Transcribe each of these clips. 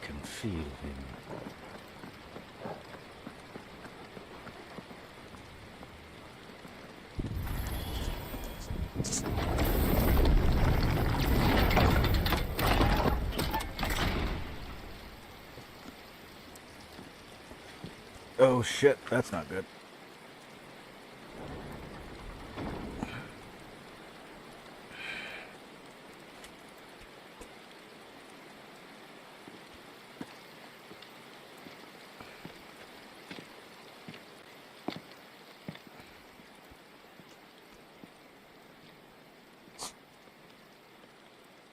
can feel him. Oh shit, that's not good.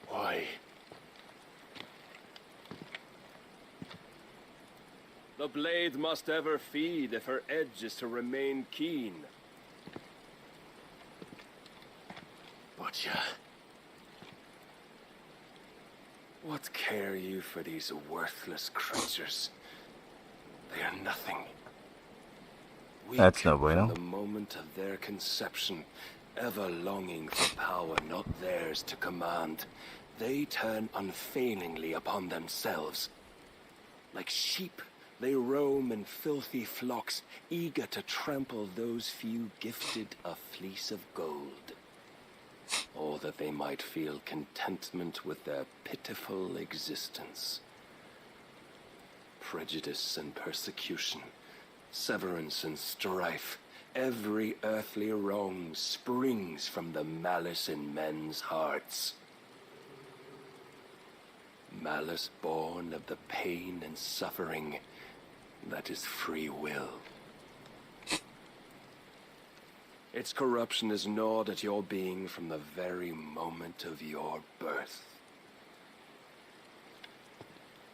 Why? The blade must ever feed if her edge is to remain keen. Butcher. What care you for these worthless creatures? They are nothing. That's no Weak bueno. from the moment of their conception, ever longing for power not theirs to command, they turn unfailingly upon themselves. Like sheep, they roam in filthy flocks, eager to trample those few gifted a fleece of gold. Or that they might feel contentment with their pitiful existence. Prejudice and persecution, severance and strife, every earthly wrong springs from the malice in men's hearts. Malice born of the pain and suffering that is free will. Its corruption is gnawed at your being from the very moment of your birth.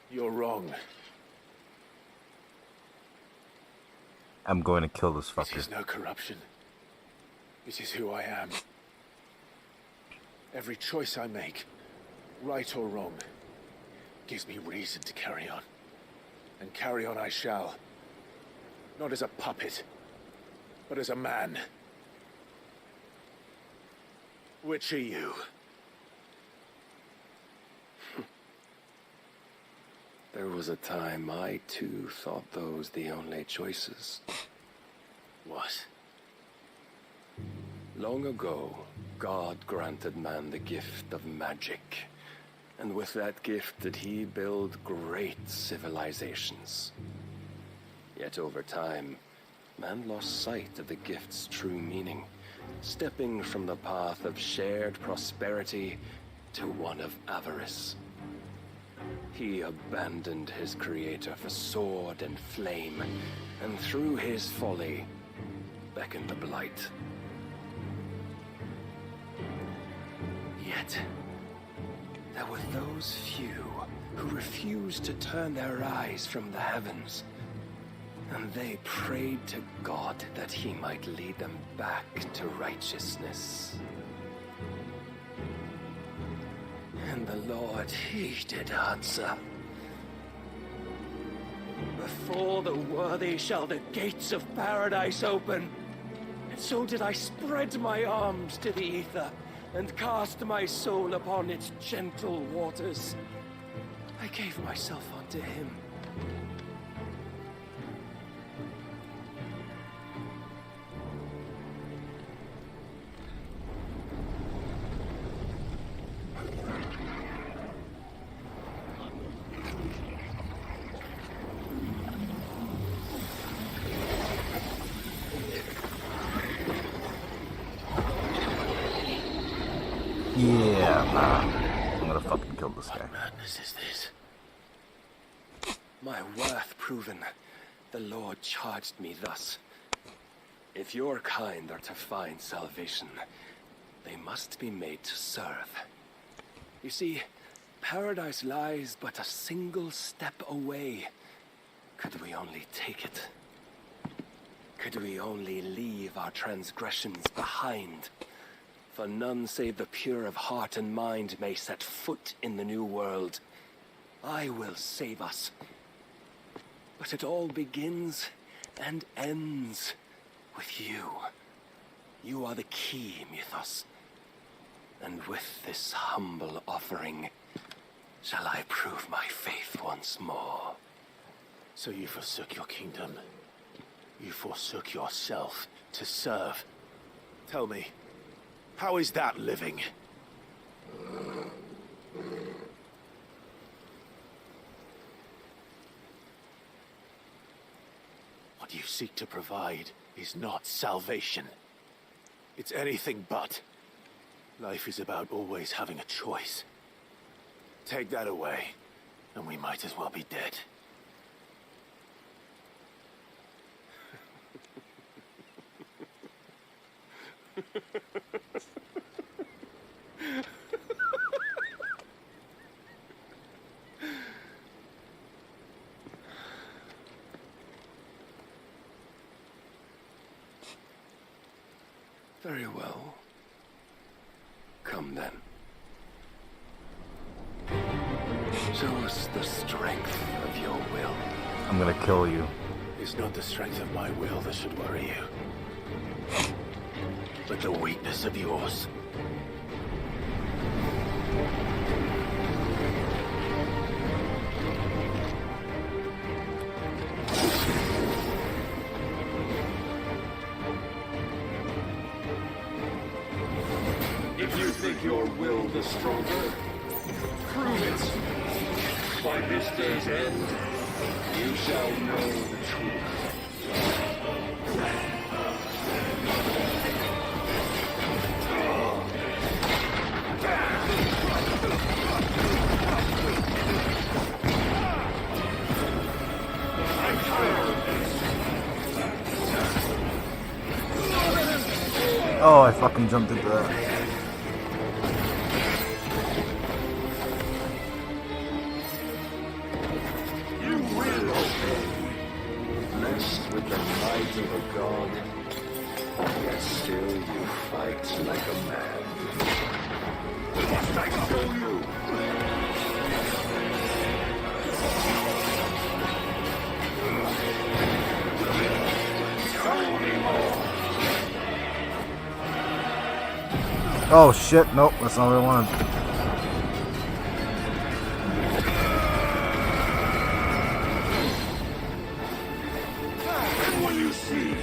You're wrong. I'm going to kill this It fucker. is no corruption. It is who I am. Every choice I make, right or wrong, gives me reason to carry on. And carry on I shall. Not as a puppet, but as a man. Which are you? There was a time I too thought those the only choices. What? Long ago, God granted man the gift of magic. And with that gift did he build great civilizations. Yet over time, man lost sight of the gift's true meaning, stepping from the path of shared prosperity to one of avarice. He abandoned his creator for sword and flame, and through his folly, beckoned the blight. Yet, there were those few who refused to turn their eyes from the heavens, and they prayed to God that he might lead them back to righteousness. And the Lord, he did answer. Before the worthy shall the gates of paradise open. And so did I spread my arms to the ether, and cast my soul upon its gentle waters. I gave myself unto him. Yeah, nah. I'm gonna fucking kill this guy. What madness is this? My worth proven, the Lord charged me thus. If your kind are to find salvation, they must be made to serve. You see, paradise lies but a single step away. Could we only take it? Could we only leave our transgressions behind? For none save the pure of heart and mind may set foot in the new world. I will save us. But it all begins and ends with you. You are the key, Mythos. And with this humble offering, shall I prove my faith once more. So you forsook your kingdom. You forsook yourself to serve. Tell me, how is that living? What you seek to provide is not salvation. It's anything but. Life is about always having a choice. Take that away, and we might as well be dead. Very well. Come then. Show us the strength of your will. I'm gonna kill you. It's not the strength of my will that should worry you, but the weakness of yours. If you think your will the stronger, prove it. By this day's end, you shall know the truth. I'm tired of this. Oh, I fucking jumped into that. You will obey. Blessed with the might of a god, yet still you fight like a man. Must I show you? Show me more. Oh shit, nope, that's not what I wanted. And when you see,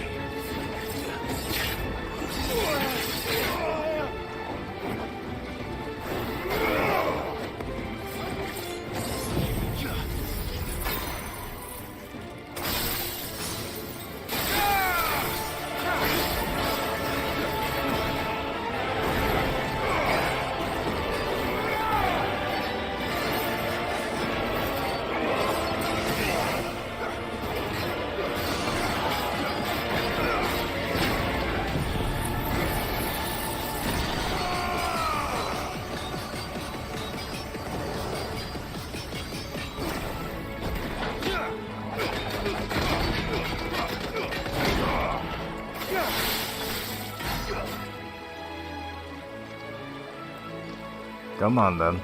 Come on then.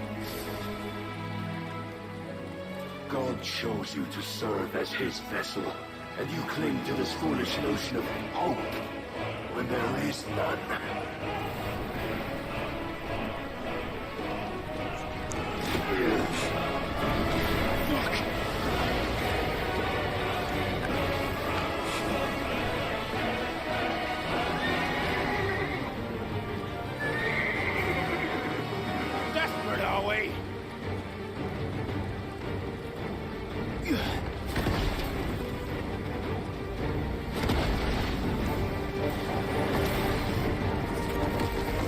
God chose you to serve as his vessel, and you cling to this foolish notion of hope when there is none. Desperate, are we?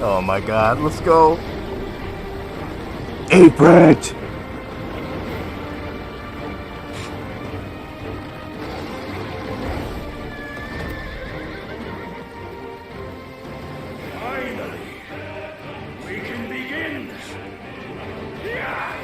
Oh my god, let's go. Ape it! finally, we can begin. Yeah.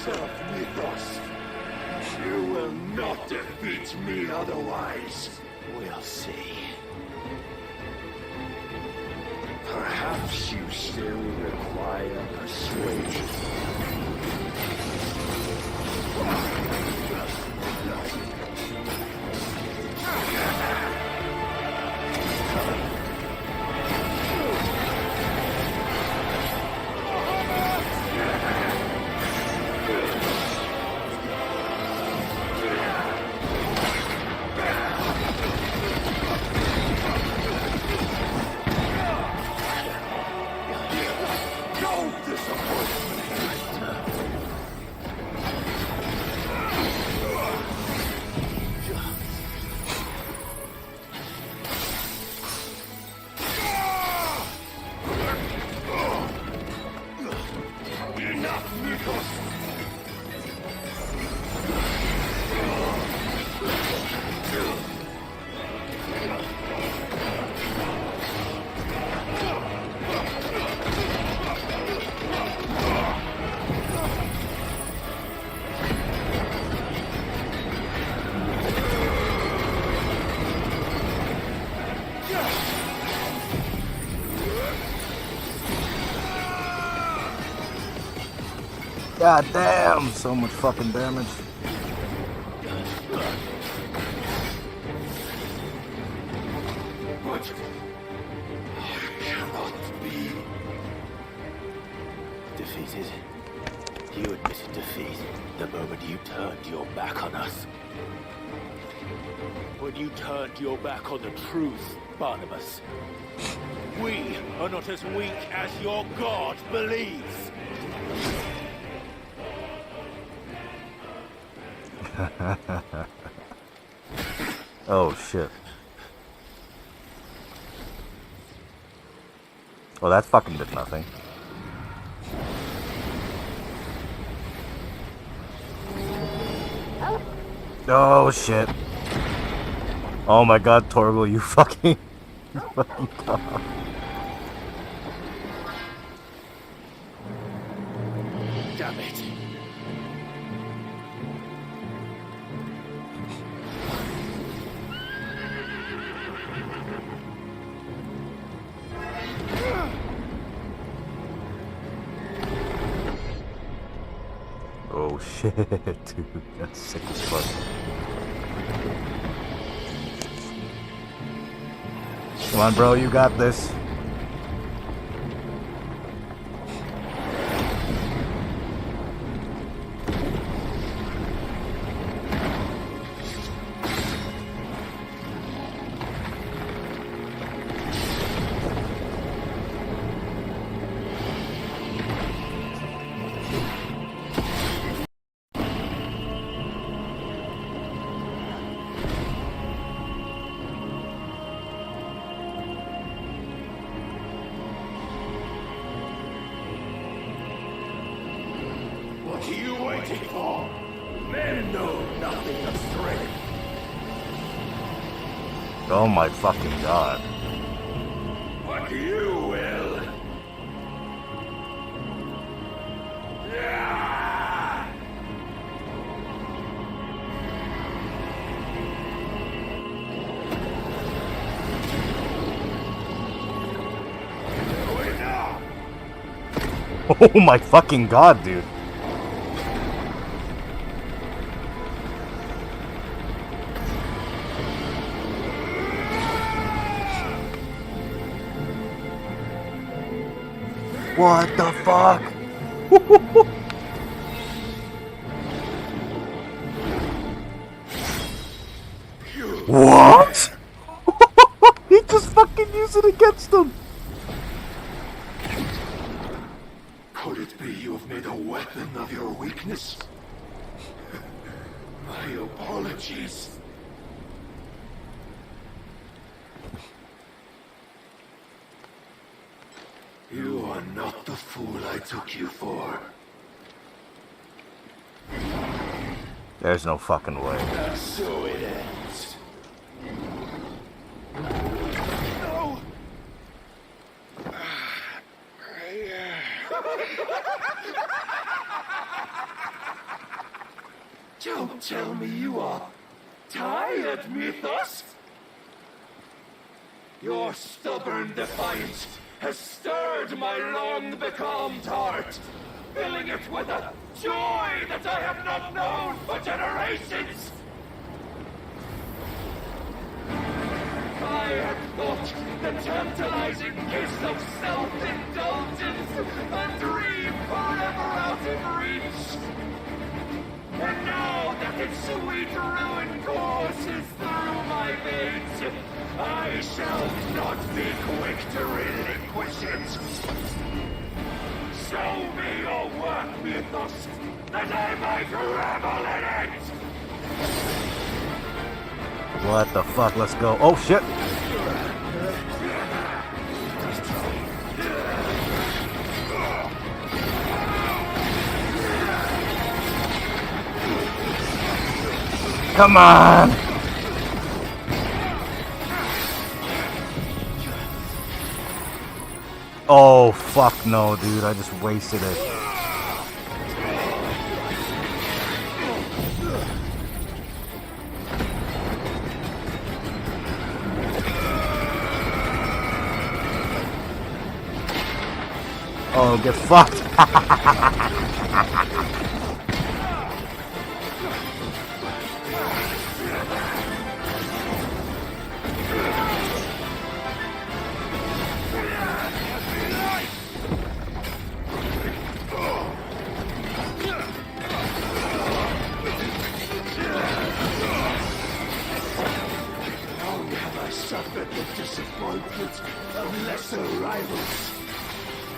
yourself, Mythos. You will not defeat me otherwise. We'll see. Perhaps you still require persuasion. God damn, so much fucking damage. But I cannot be Defeated? You admitted defeat the moment you turned your back on us. When you turned your back on the truth, Barnabas. We are not as weak as your God believes. Oh shit. Well, that fucking did nothing. Oh shit. Oh my god, Torgal, you fucking... You fucking dog. Damn it. Oh shit, dude, that's sick as fuck. Come on, bro, you got this. What are you waiting for? Men know nothing of strength. Oh my fucking god. But you will. Yeah! Oh my fucking god, dude. What the fuck? What? He just fucking used it against him. Could it be you have made a weapon of your weakness? My apologies. You are not the fool I took you for. There's no fucking way. And so it ends. No! Don't tell me you are tired, Mythos. Your stubborn defiance has stirred my long-becalmed heart, filling it with a joy that I have not known for generations. I had thought the tantalizing kiss of self-indulgence a dream forever out of reach. And now that its sweet ruin courses through my veins, I shall not be quick to relinquish it. Show me your work, Mythos, that I might revel in it! What the fuck? Let's go. Oh shit! Come on! Oh fuck no, dude! I just wasted it. Oh, get fucked! Long have I suffered the disappointment of lesser rivals,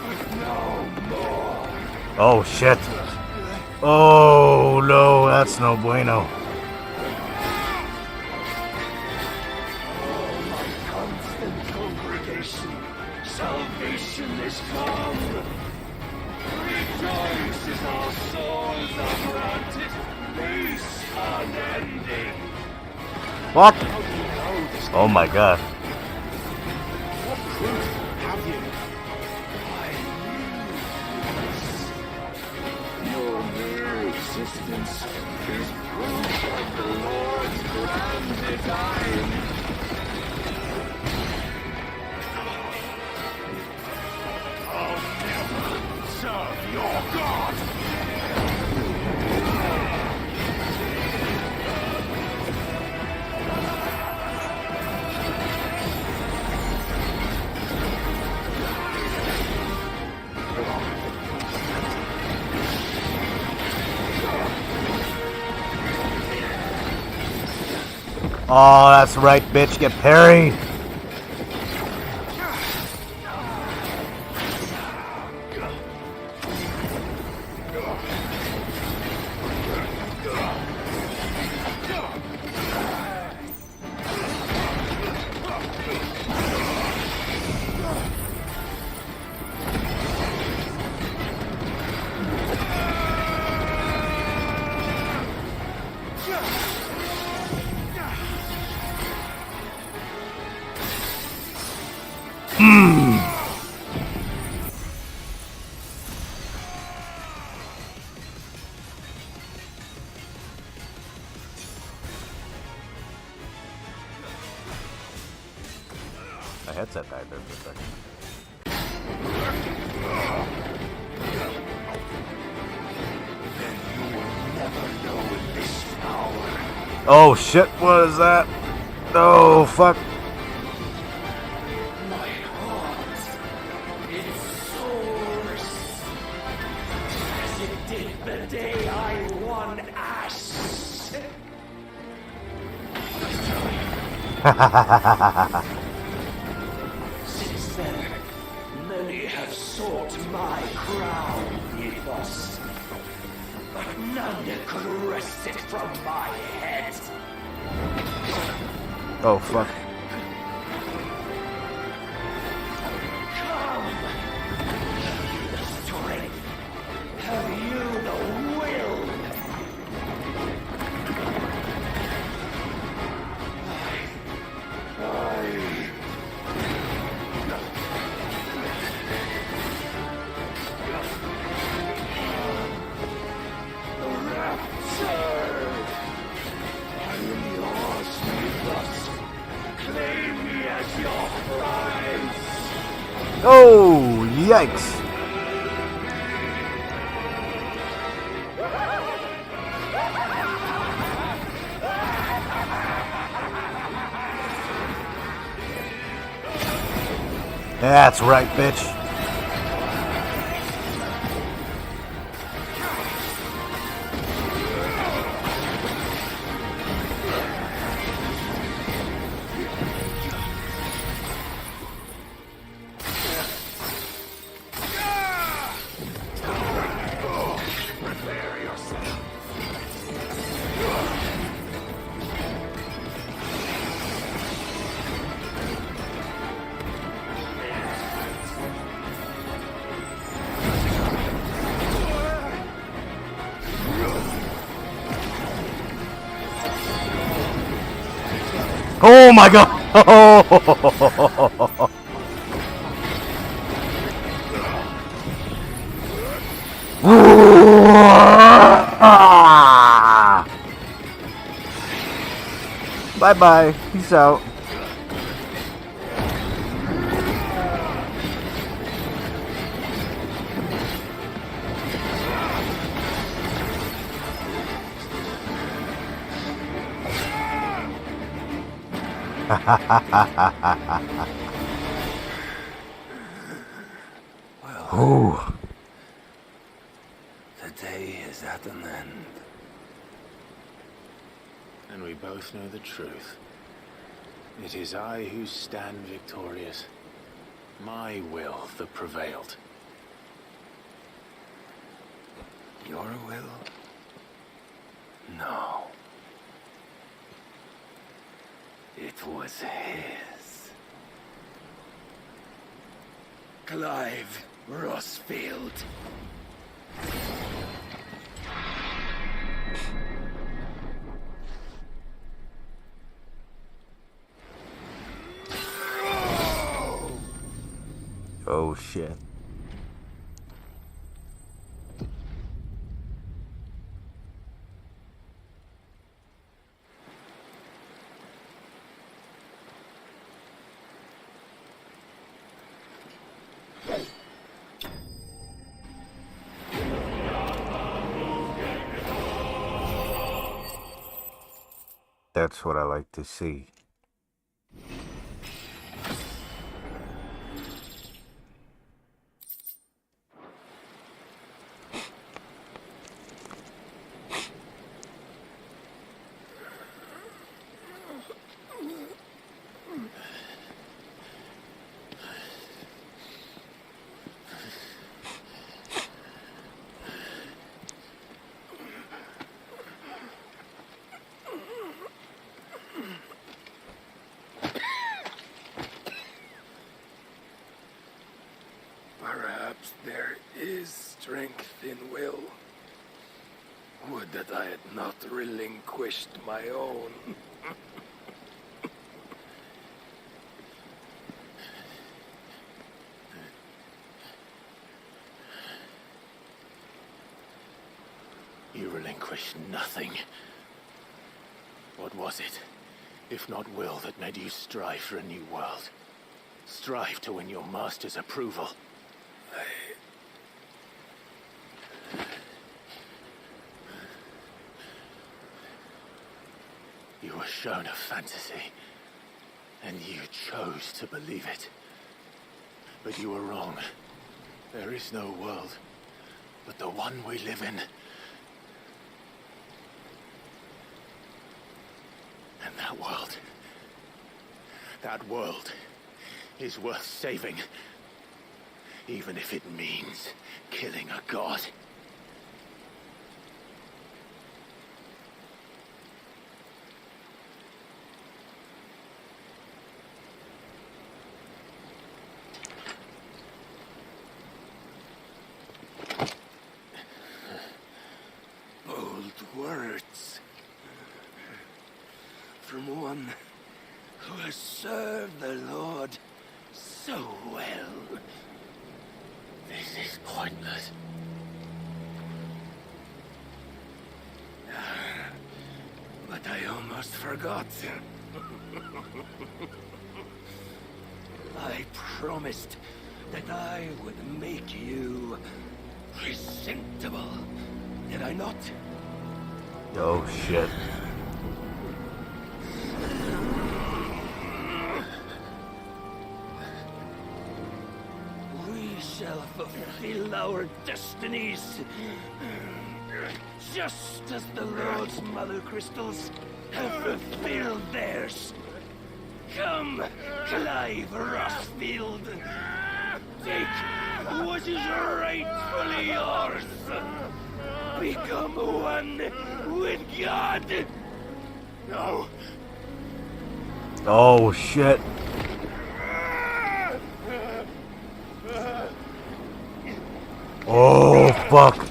but no more. Oh shit! Oh no, that's no bueno. Oh, my constant congregation, salvation is come. Rejoice as our souls are granted peace unending. Fuck! Oh my god. What proof have you? Your mere existence is proof of the Lord's grand design. I'll never serve your God. Oh, that's right, bitch. Get parried. My headset died there for a second. Then you will never know this power. Oh shit, what is that? Oh fuck. My heart, it soars as it did the day I won Ash. Since then, many have sought my crown, Mythos, but none could wrest it from my head. Oh fuck. Come! Have you the strength? Have you the will? Oh, yikes. That's right, bitch. Oh my god! Bye bye. Peace out. Well, the day is at an end. And we both know the truth. It is I who stand victorious. My will that prevailed. Your will? No. It was his. Clive Rossfield. Oh shit. That's what I like to see. Perhaps there is strength in will. Would that I had not relinquished my own. You relinquished nothing. What was it, if not will, that made you strive for a new world? Strive to win your master's approval. You were shown a fantasy, and you chose to believe it. But you were wrong. There is no world, but the one we live in. And that world is worth saving, even if it means killing a god. Bold words. From one who has served the Lord so well. This is pointless. But I almost forgot. I promised that I would make you presentable. Did I not? Oh shit. We shall fulfill our destinies, just as the Lord's Mother Crystals have fulfilled theirs. Come, Clive Rossfield. Take what is rightfully yours. Become one with God. No. Oh shit. Oh fuck.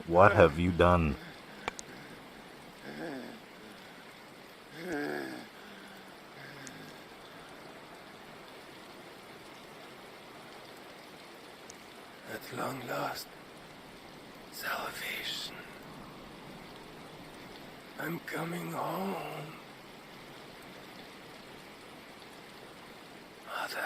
What have you done? At long last, salvation. I'm coming home. Mother.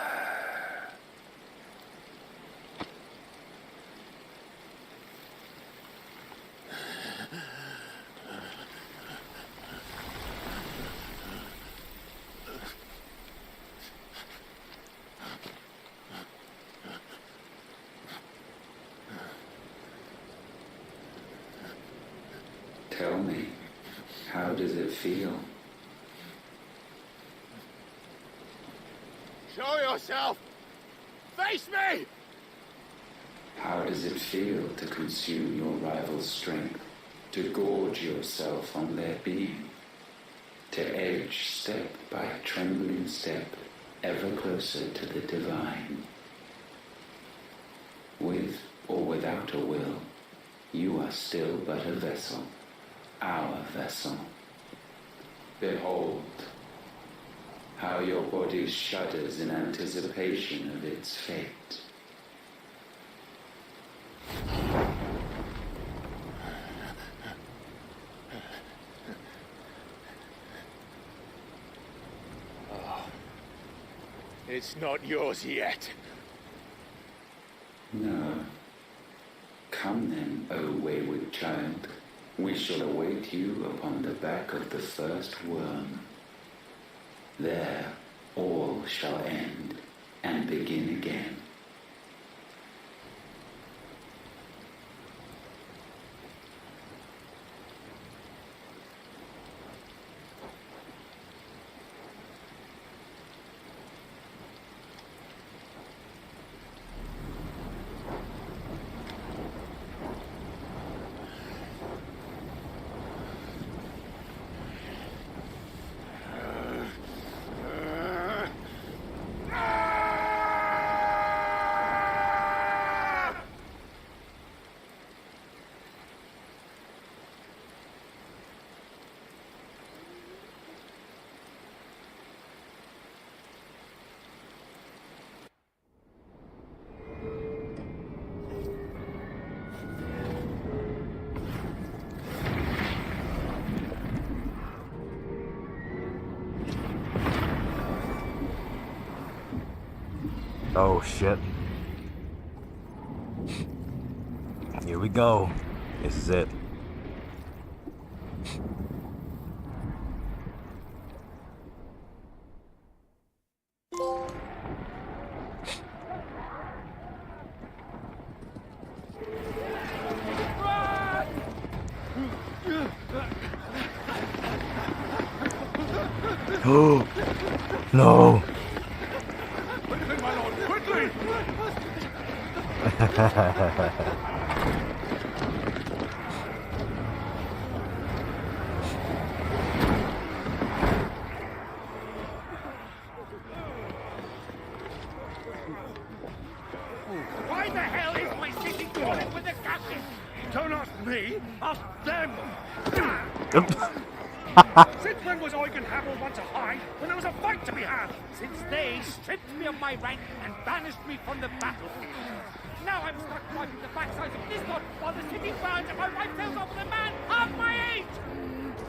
Tell me, how does it feel? Show yourself! Face me! How does it feel to consume your rival's strength, to gorge yourself on their being, to edge step by trembling step ever closer to the divine? With or without a will, you are still but a vessel, our vessel. Behold, how your body shudders in anticipation of its fate. It's not yours yet. No. Come then, O wayward child. We shall await you upon the back of the first worm. There all shall end and begin again. Oh shit. Here we go. This is it. Oh no. Why the hell is my city crawling with the captain? Don't ask me, ask them! Since when was Eugen Hamel one to hide when there was a fight to be had? Since they stripped me of my rank and banished me from the battle. Now I'm stuck wiping the backsides of this lot while the city burns and my wife tells off with a man half my age!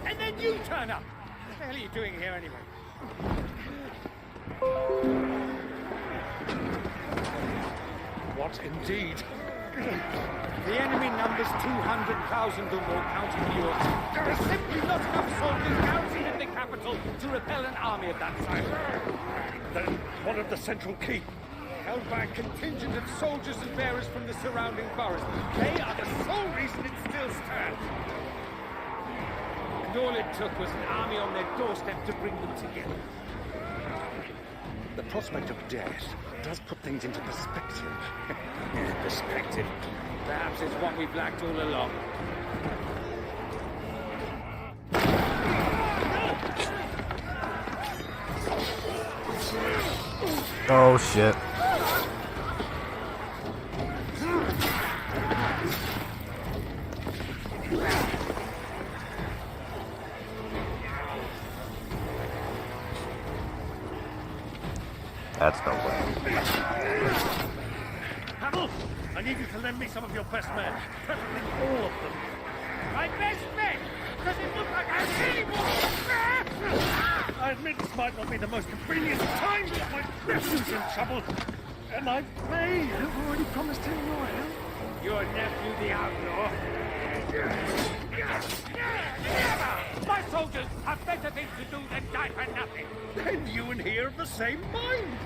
And then you turn up! What the hell are you doing here anyway? What indeed? The enemy numbers 200,000 or more, counting yours. There are simply not enough soldiers garrisoned in the capital to repel an army of that size. Then what of the central keep? Held by a contingent of soldiers and bearers from the surrounding boroughs. They are the sole reason it still stands. And all it took was an army on their doorstep to bring them together. The prospect of death does put things into perspective. Perspective. Perhaps it's what we've lacked all along. Oh shit. That's no way. Paddle! I need you to lend me some of your best men. Preferably all of them. My best men! Does it look like I have any more? I admit this might not be the most convenient time, but my nephew's in trouble. And I may have already promised him your help. Your nephew, the outlaw. Never! My soldiers have better things to do than die for nothing. Then you and he are of the same mind.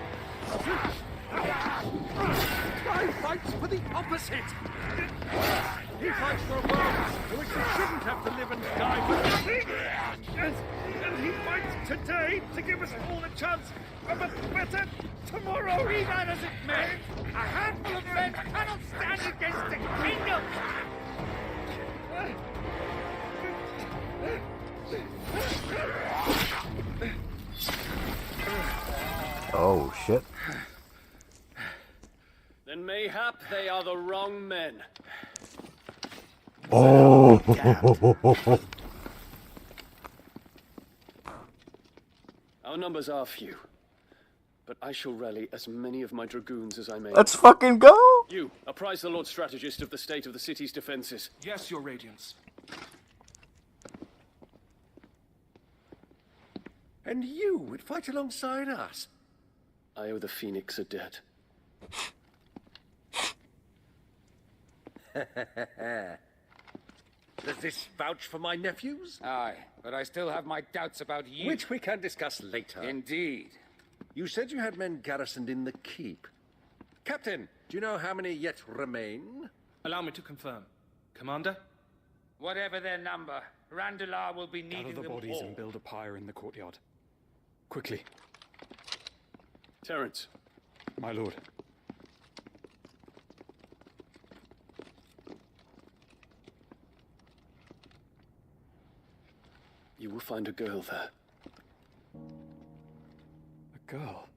I fights for the opposite. He fights for a world in which we shouldn't have to live and die for nothing. And he fights today to give us all a chance of a better tomorrow. Be that as it may, a handful of men cannot stand against the kingdom. Oh shit. Then mayhap they are the wrong men. Oh. Our numbers are few, but I shall rally as many of my dragoons as I may. Let's fucking go. You, apprise the Lord Strategist of the state of the city's defenses. Yes, Your Radiance. And you would fight alongside us. I owe the Phoenix a debt. Does this vouch for my nephews? Aye, but I still have my doubts about you. Which we can discuss later. Indeed. You said you had men garrisoned in the keep. Captain, do you know how many yet remain? Allow me to confirm. Commander? Whatever their number, Randalar will be needing Gather the them bodies all. and build a pyre in the courtyard. Quickly, Terence, my lord. you will find a girl there. A girl.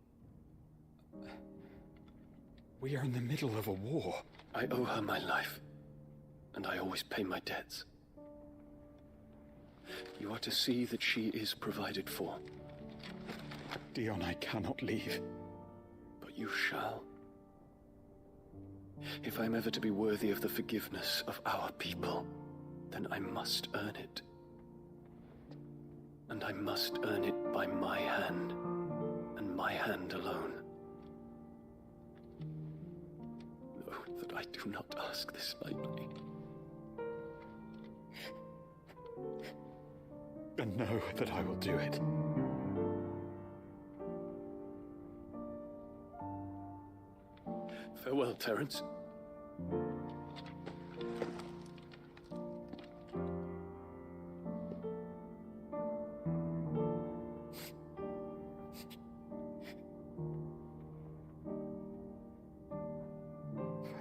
We are in the middle of a war. I owe her my life, and I always pay my debts. You are to see that she is provided for, Dion, I cannot leave. but you shall. If I am ever to be worthy of the forgiveness of our people, then I must earn it. And I must earn it by my hand, and my hand alone. Know that I do not ask this lightly. And know that I will do it. Farewell, Terence.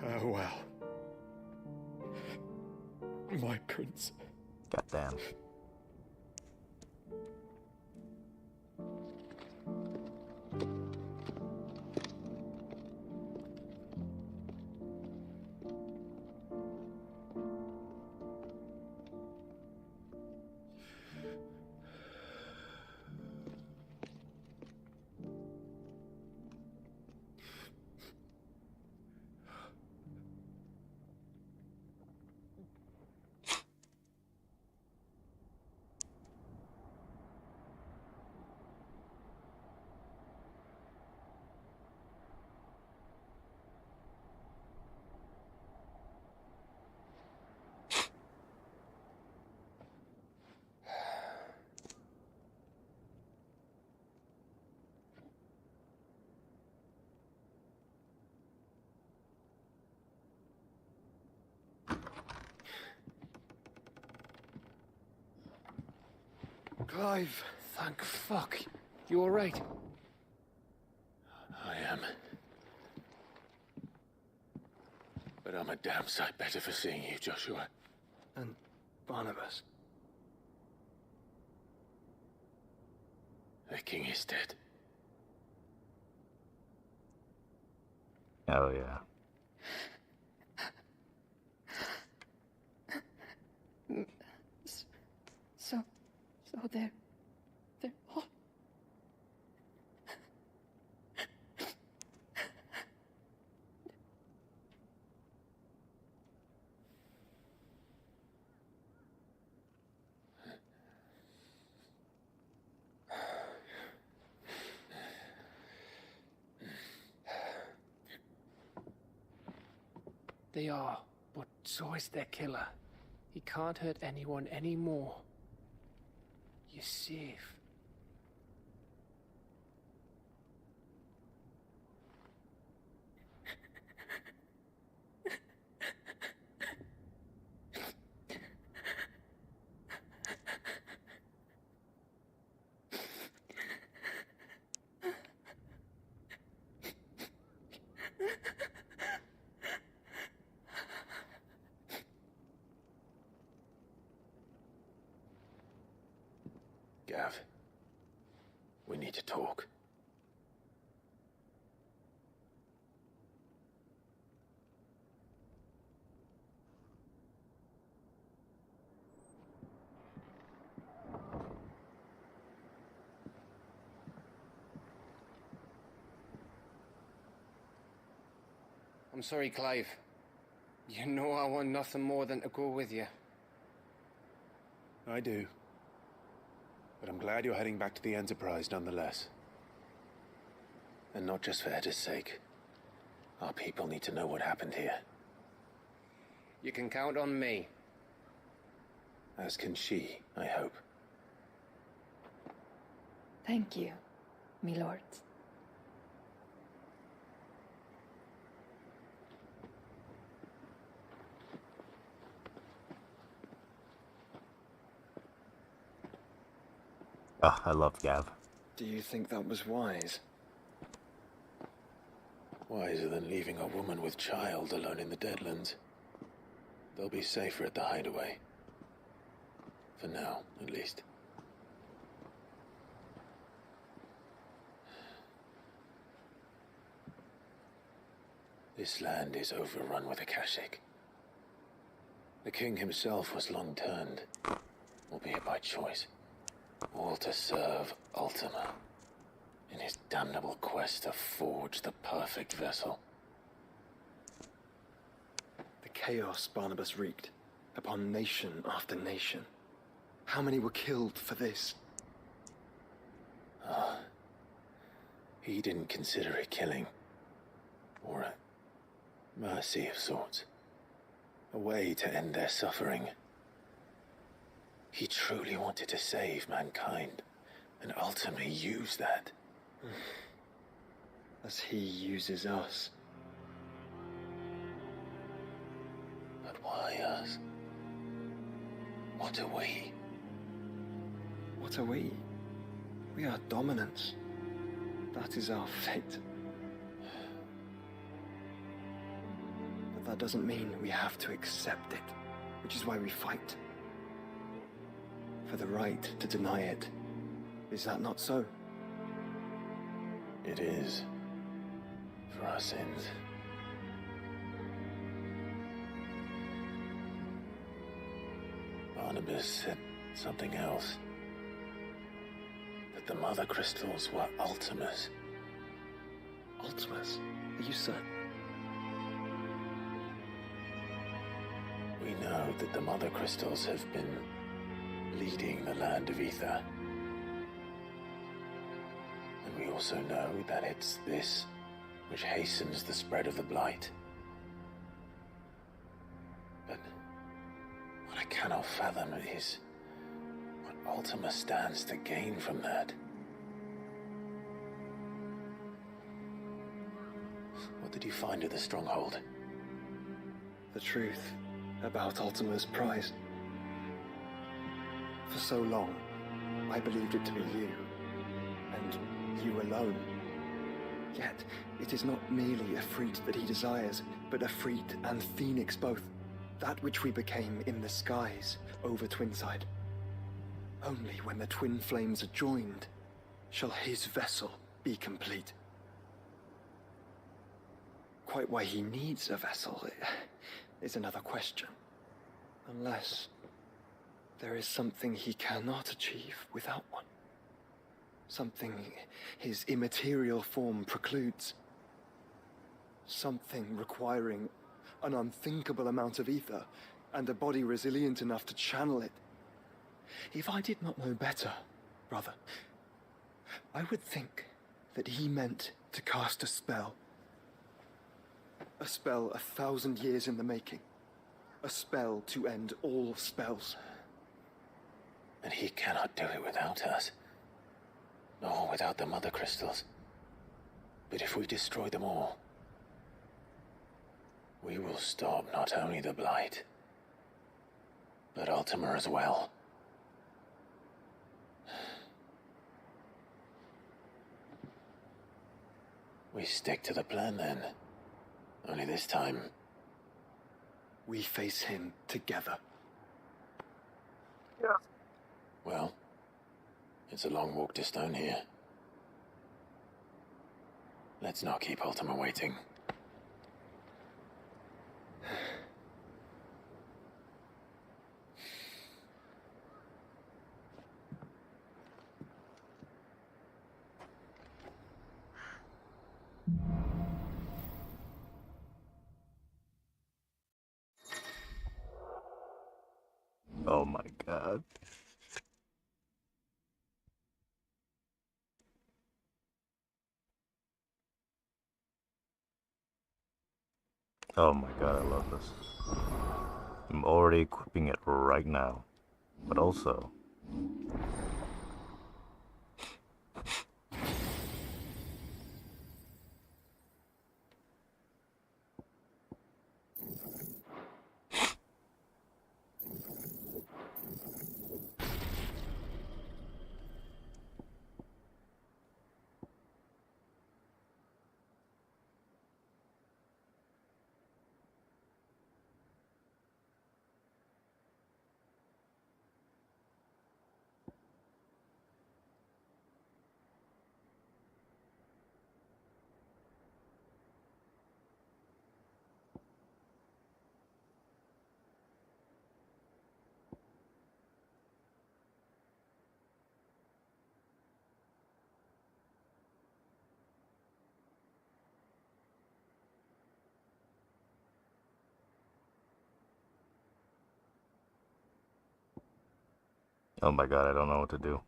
Farewell, my prince. Goddamn. Clive! Thank fuck. You alright? I am. But I'm a damn sight better for seeing you, Joshua. And Barnabas? The king is dead. Oh yeah. So they're all... They are, but so is their killer. He can't hurt anyone anymore. You're safe. Gav, we need to talk. I'm sorry, Clive. You know I want nothing more than to go with you. I do. But I'm glad you're heading back to the Enterprise nonetheless. And not just for Edda's sake. Our people need to know what happened here. You can count on me. As can she, I hope. Thank you, my lord. Oh, I love Gav. Do you think that was wise? Wiser than leaving a woman with child alone in the Deadlands. They'll be safer at the hideaway. For now, at least. This land is overrun with Akashic. The king himself was long turned, albeit by choice. All to serve Ultima, in his damnable quest to forge the perfect vessel. The chaos Barnabas wreaked upon nation after nation. How many were killed for this? He didn't consider it killing. Or a mercy of sorts. A way to end their suffering. He truly wanted to save mankind, and ultimately used that. As he uses us. But why us? What are we? What are we? We are dominance. That is our fate. But that doesn't mean we have to accept it, which is why we fight. For the right to deny it. Is that not so? It is. For our sins. Barnabas said something else. That the Mother Crystals were Ultimas. Ultimas? Are you certain? We know that the Mother Crystals have been leading the land of Ether. And we also know that it's this which hastens the spread of the Blight. But what I cannot fathom is what Ultima stands to gain from that. What did you find at the Stronghold? The truth about Ultima's prize. For so long, I believed it to be you, and you alone. Yet, it is not merely a freed that he desires, but a freed and phoenix both, that which we became in the skies over Twinside. Only when the twin flames are joined shall his vessel be complete. Quite why he needs a vessel is another question. Unless there is something he cannot achieve without one. Something his immaterial form precludes. Something requiring an unthinkable amount of ether and a body resilient enough to channel it. If I did not know better, brother, I would think that he meant to cast a spell. A spell 1,000 years in the making. A spell to end all spells. And he cannot do it without us. Nor without the Mother Crystals. But if we destroy them all, we will stop not only the Blight, but Ultima as well. We stick to the plan then. Only this time, we face him together. Yeah. Well, it's a long walk to Stone here. Let's not keep Ultima waiting. Oh my god. Oh my god, I love this. I'm already equipping it right now. But also... Oh my god, I don't know what to do.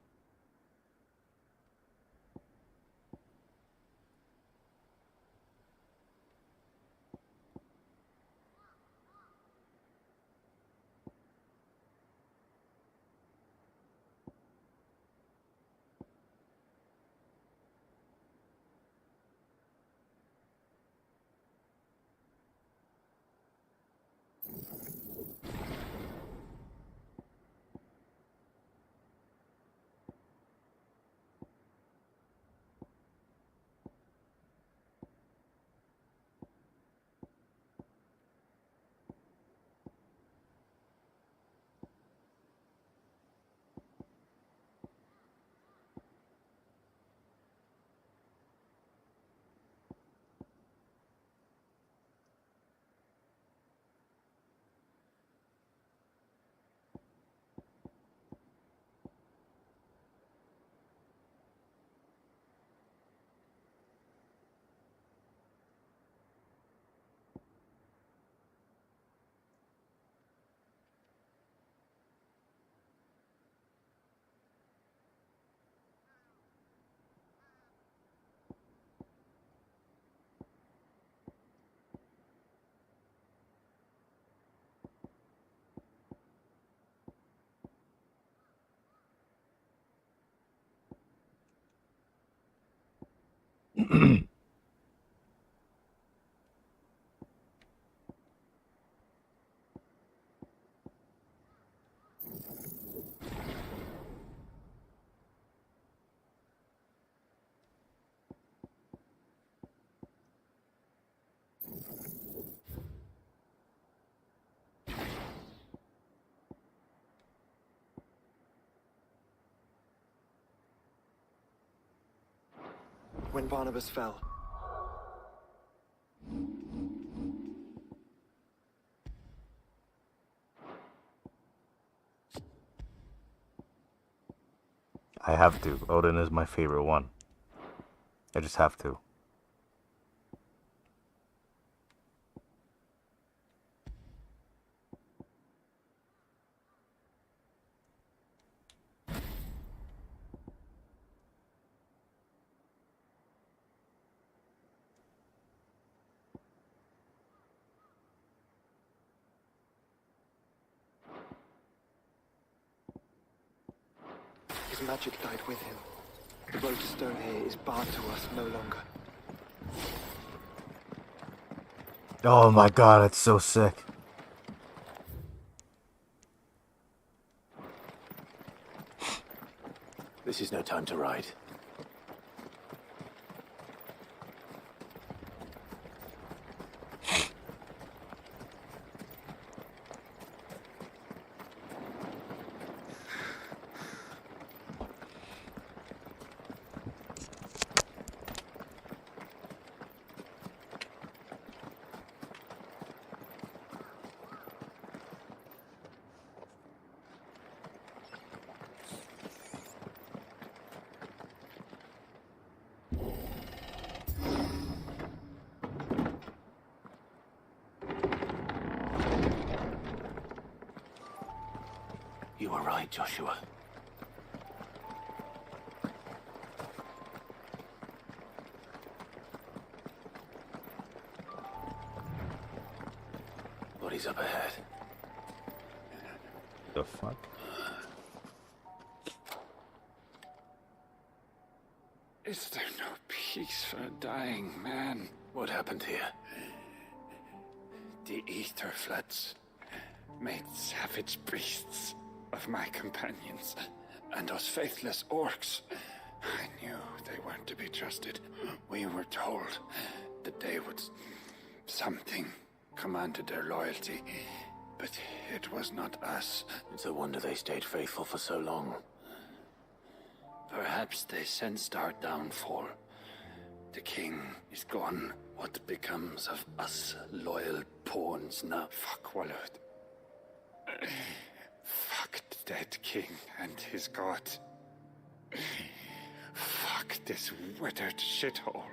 when Barnabas fell. I have to. Odin is my favorite one. I just have to. His magic died with him. The road to stone here is barred to us no longer. Oh my god, it's so sick. This is no time to ride. You were right, Joshua. Bodies up ahead. The fuck? Is there no peace for a dying man? What happened here? The ether floods made savage beasts of my companions and those faithless orcs. I knew they weren't to be trusted. We were told that they would... something commanded their loyalty, but it was not us. It's a wonder they stayed faithful for so long. Perhaps they sensed our downfall. The king is gone. What becomes of us loyal pawns now? Fuck Walud. Fuck the dead king and his god. Fuck this withered shithole.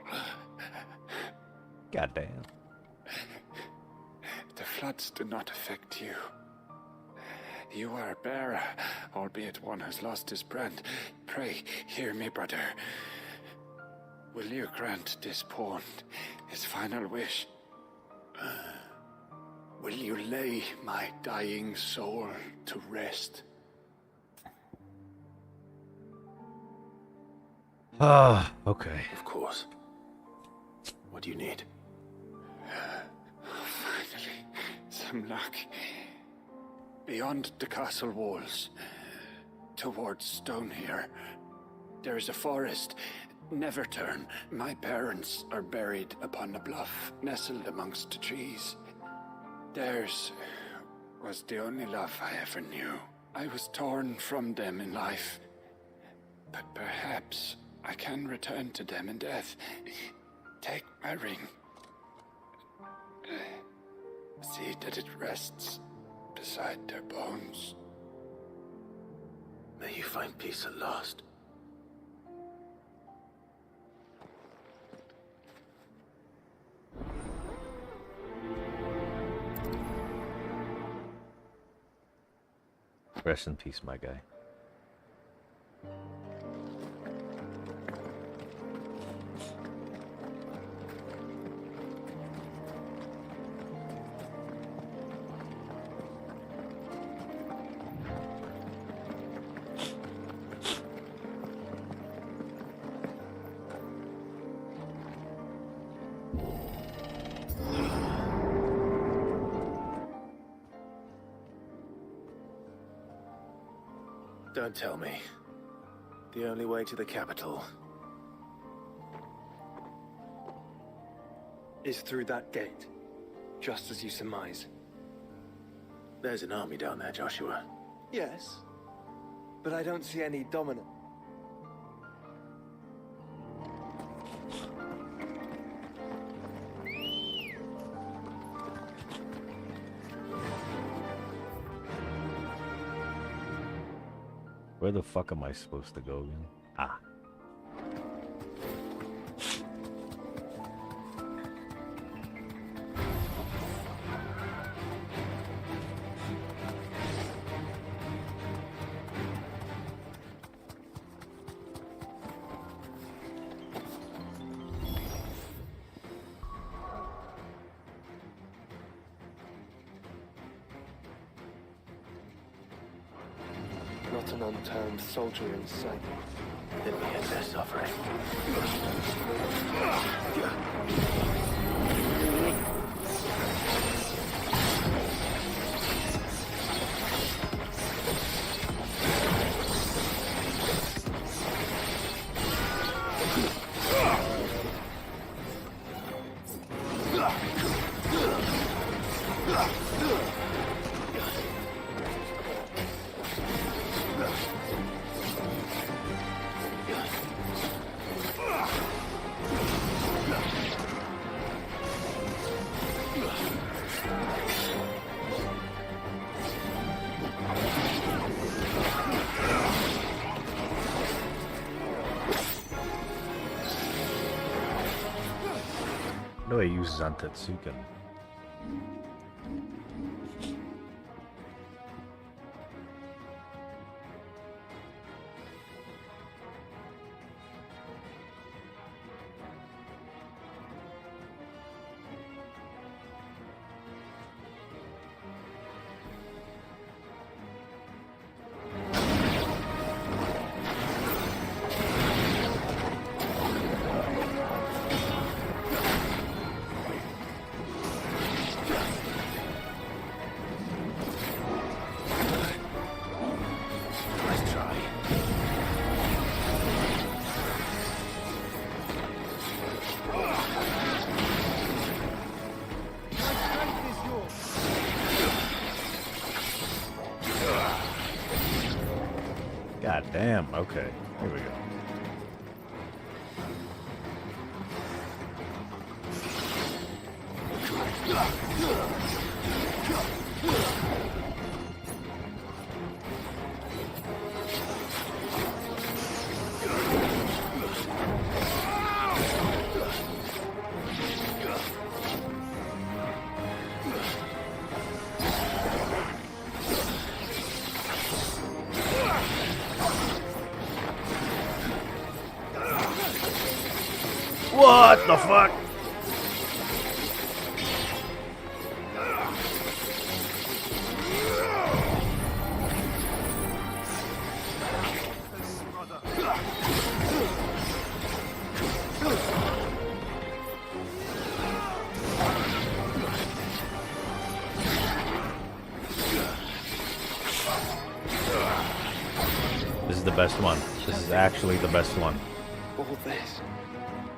Goddamn. The floods do not affect you. You are a bearer, albeit one who's lost his brand. Pray, hear me, brother. Will you grant this pawn his final wish? Will you lay my dying soul to rest? Ah, okay. Of course. What do you need? Finally, some luck. Beyond the castle walls, towards Stone here, there is a forest. Never turn. My parents are buried upon a bluff, nestled amongst the trees. Theirs was the only love I ever knew. I was torn from them in life, but perhaps I can return to them in death. Take my ring. See that it rests beside their bones. May you find peace at last. Rest in peace, my guy. Don't tell me. The only way to the capital Is through that gate, just as you surmise. There's an army down there, Joshua. Yes, but I don't see any dominant. Where the fuck am I supposed to go again? Ah. Not an unturned soldier in sight. Then we end their suffering. No, he uses Antetsuken. God damn, okay. Here we go. What the fuck? This is the best one. This is actually the best one. All this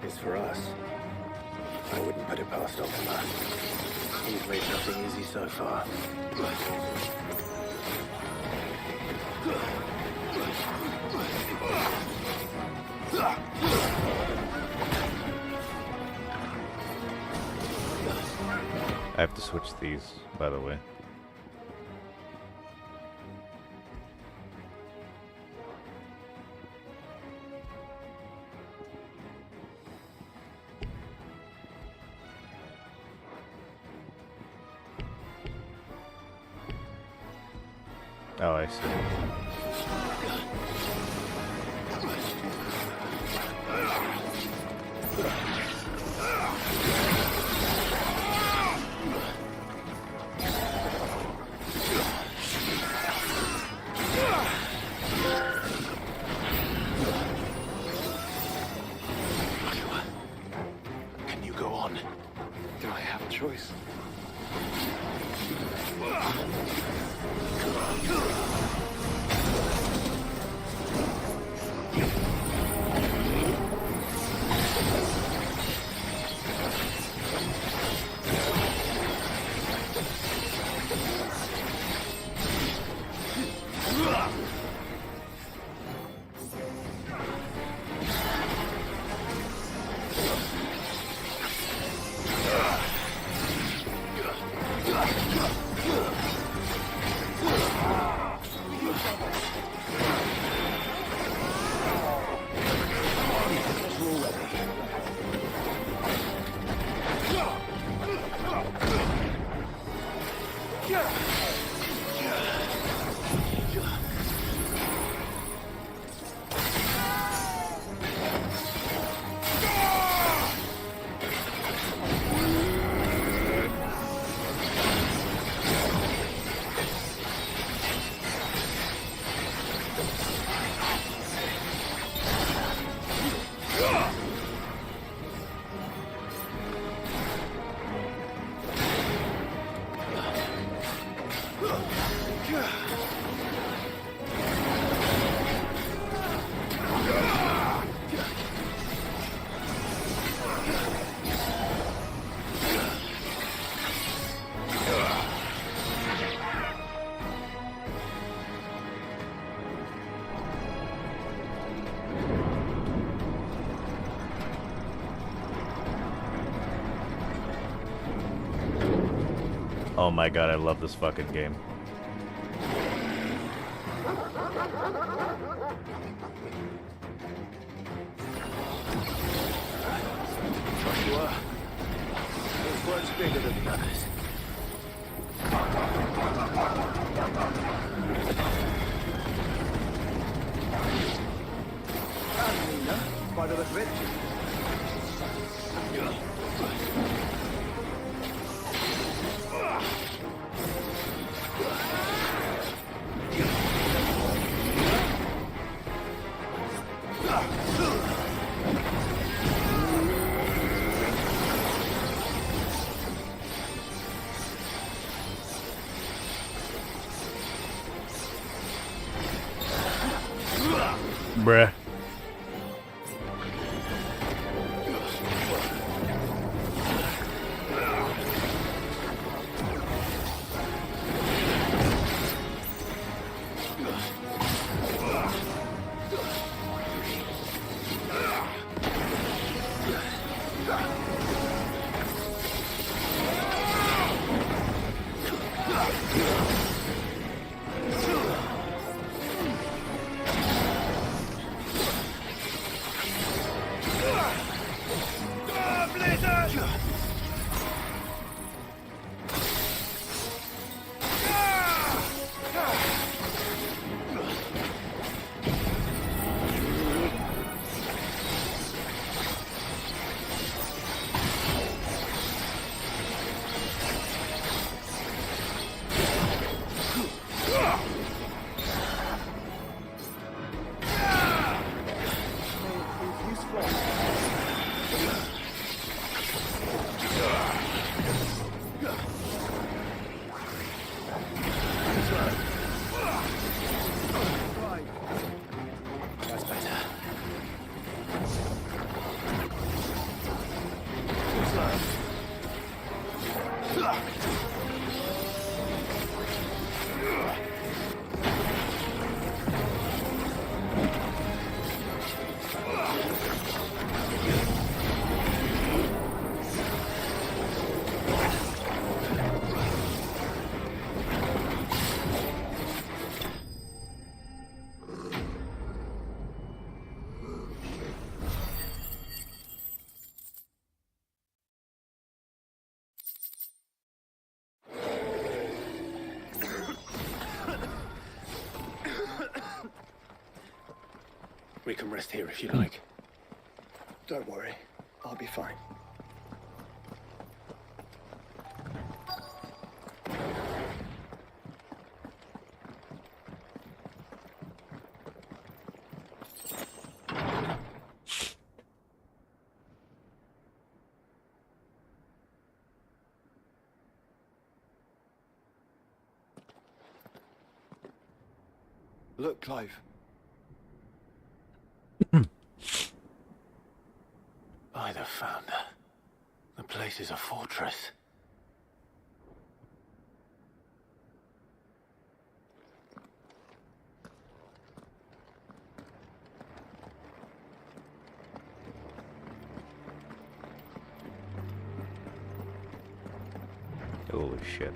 is for us. I wouldn't put it past Optima. He's made nothing easy so far. I have to switch these, by the way. Oh, I see. Can you go on? Do I have a choice? Oh my god, I love this fucking game. Joshua, this one's bigger than the others. And Nina, by the look of it. Bruh. We can rest here if you like. Don't worry, I'll be fine. Look, Clive. By the Founder. The place is a fortress. Holy shit.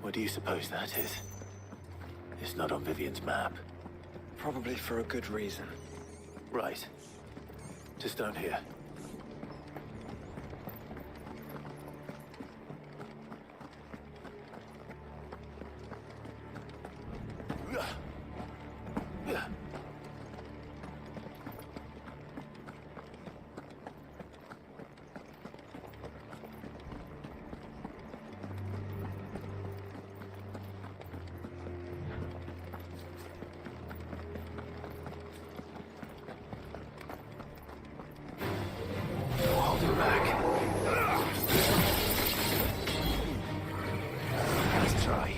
What do you suppose that is? It's not on Vivian's map. Probably for a good reason. Right. To stone here. Hold him back. Let's try.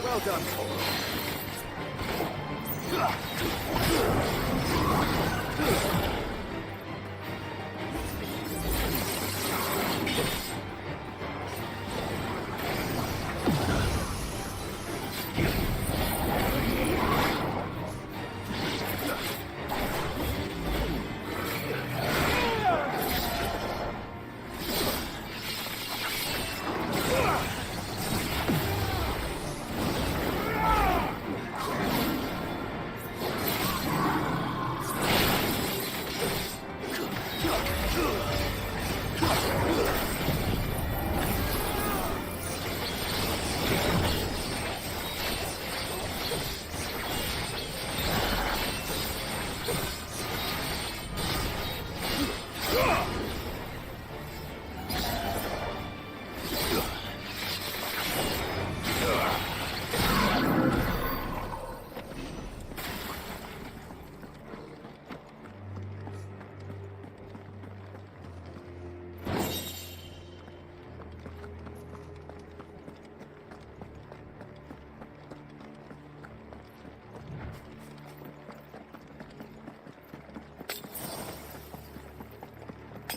Well done,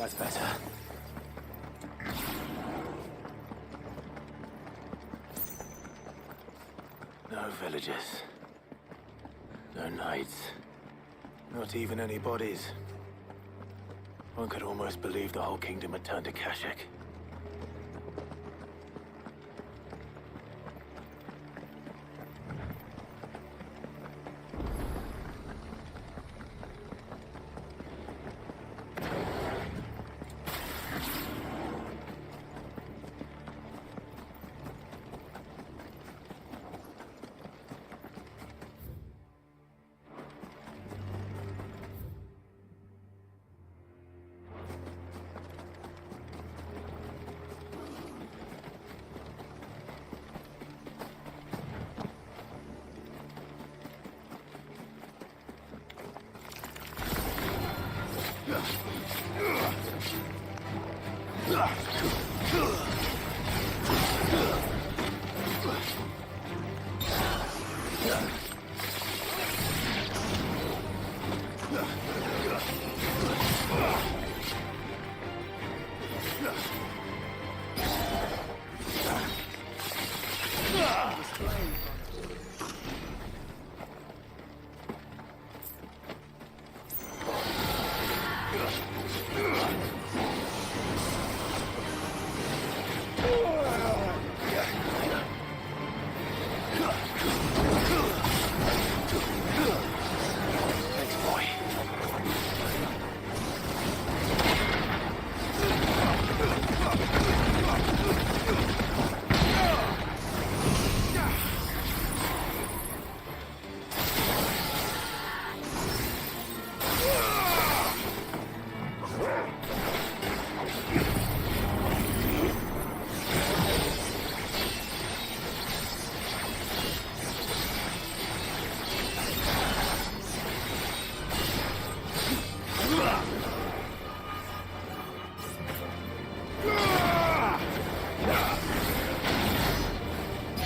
That's better. No villagers. No knights. Not even any bodies. One could almost believe the whole kingdom had turned to Kashyyyk.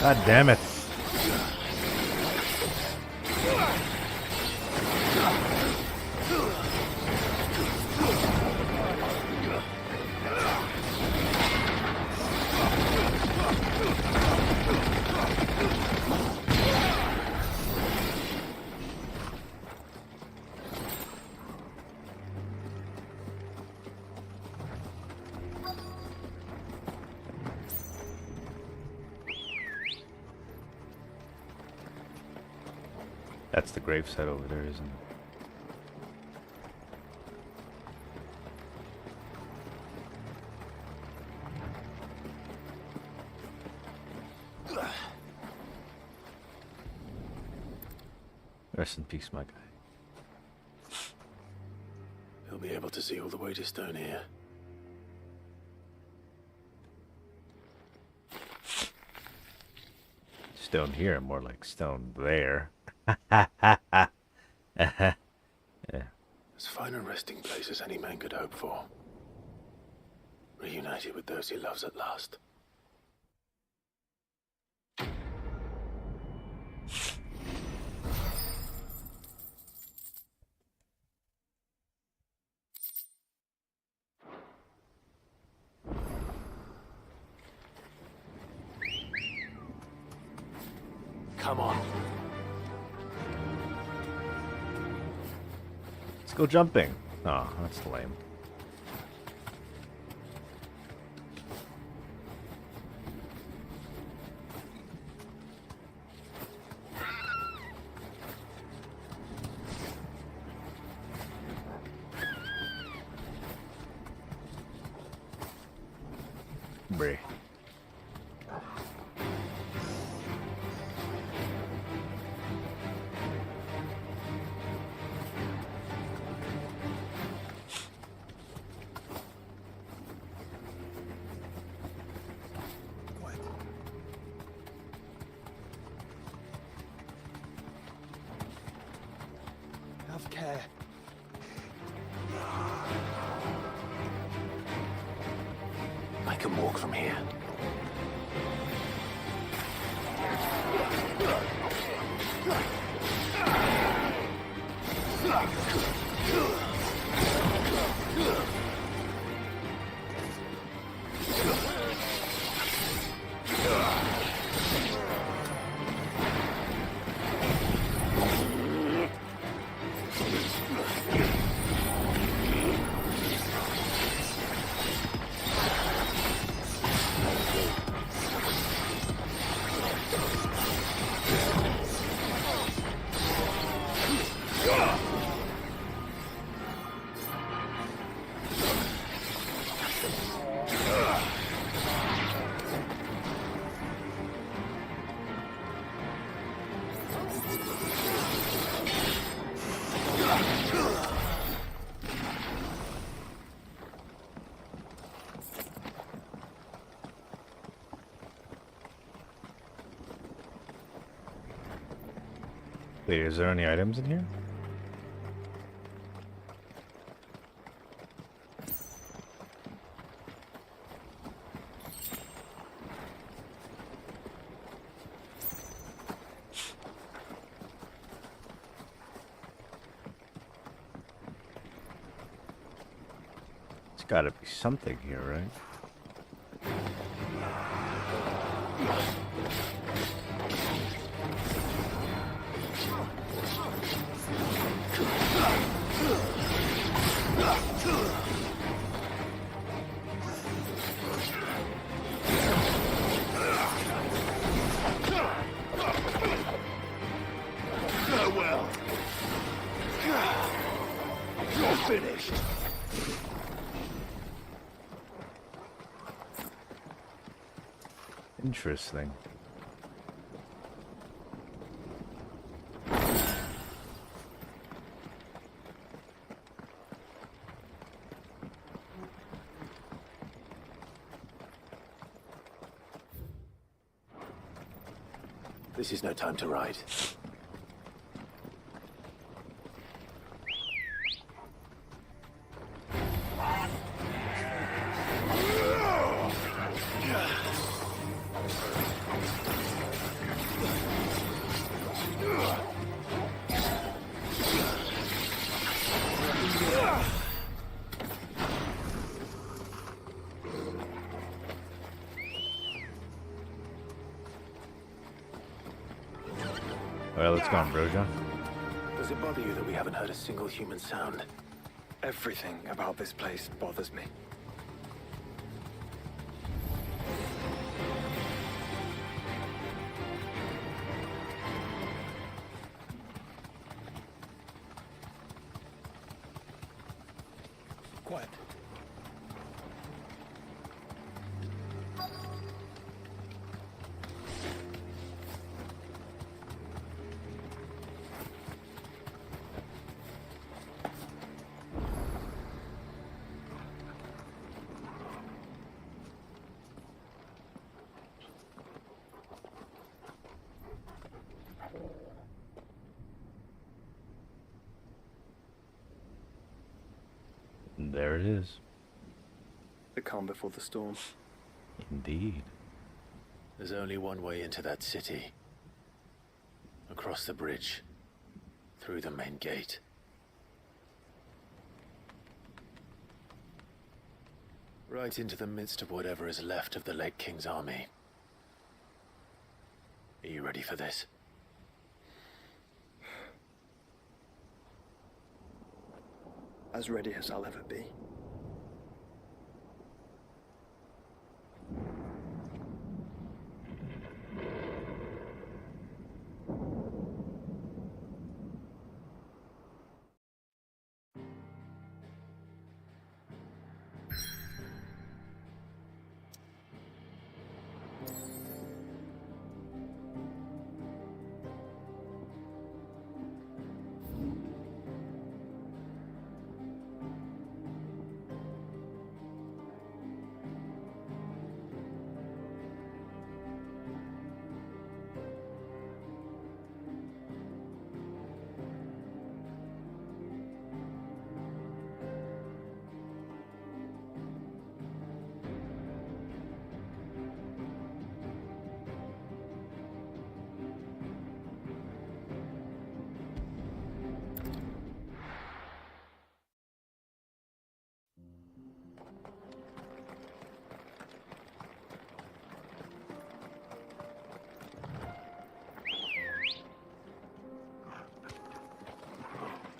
God damn it. That's the gravesite over there, isn't it? Rest in peace, my guy. He'll be able to see all the way to Stone here. Stone here, more like stone there. Yeah. As fine a resting place as any man could hope for. Reunited with those he loves at last. Come on. Let's go jumping. Oh, that's lame. Bree. Have care. I can walk from here. Wait, is there any items in here? There's gotta be something here, right? Farewell. You're finished. Interesting. This is no time to ride. Well, it's gone, bro, John. Does it bother you that we haven't heard a single human sound? Everything about this place bothers me. Quiet. There it is. The calm before the storm. Indeed. There's only one way into that city. Across the bridge. Through the main gate. Right into the midst of whatever is left of the late King's army. Are you ready for this? As ready as I'll ever be.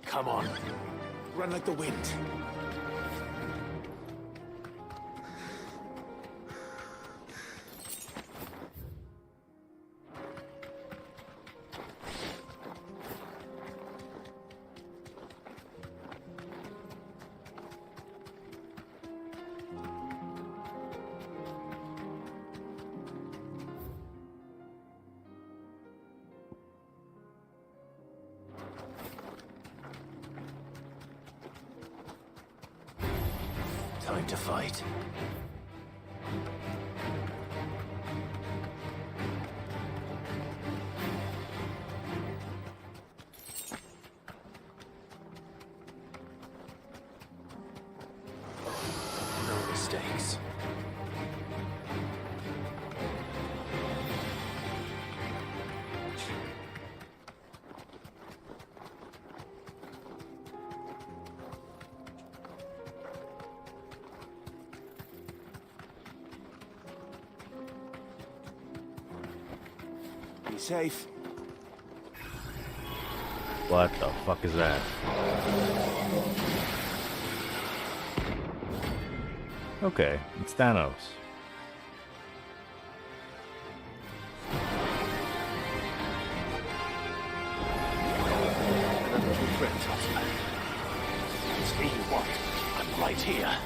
Come on. Run like the wind. Time to fight. mistakes. Be safe. What the fuck is that? Okay, it's Thanos. A little friend, husband. It's me you want. I'm right here.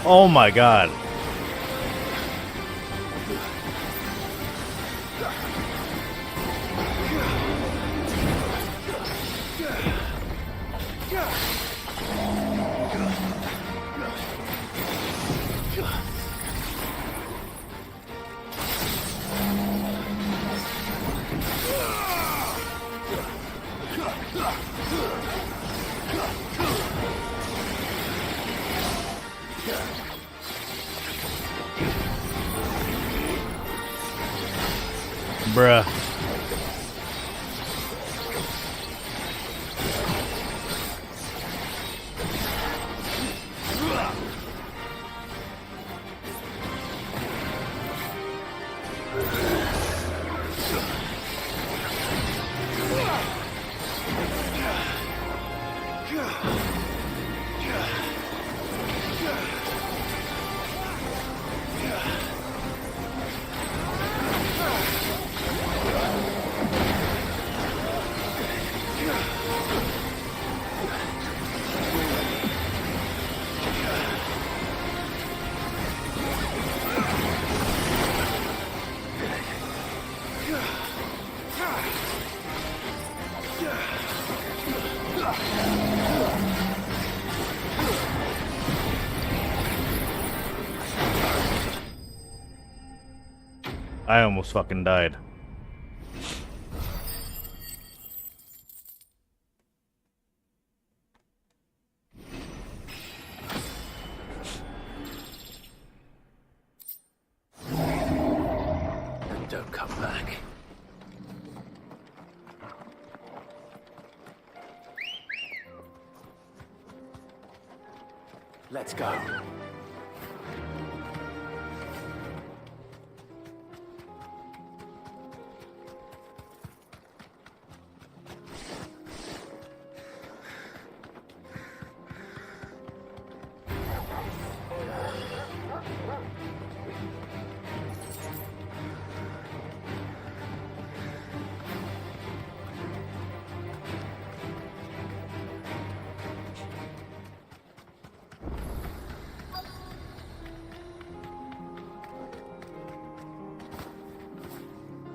Oh my god. Bruh. I almost fucking died. And don't come back. Let's go.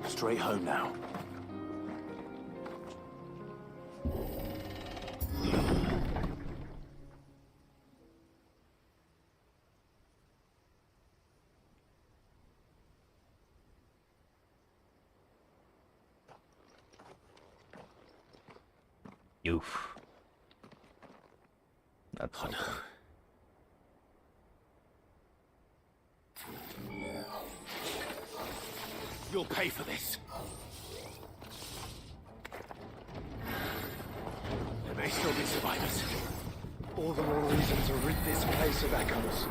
Straight home now. Oof. That's Oh no. You'll pay for this. There may still be survivors. All the more reason to rid this place of echoes.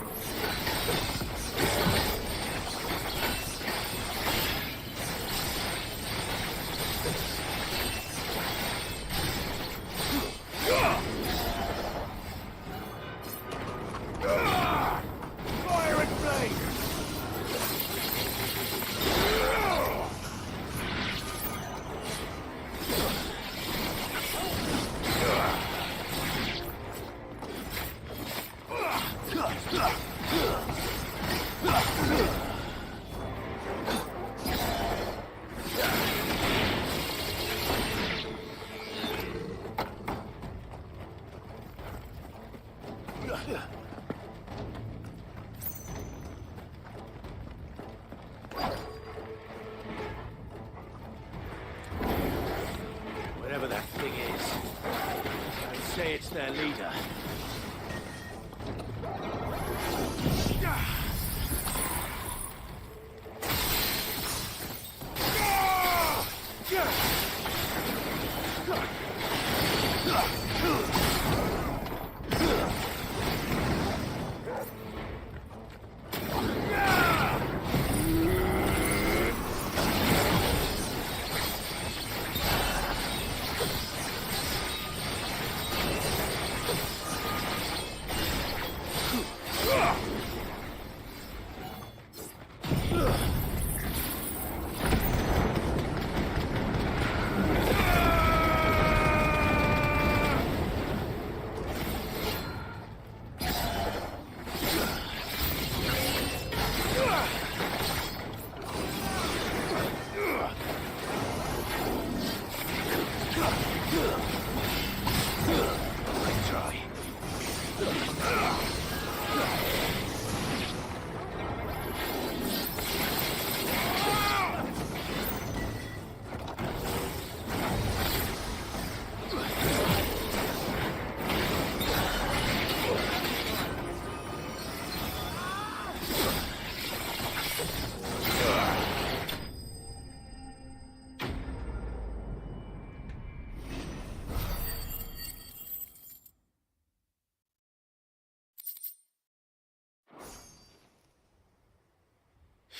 Fire and flame! Whatever that thing is, I'd say it's their leader.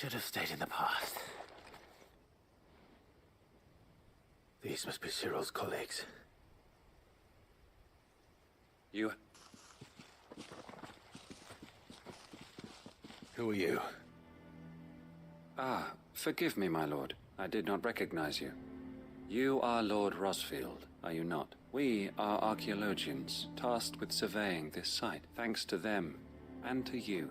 Should have stayed in the past. These must be Cyril's colleagues. You... Who are you? Ah, forgive me, my lord. I did not recognize you. You are Lord Rosfield, are you not? We are archaeologians, tasked with surveying this site. Thanks to them, and to you,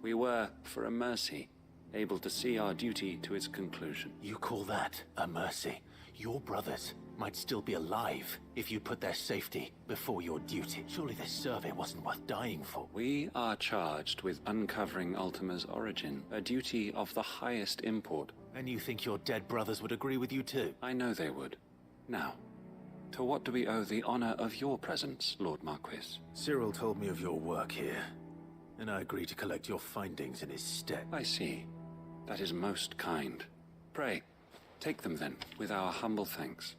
we were, for a mercy, able to see our duty to its conclusion. You call that a mercy? Your brothers might still be alive if you put their safety before your duty. Surely this survey wasn't worth dying for. We are charged with uncovering Ultima's origin, a duty of the highest import. And you think your dead brothers would agree with you too? I know they would. Now, to what do we owe the honor of your presence, Lord Marquis? Cyril told me of your work here, and I agreed to collect your findings in his stead. I see. That is most kind. Pray, take them then, with our humble thanks.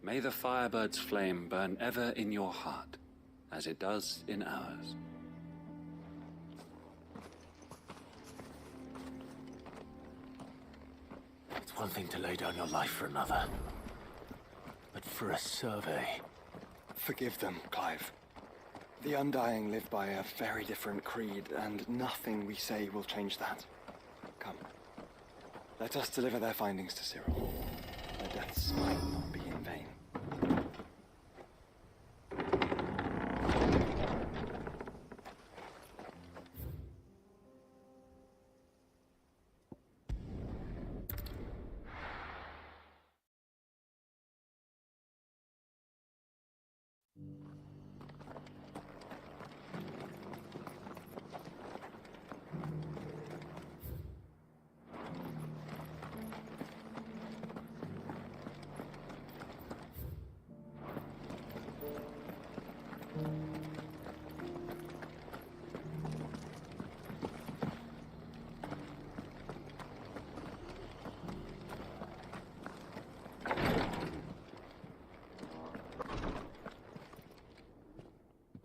May the Firebird's flame burn ever in your heart, as it does in ours. It's one thing to lay down your life for another, but for a survey... Forgive them, Clive. The Undying live by a very different creed, and nothing we say will change that. Come. Let us deliver their findings to Cyril. Their deaths might not be in vain.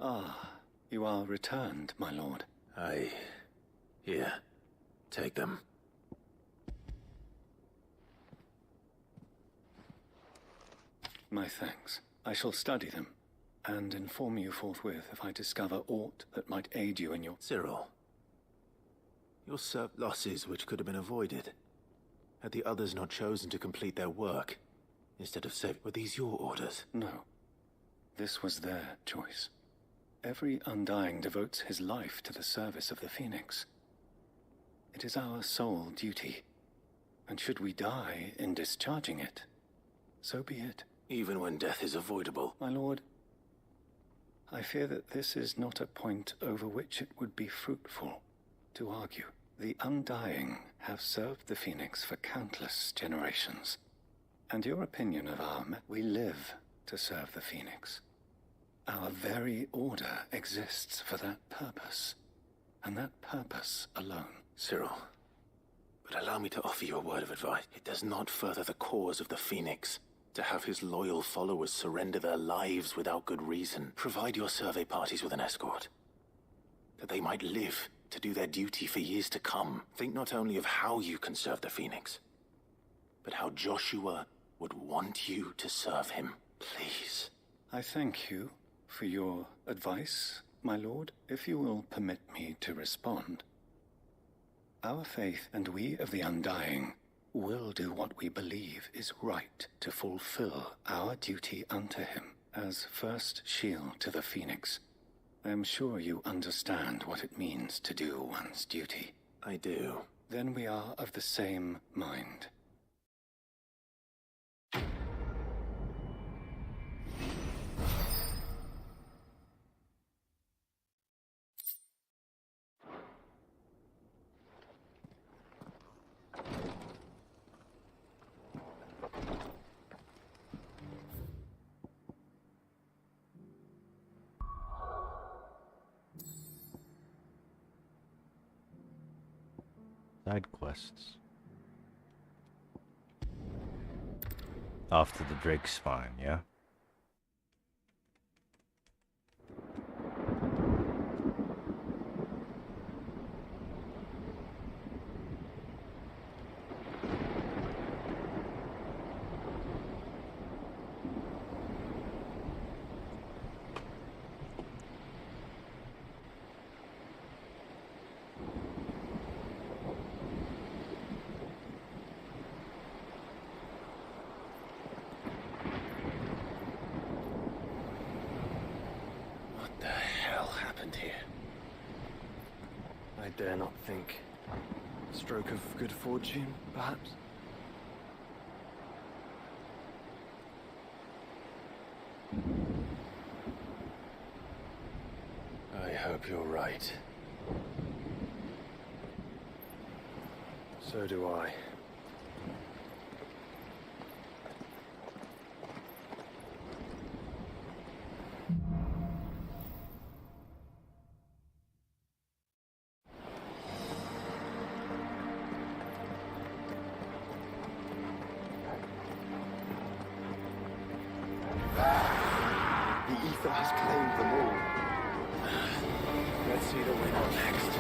Ah, you are returned, my lord. Here, take them. My thanks. I shall study them, and inform you forthwith if I discover aught that might aid you in your... Cyril, your usurped losses which could have been avoided. Had the others not chosen to complete their work, instead of saving... Were these your orders? No. This was their choice. Every Undying devotes his life to the service of the Phoenix. It is our sole duty, and should we die in discharging it, so be it. Even when death is avoidable. My lord, I fear that this is not a point over which it would be fruitful to argue. The Undying have served the Phoenix for countless generations, and your opinion of we live to serve the Phoenix. Our very order exists for that purpose, and that purpose alone. Cyril, but allow me to offer you a word of advice. It does not further the cause of the Phoenix to have his loyal followers surrender their lives without good reason. Provide your survey parties with an escort, that they might live to do their duty for years to come. Think not only of how you can serve the Phoenix, but how Joshua would want you to serve him. Please. I thank you for your advice, my lord. If you will permit me to respond. Our faith and we of the Undying will do what we believe is right to fulfill our duty unto him as first shield to the Phoenix. I am sure you understand what it means to do one's duty. I do. Then we are of the same mind. Side quests. Off to the Drake's Spine, yeah? I dare not think. Stroke of good fortune, perhaps? I hope you're right. So do I. Has claimed them all. Let's see the winner next.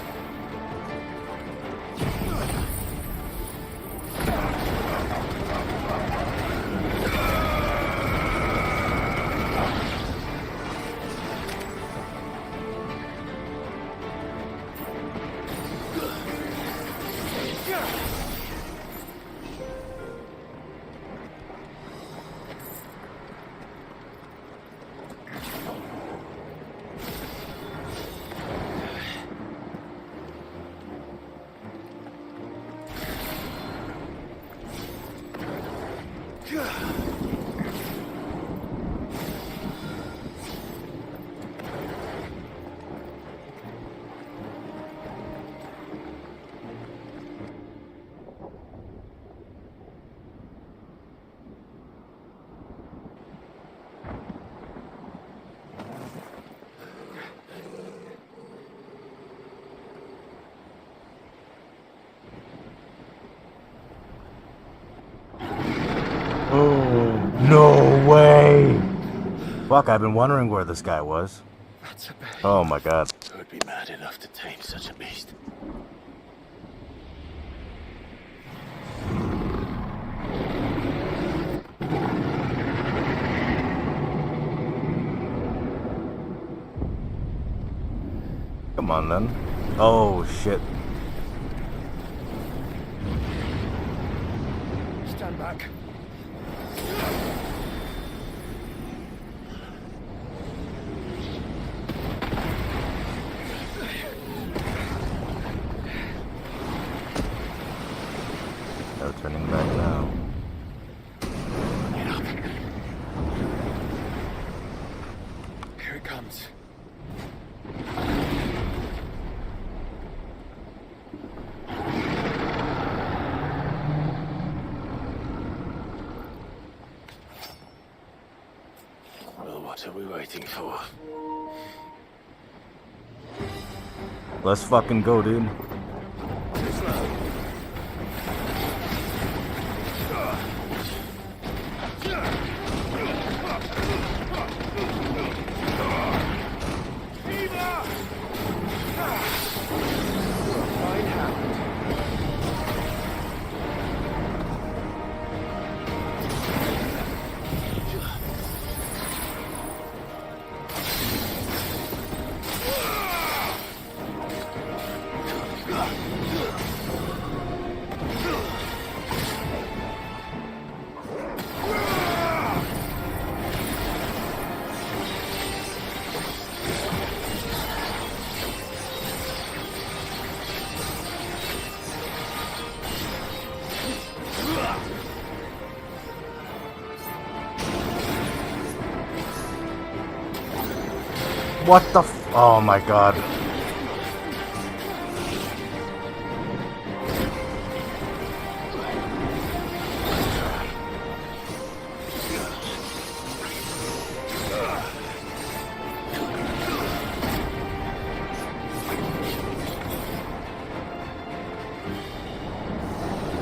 Oh, no way! Fuck, I've been wondering where this guy was. That's a babe. Oh my god. Who'd be mad enough to tame such a beast? Come on then. Oh shit. Stand back. No turning back now. Get up. Here it comes. Well, what are we waiting for? Let's fucking go, dude. What the oh my god.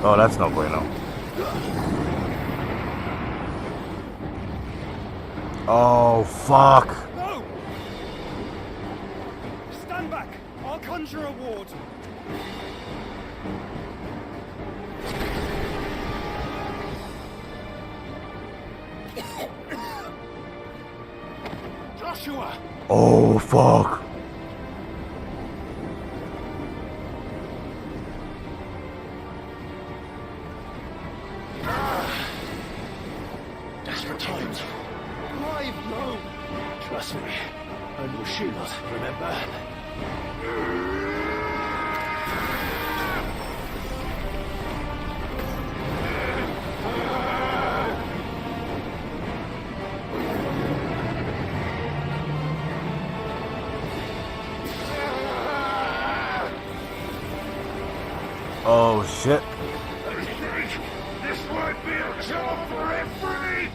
Oh, that's no bueno. Oh, fuck. No! Stand back! I'll conjure a ward. Joshua! Oh, fuck. Desperate times. Alive, no! Trust me. I'm your shield, remember? Oh, shit. This might be a job for every.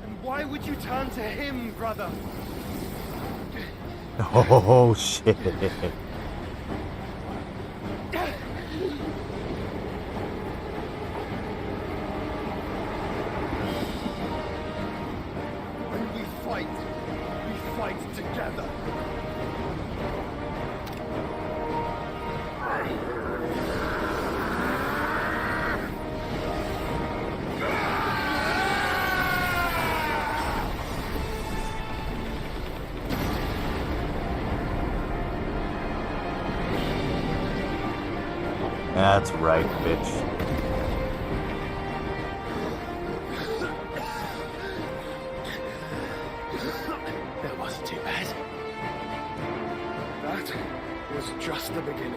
And why would you turn to him, brother? Oh, shit. When we fight together. That's right, bitch. That wasn't too bad. That was just the beginning.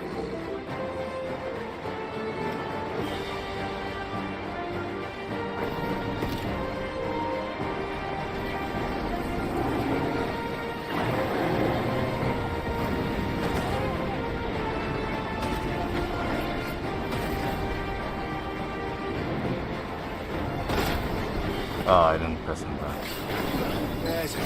Oh, I didn't press him back. There's it.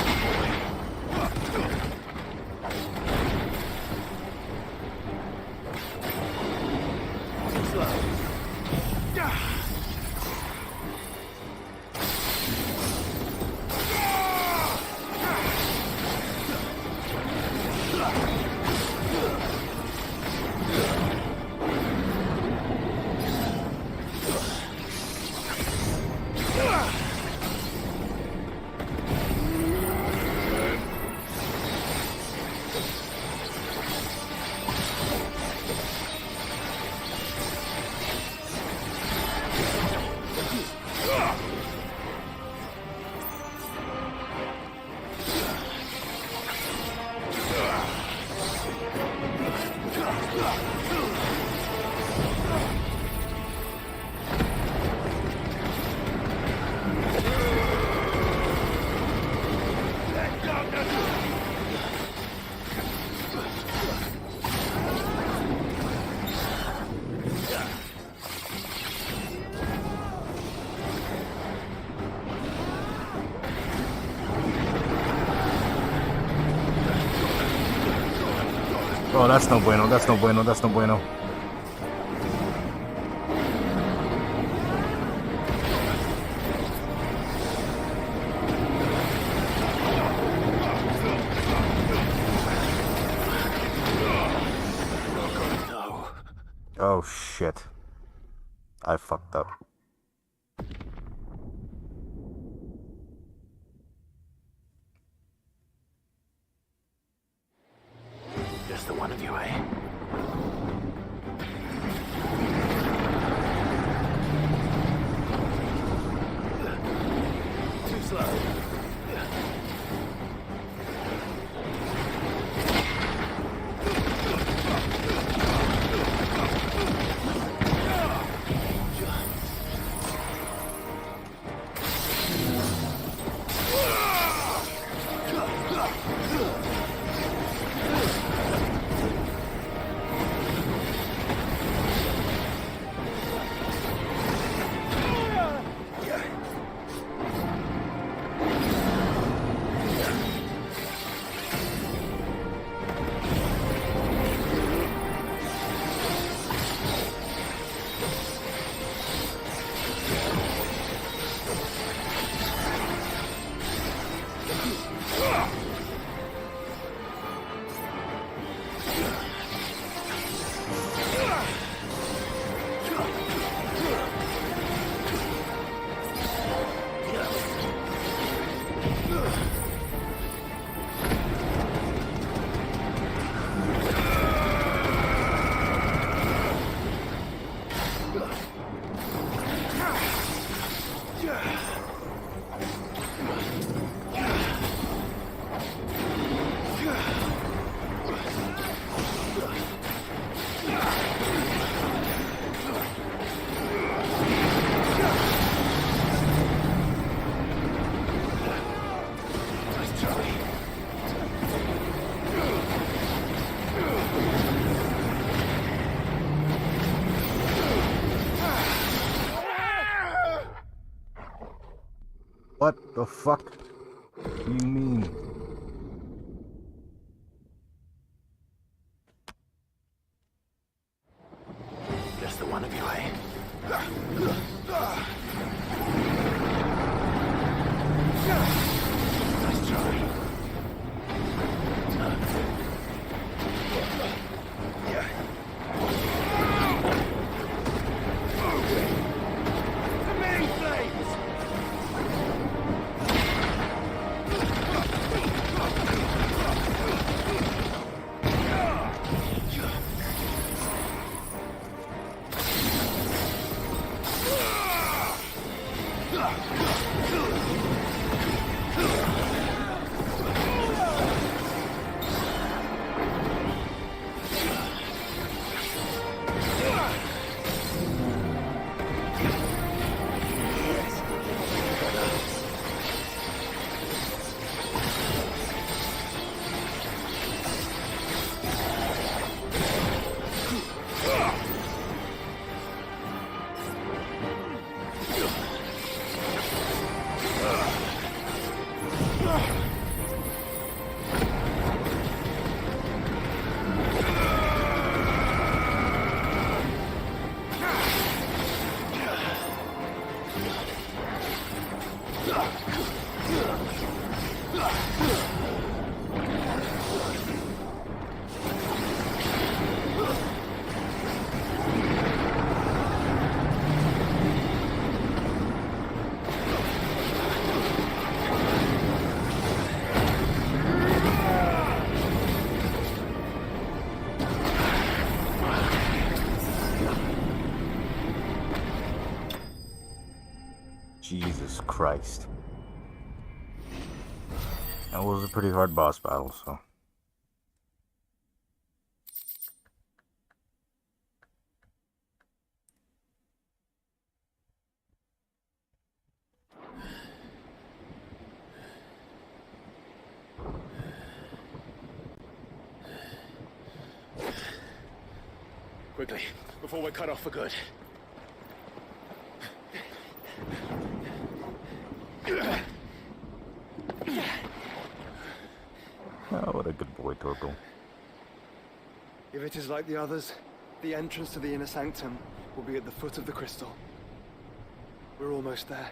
Oh, that's no bueno, that's no bueno, that's no bueno. Oh shit. I fucked up. Just the one of you, eh? Too slow. What the fuck do you mean? Just the one of you, eh? Nice try. The main flames! Jesus Christ. That was a pretty hard boss battle, so. Quickly, before we're cut off for good. Oh, what a good boy, Torko. If it is like the others, the entrance to the inner sanctum will be at the foot of the crystal. We're almost there.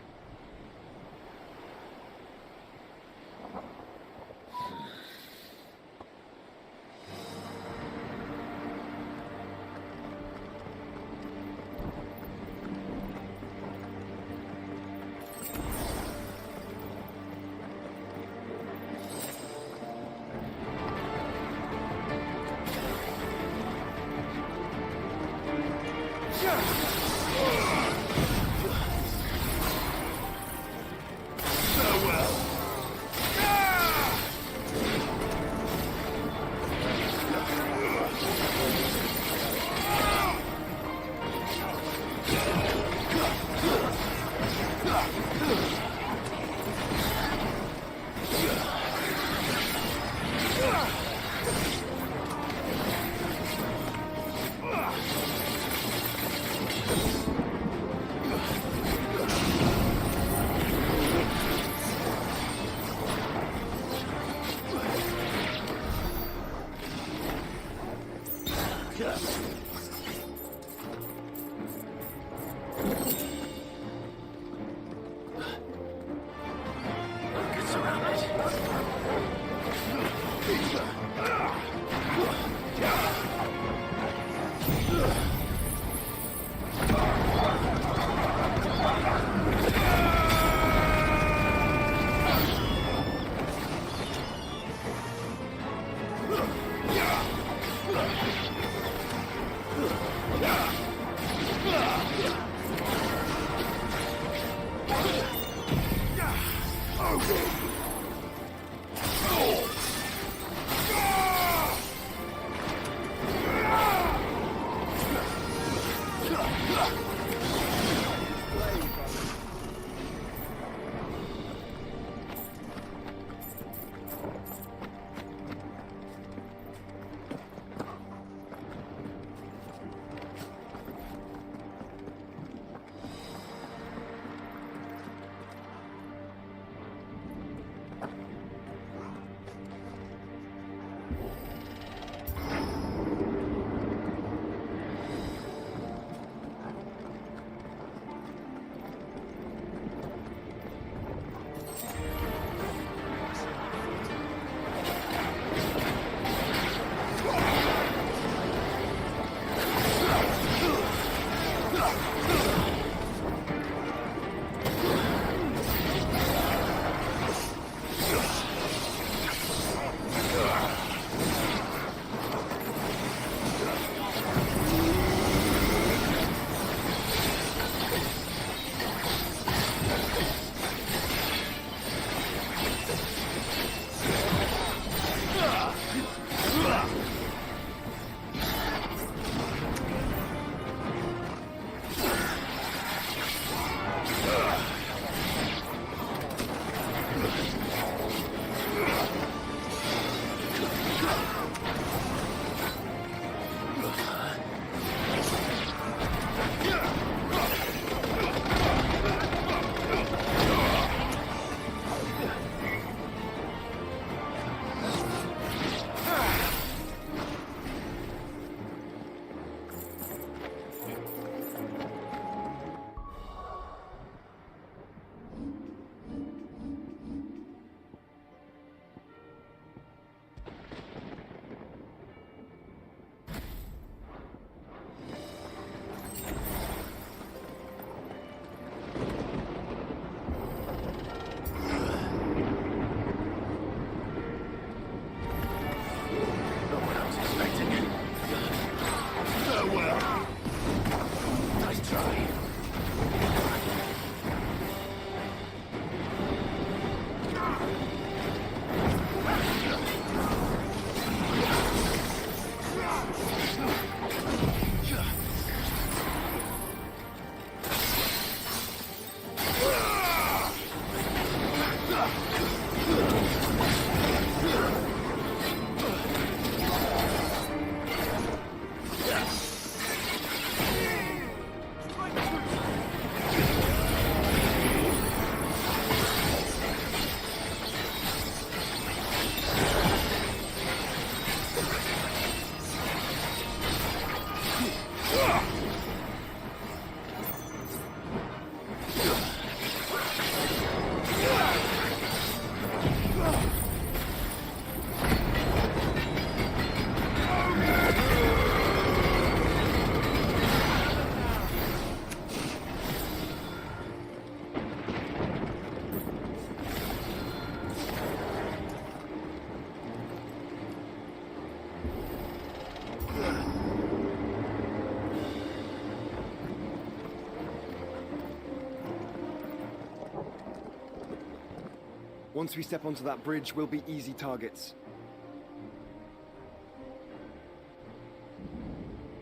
Once we step onto that bridge, we'll be easy targets.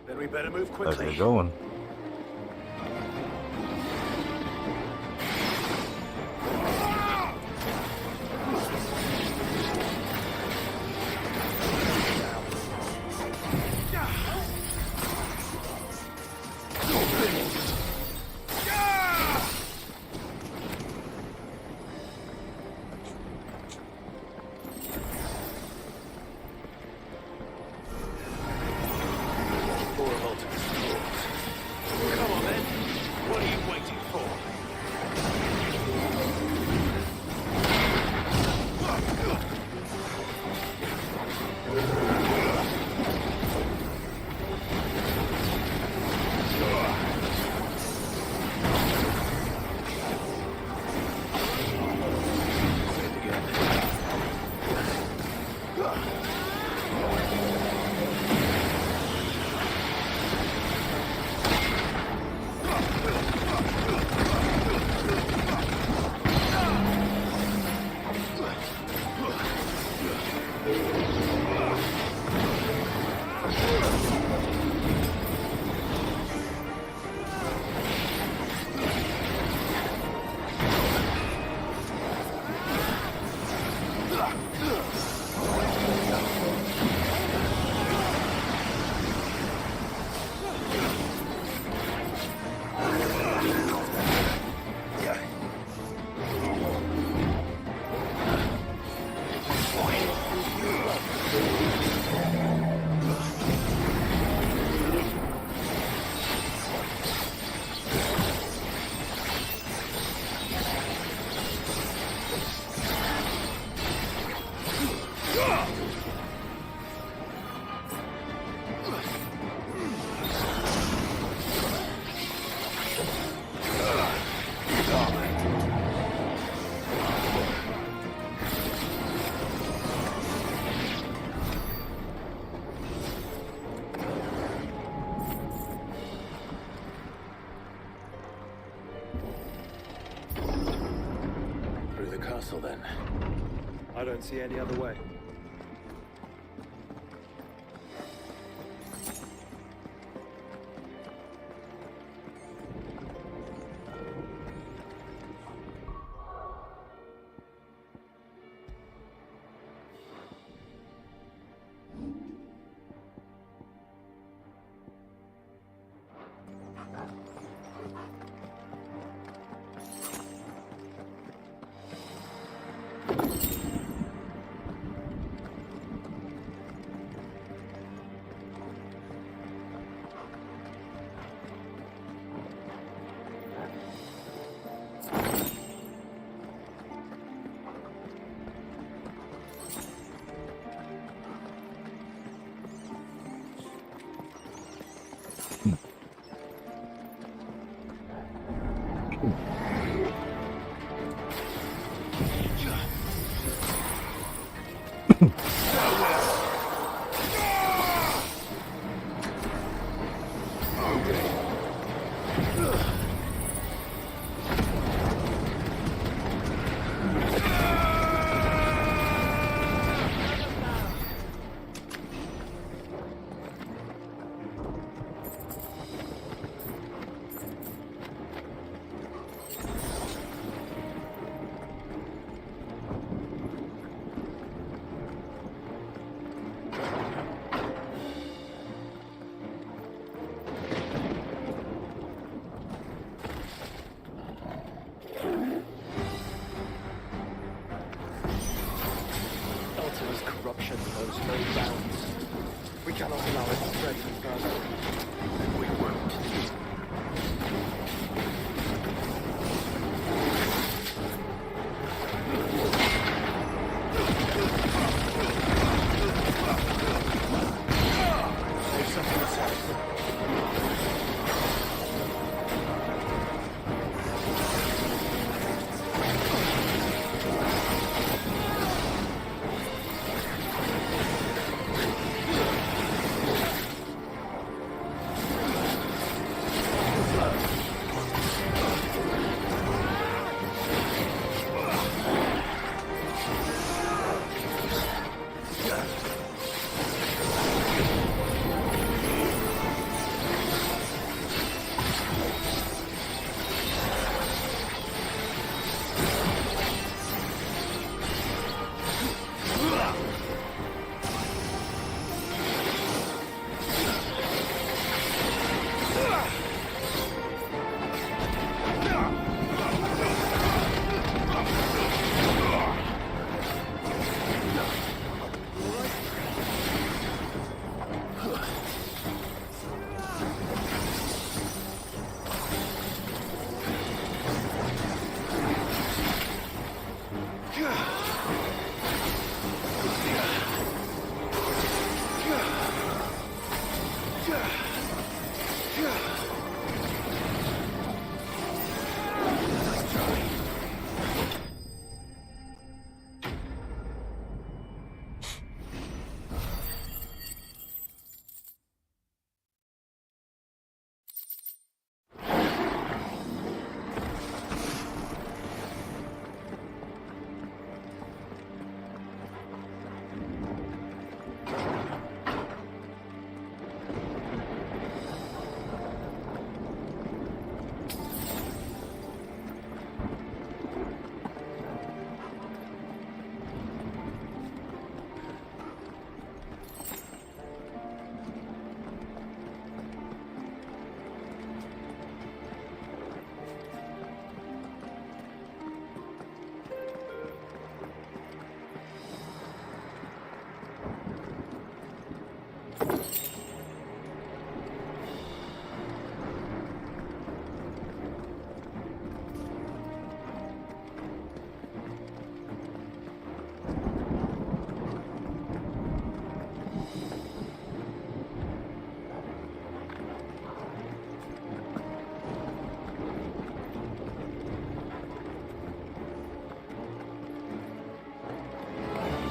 Then we better move Where quickly. they going? Come on then. What are you waiting for? Through the castle then. I don't see any other way. corruption knows no bounds. We cannot allow it to spread any further. We won't. If something is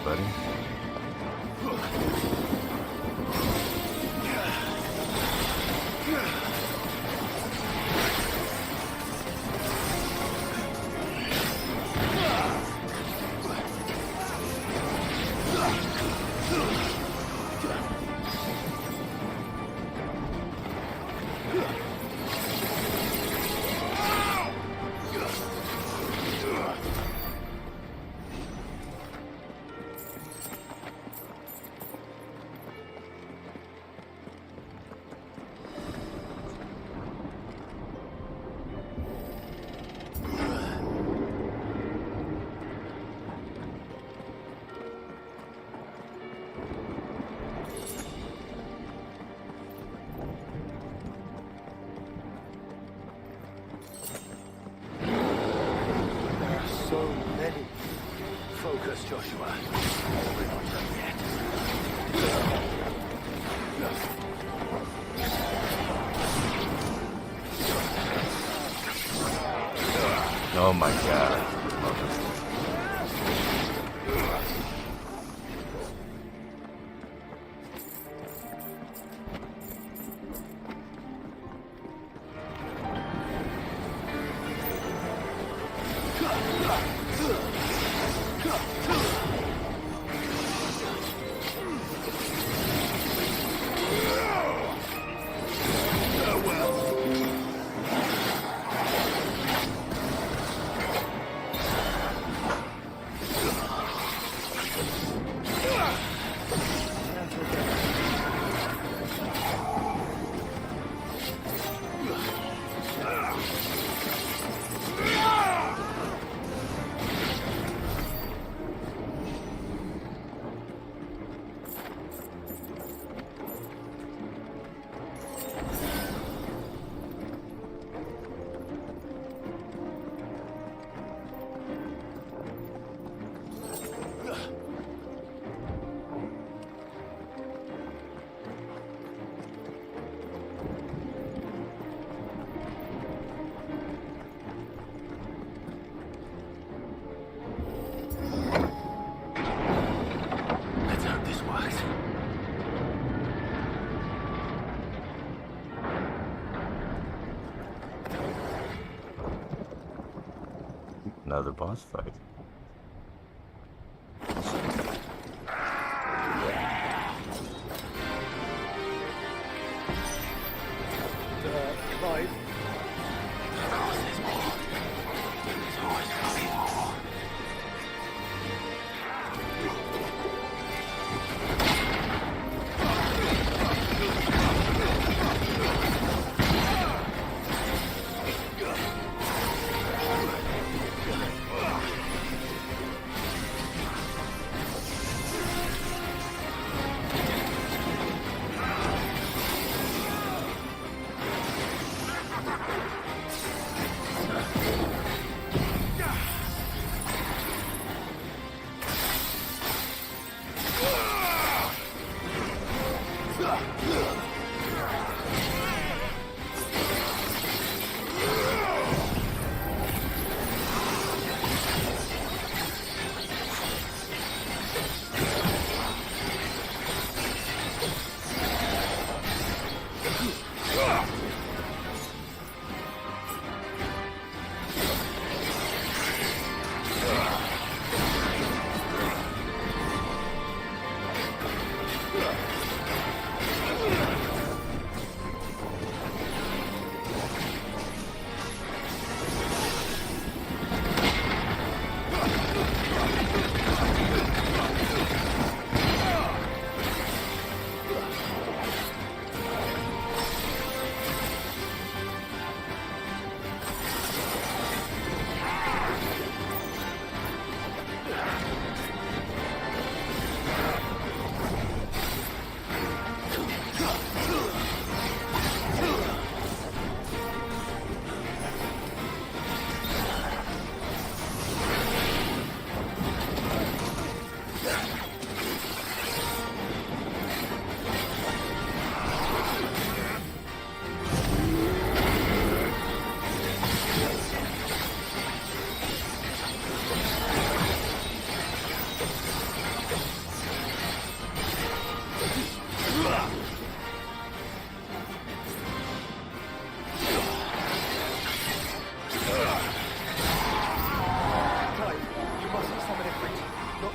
everybody. So many. Focus, Joshua. We're not done yet. Oh my god. Let's hope this works. Another boss fight. Clive. Of course there's more. There's always gonna be more.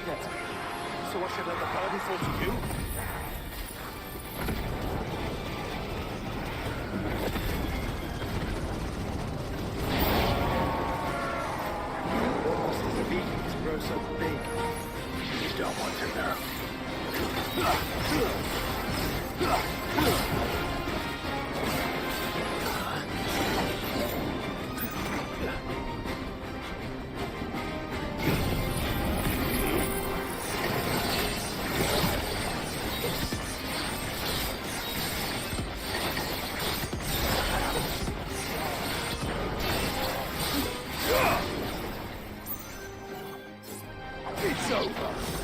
yet. So I should let the burden fall to you? What must his obedience grow so big? You don't want to know. It's over.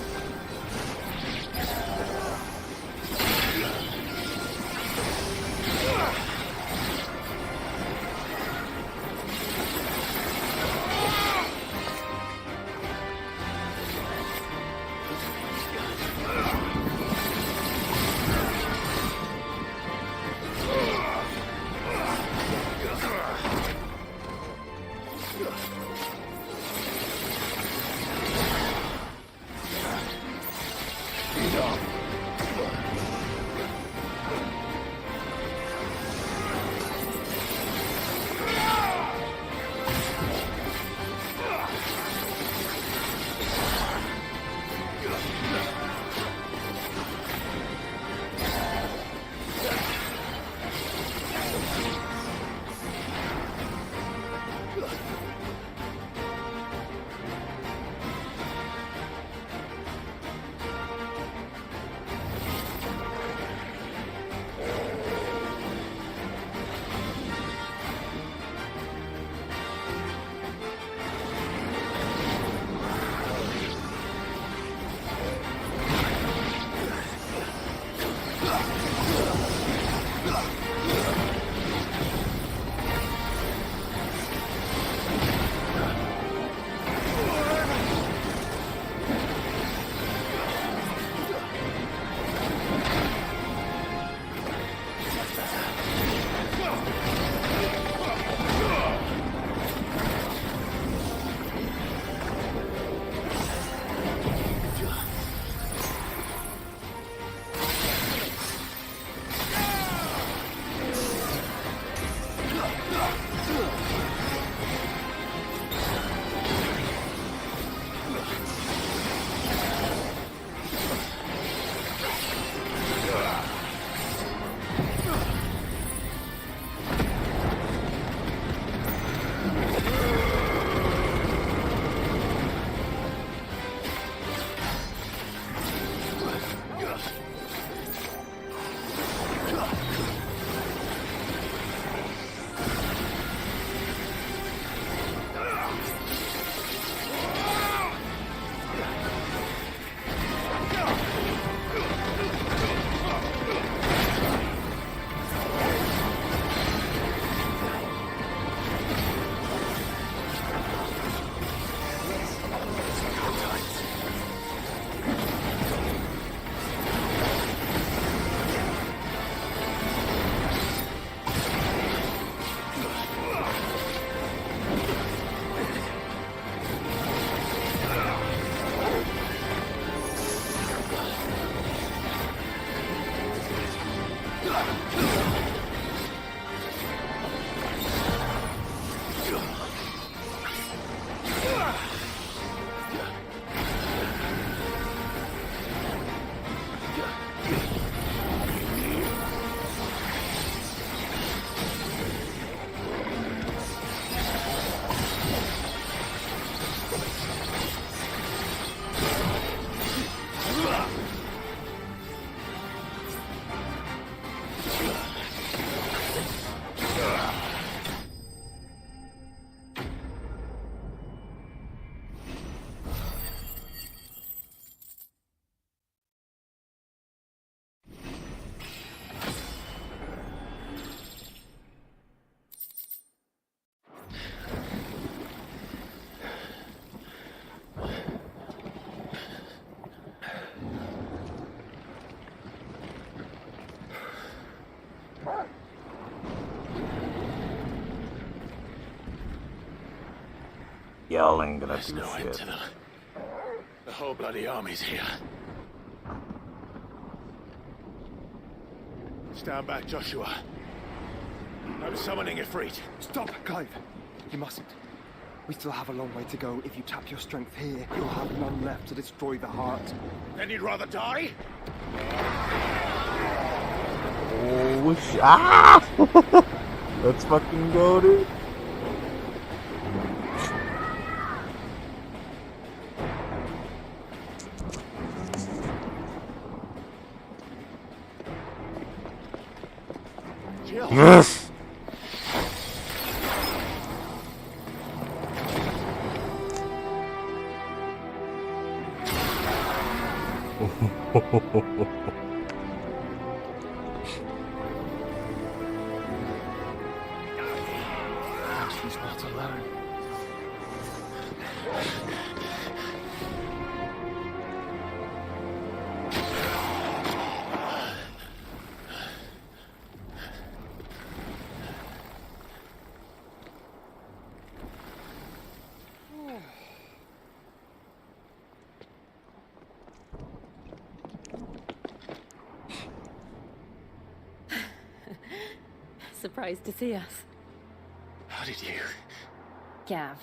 Y'all ain't gonna There's do no end shit. to the whole bloody army's here. Stand back, Joshua. I'm summoning Ifrit. Stop, Clive. You mustn't. We still have a long way to go. If you tap your strength here, you'll have none left to destroy the heart. Then you'd rather die? Oh, ah! Let's fucking go, dude. Jill. Yes! She's not alone. Surprised to see us. How did you? Gav.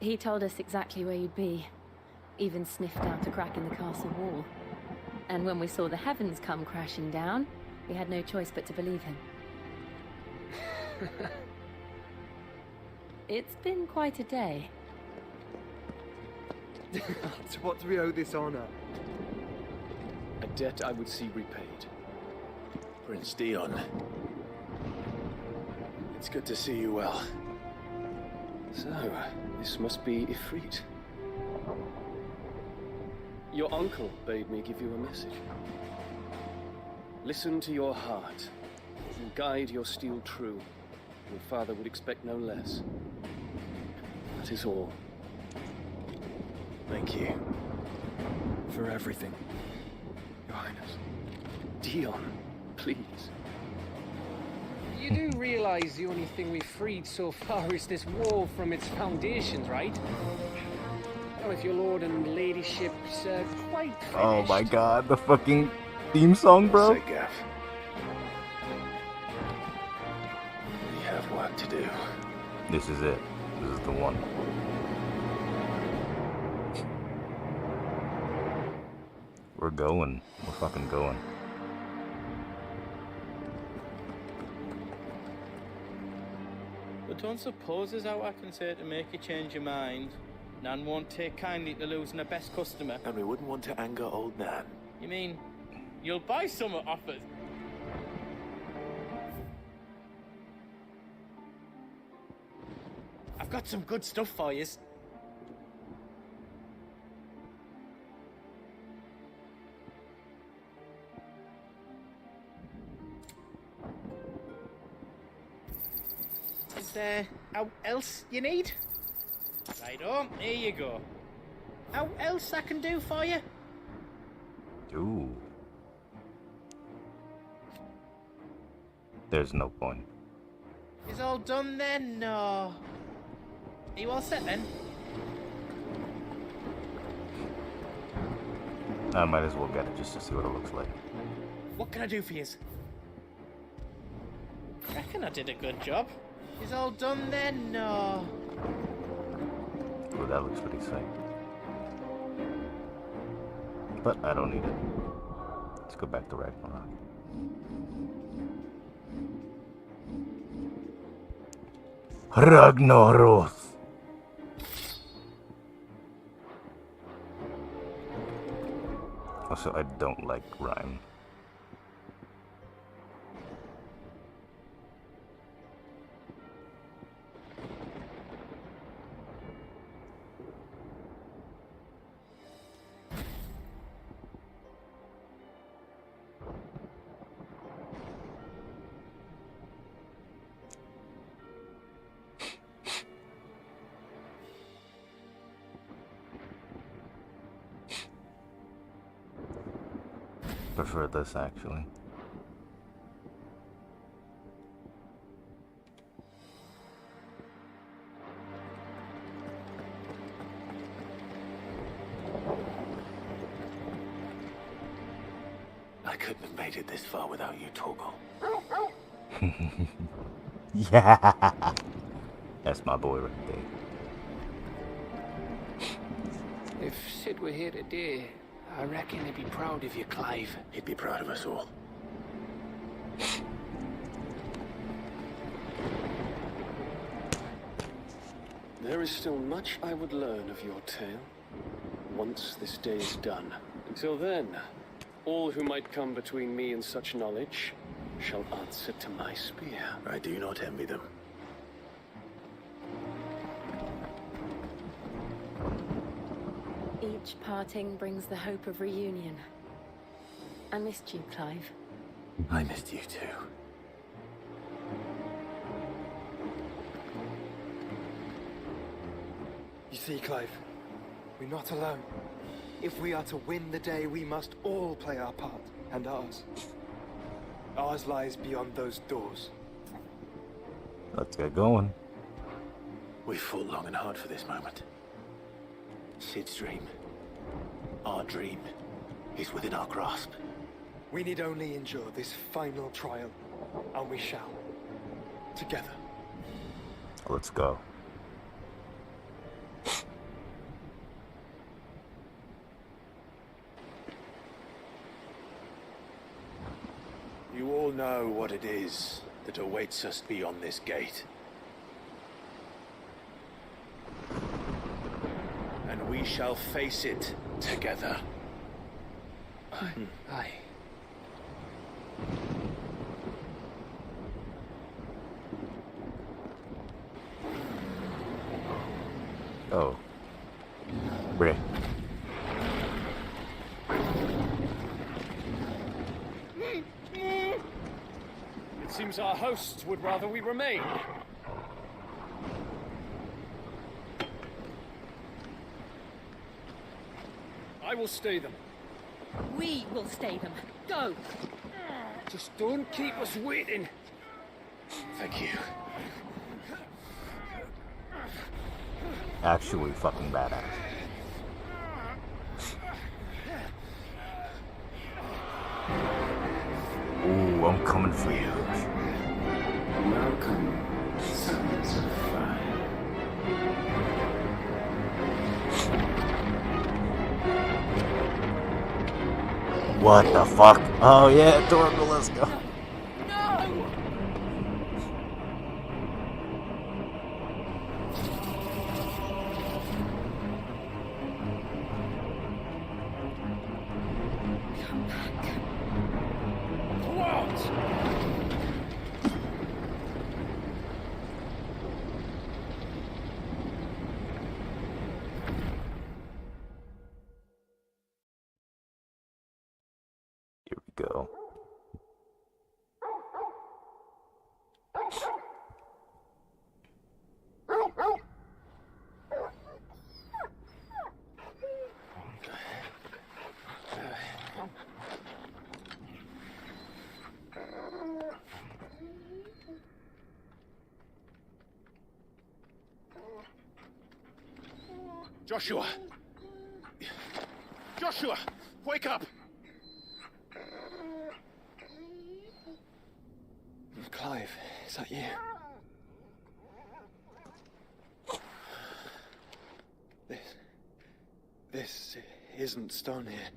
He told us exactly where you'd be. Even sniffed out a crack in the castle wall. And when we saw the heavens come crashing down, we had no choice but to believe him. It's been quite a day. To what do we owe this honor? A debt I would see repaid. Prince Dion. It's good to see you well. So, this must be Ifrit. Your uncle bade me give you a message. Listen to your heart, and guide your steel true. Your father would expect no less. That is all. Thank you. For everything, Your Highness. Dion, please. You do realize the only thing we've freed so far is this wall from its foundations, right? Well, if your lord and ladyship's quite finished. Oh my god, the fucking theme song, bro. Say, Gav. We have work to do. This is it. This is the one. We're going. We're fucking going. But don't suppose there's how I can say to make you change your mind. Nan won't take kindly to losing her best customer. And we wouldn't want to anger old Nan. You mean, you'll buy some at offers? I've got some good stuff for you. Is there how else you need? Right on, here you go. How else I can do for you? Ooh. There's no point. Is all done then? No. Are you all set then? I might as well get it just to see what it looks like. What can I do for you? Reckon I did a good job. Is all done then? No. Ooh, that looks pretty sick. But I don't need it. Let's go back to Ragnarok. Ragnaroth! Also, I don't like rhyme. Prefer this actually. couldn't have made it this far without you, Torgal. Yeah. That's my boy right there. If Sid were here today, I reckon he'd be proud of you, Clive. He'd be proud of us all. There is still much I would learn of your tale, once this day is done. Until then, all who might come between me and such knowledge shall answer to my spear. I do not envy them. Each parting brings the hope of reunion. I missed you, Clive. I missed you too. You see, Clive, we're not alone. If we are to win the day, we must all play our part, and ours. Ours lies beyond those doors. Let's get going. We fought long and hard for this moment. Sid's dream, our dream, is within our grasp. We need only endure this final trial, and we shall. Together. Let's go. You all know what it is that awaits us beyond this gate. And we shall face it together. Aye. Oh. Brick. It seems our hosts would rather we remain. I will stay them. We will stay them. Go! Just don't keep us waiting. Thank you. Actually fucking badass. Ooh, I'm coming for you. Welcome, sons of fire. What the fuck? Oh yeah, Torgal, let's go. Here we go. Joshua! Joshua! Wake up! Clive, is that you? This isn't stone here.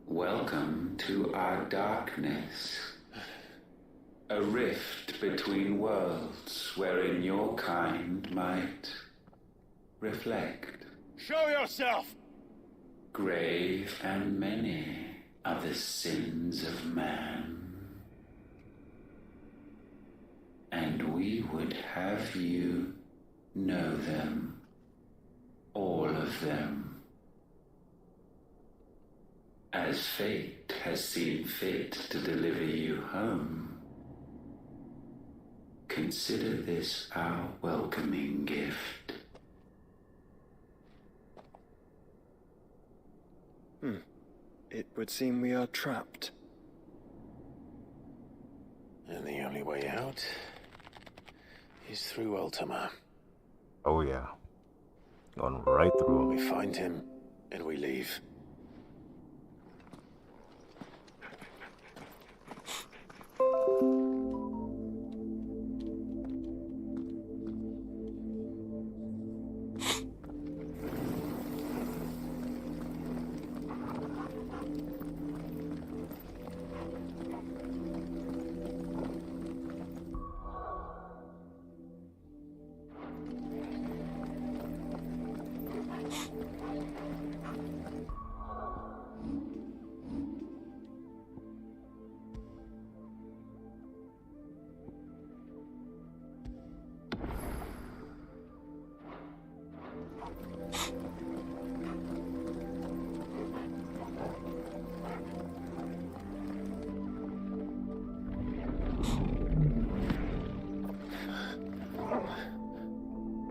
Welcome to our darkness. A rift between worlds wherein your kind might reflect. Show yourself! Grave and many are the sins of man. And we would have you know them, all of them. As fate has seen fit to deliver you home, consider this our welcoming gift. It would seem we are trapped. And the only way out is through Ultima. Oh yeah. Going right through him. We find him, and we leave.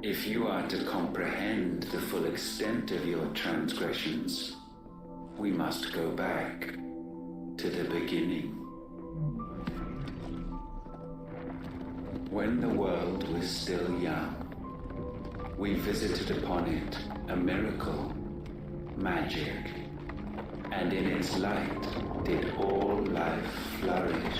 If you are to comprehend the full extent of your transgressions, we must go back to the beginning. When the world was still young, we visited upon it a miracle, magic, and in its light did all life flourish.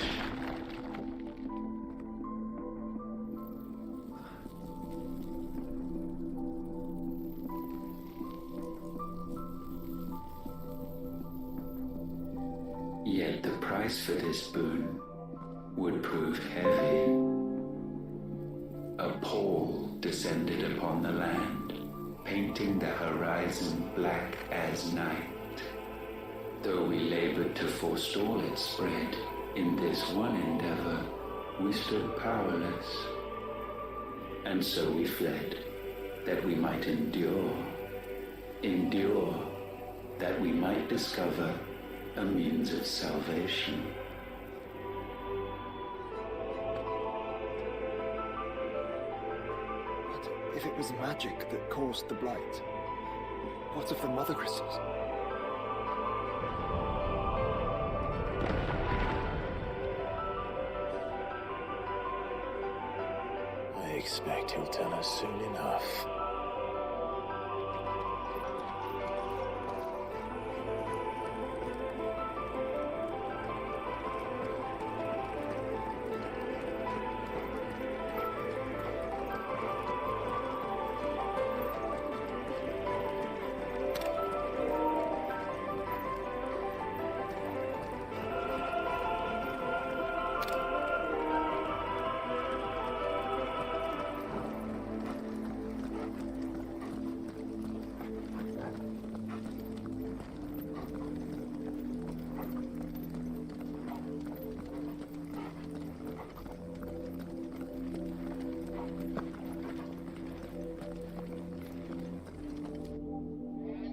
Yet the price for this boon would prove heavy. A pall descended upon the land, painting the horizon black as night. Though we labored to forestall its spread, in this one endeavor we stood powerless. And so we fled, that we might endure, that we might discover a means of salvation. But if it was magic that caused the blight, what of the mother crystals? I expect he'll tell us soon enough.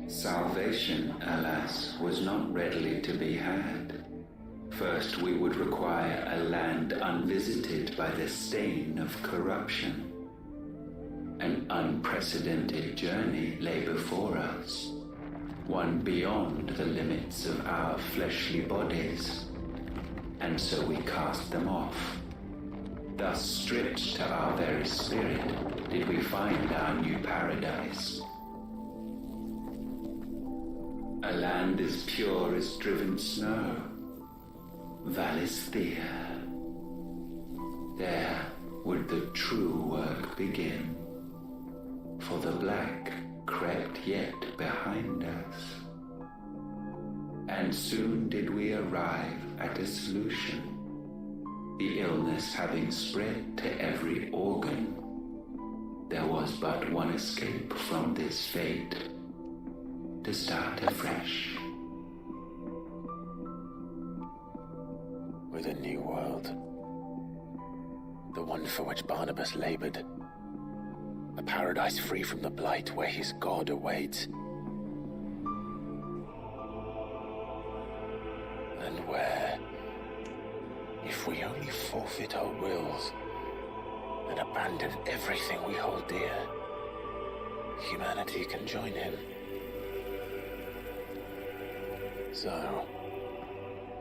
Salvation, alas, was not readily to be had. First, we would require a land unvisited by the stain of corruption. An unprecedented journey lay before us, one beyond the limits of our fleshly bodies. And so we cast them off. Thus, stripped to our very spirit, did we find our new paradise. A land as pure as driven snow, Valisthea. There would the true work begin, for the black crept yet behind us. And soon did we arrive at a solution, the illness having spread to every organ. There was but one escape from this fate, to start afresh. With a new world. The one for which Barnabas labored. A paradise free from the blight where his God awaits. And where, if we only forfeit our wills and abandon everything we hold dear, humanity can join him. So,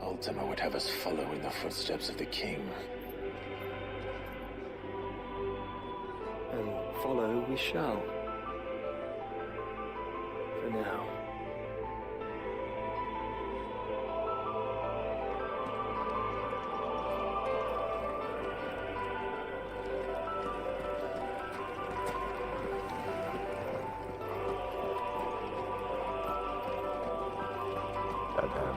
Ultima would have us follow in the footsteps of the king. and follow we shall. For now. Goddamn.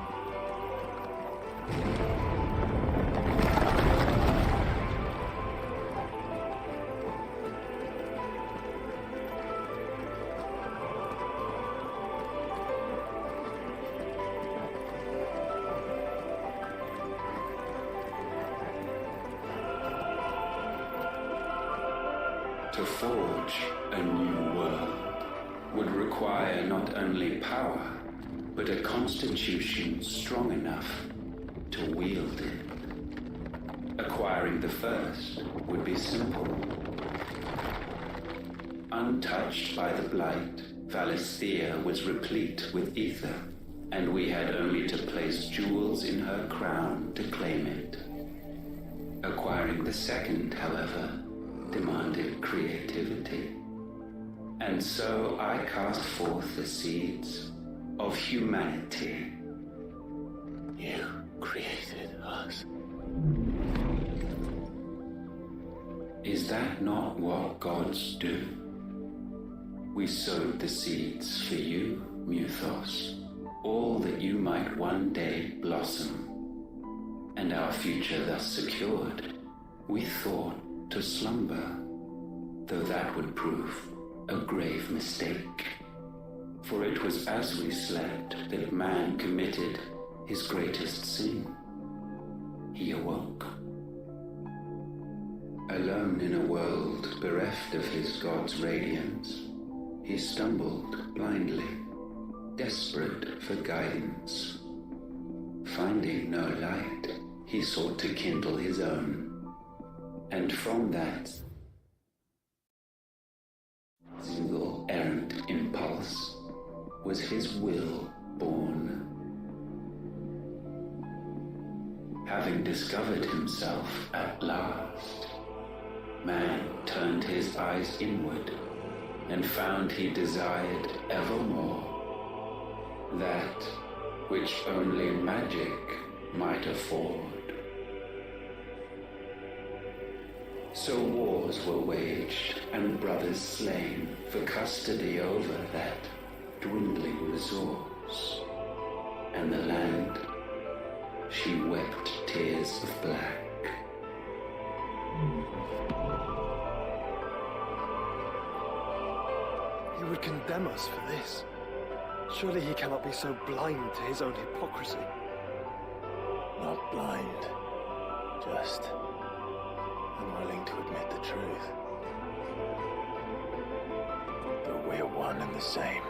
To forge a new world would require not only power, but a constitution strong enough to wield it. Acquiring the first would be simple. Untouched by the blight, Valisthea was replete with ether, and we had only to place jewels in her crown to claim it. Acquiring the second, however, demanded creativity. And so I cast forth the seeds of humanity. You created us. Is that not what gods do? We sowed the seeds for you, Muthos, all that you might one day blossom. And our future thus secured, we thought to slumber, though that would prove a grave mistake. For it was as we slept that man committed his greatest sin. He awoke. Alone in a world bereft of his God's radiance, he stumbled blindly, desperate for guidance. Finding no light, he sought to kindle his own. And from that single errant impulse was his will born. Having discovered himself at last, man turned his eyes inward and found he desired evermore that which only magic might afford. So wars were waged and brothers slain for custody over that dwindling resource. And the land, she wept tears of black. He would condemn us for this. Surely he cannot be so blind to his own hypocrisy. Not blind, just unwilling to admit the truth. But we're one and the same.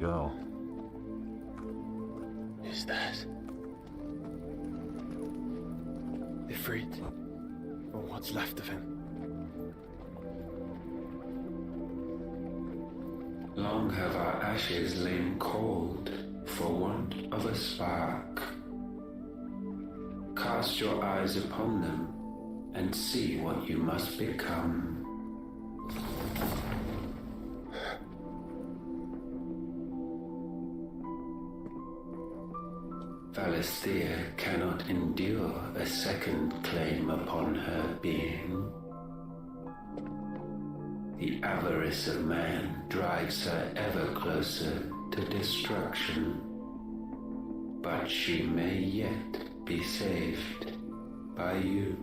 Go. Is that Ifrit, or what's left of him? Long have our ashes lain cold for want of a spark. Cast your eyes upon them and see what you must become. Valisthea cannot endure a second claim upon her being. The avarice of man drives her ever closer to destruction. But she may yet be saved by you.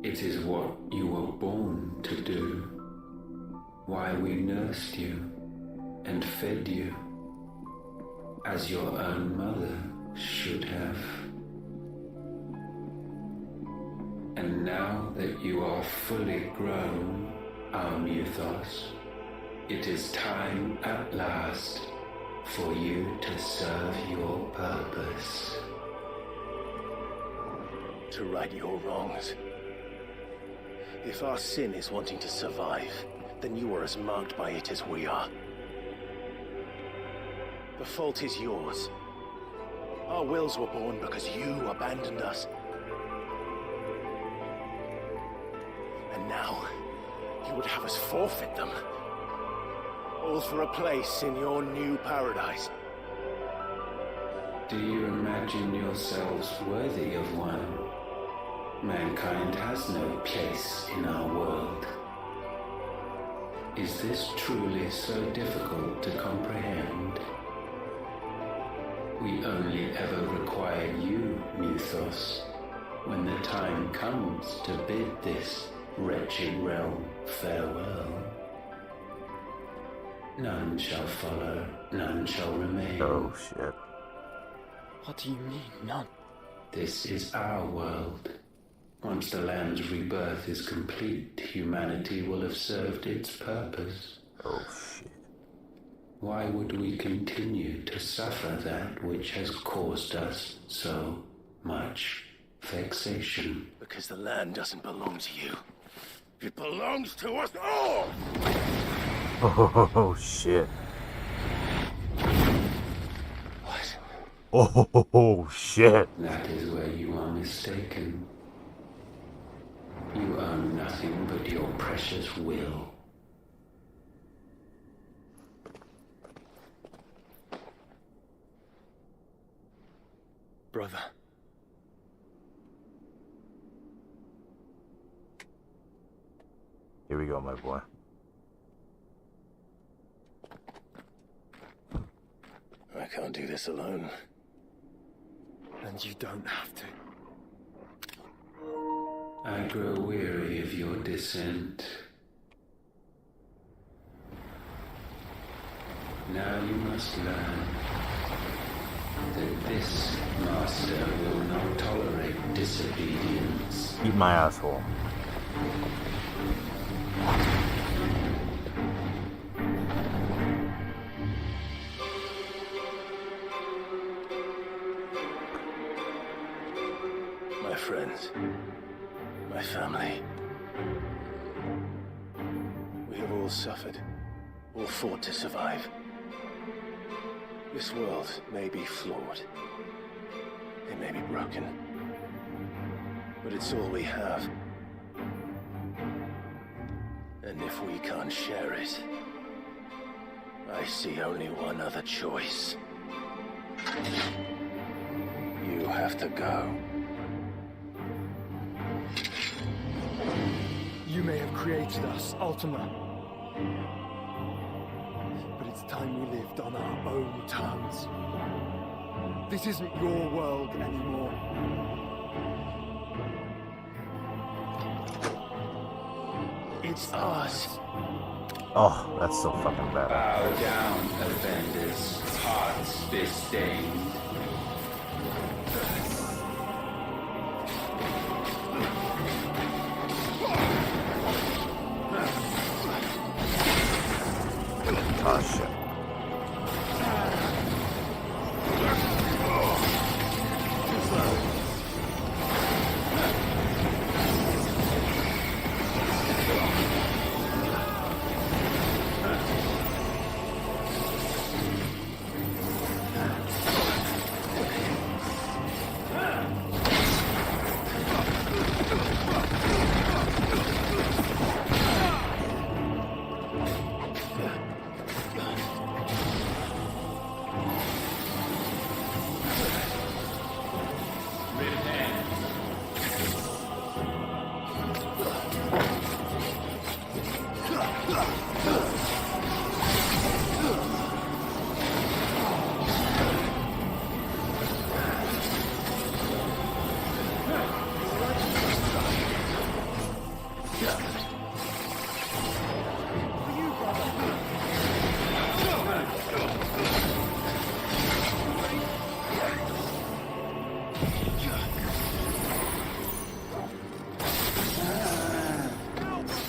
It is what you were born to do. Why we nursed you and fed you as your own mother should have. And now that you are fully grown, our mythos, it is time at last for you to serve your purpose. To right your wrongs. If our sin is wanting to survive, then you are as marked by it as we are. The fault is yours. Our wills were born because you abandoned us. And now, you would have us forfeit them. All for a place in your new paradise. Do you imagine yourselves worthy of one? Mankind has no place in our world. Is this truly so difficult to comprehend? We only ever require you, Mythos, when the time comes to bid this wretched realm farewell. None shall follow, none shall remain. Oh shit. What do you mean, none? This is our world. Once the land's rebirth is complete, humanity will have served its purpose. Oh shit. Why would we continue to suffer that which has caused us so much vexation? Because the land doesn't belong to you. It belongs to us all! Oh shit. What? Oh shit. That is where you are mistaken. You own nothing but your precious will. Brother. Here we go, my boy. I can't do this alone. And you don't have to. I grow weary of your dissent. Now you must learn that this master will not tolerate disobedience. Eat my asshole. My friends. My family. We have all suffered. All fought to survive. This world may be flawed. It may be broken. But it's all we have. And if we can't share it, I see only one other choice. You have to go. You may have created us, Ultima. But it's time we lived on our own terms. This isn't your world anymore. It's ours. Oh, that's so fucking bad. Bow down, offenders, hearts disdained. Oh shit.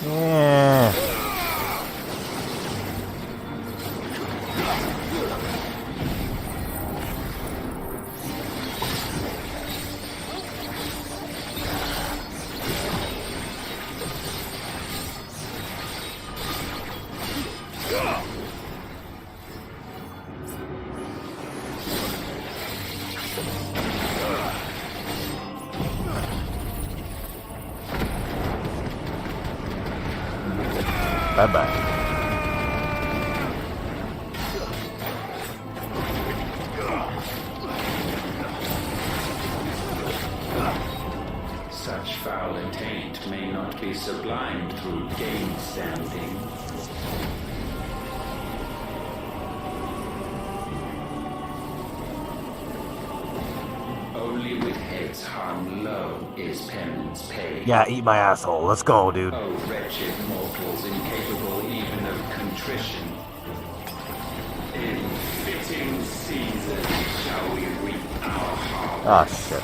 Yeah. Bye-bye. Such foul intent may not be sublimed through game standing. Only with heads hung low is penance paid. Yeah, eat my asshole. Let's go, dude. Oh, wretched mortals, incapable even of contrition. In fitting season shall we reap our harvest. Ah, shit.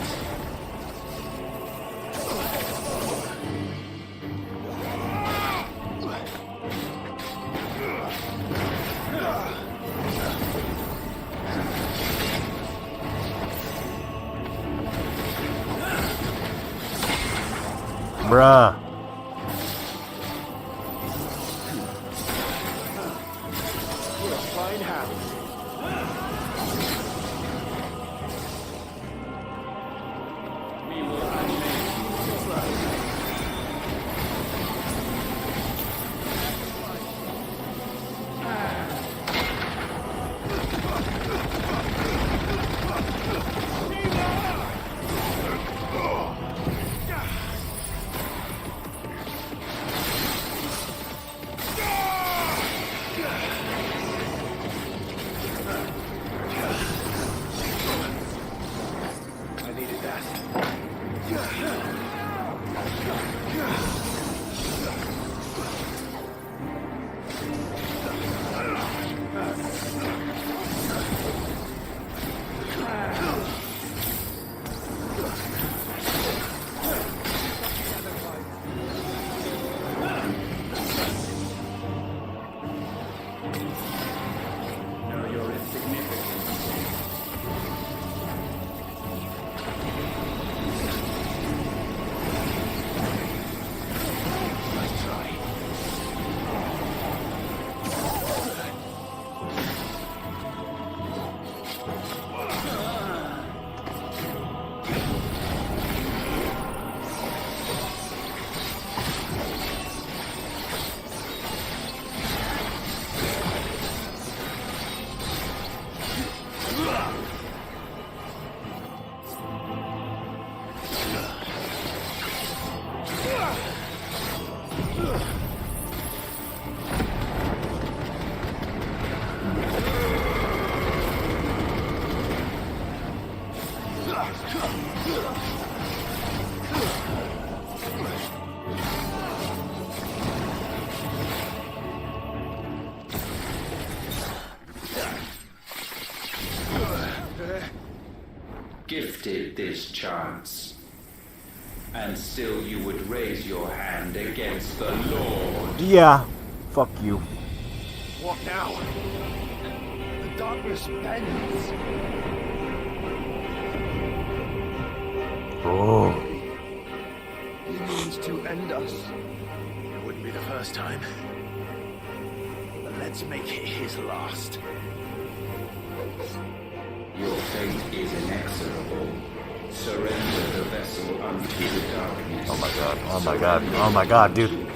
Bruh. Fine hand. We will animate you first. I needed that. Know your insignificance. Gifted this chance, and still you would raise your hand against the Lord. Yeah. Fuck you. What now? The darkness bends. Oh. He means to end us. It wouldn't be the first time. But let's make it his last. Your fate is inexorable. Surrender the vessel unto the darkness. Oh my god. Oh my god. Oh my god, dude.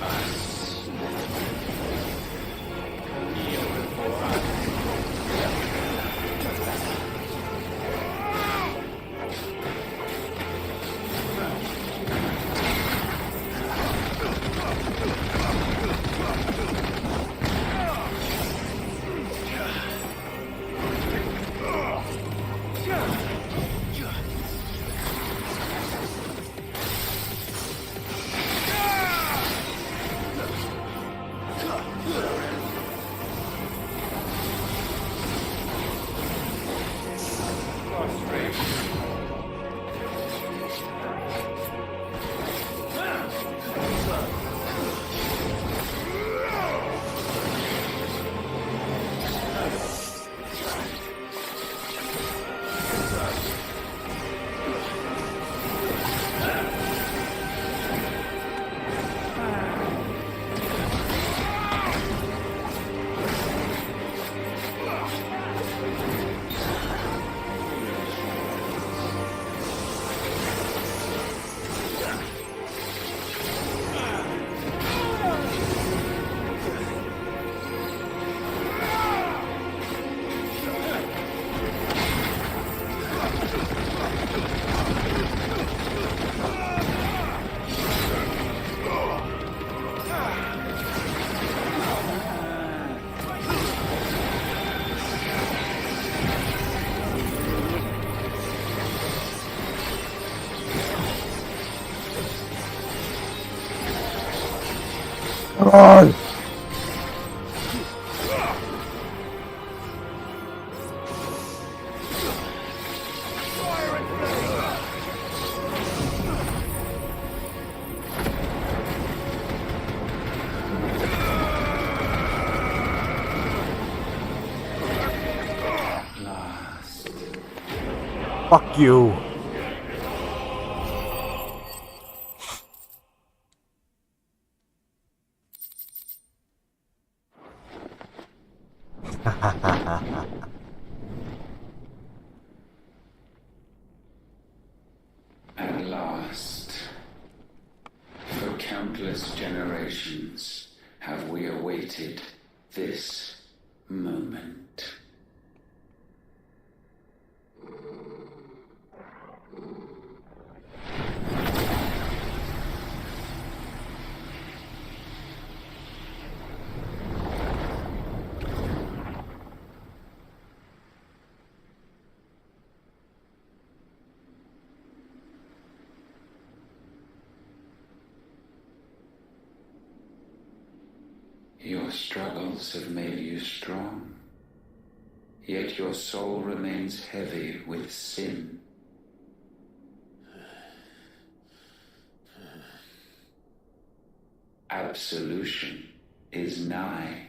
Come on! Fuck you. At last, for countless generations, have we awaited this moment. Your struggles have made you strong, yet your soul remains heavy with sin. Absolution is nigh.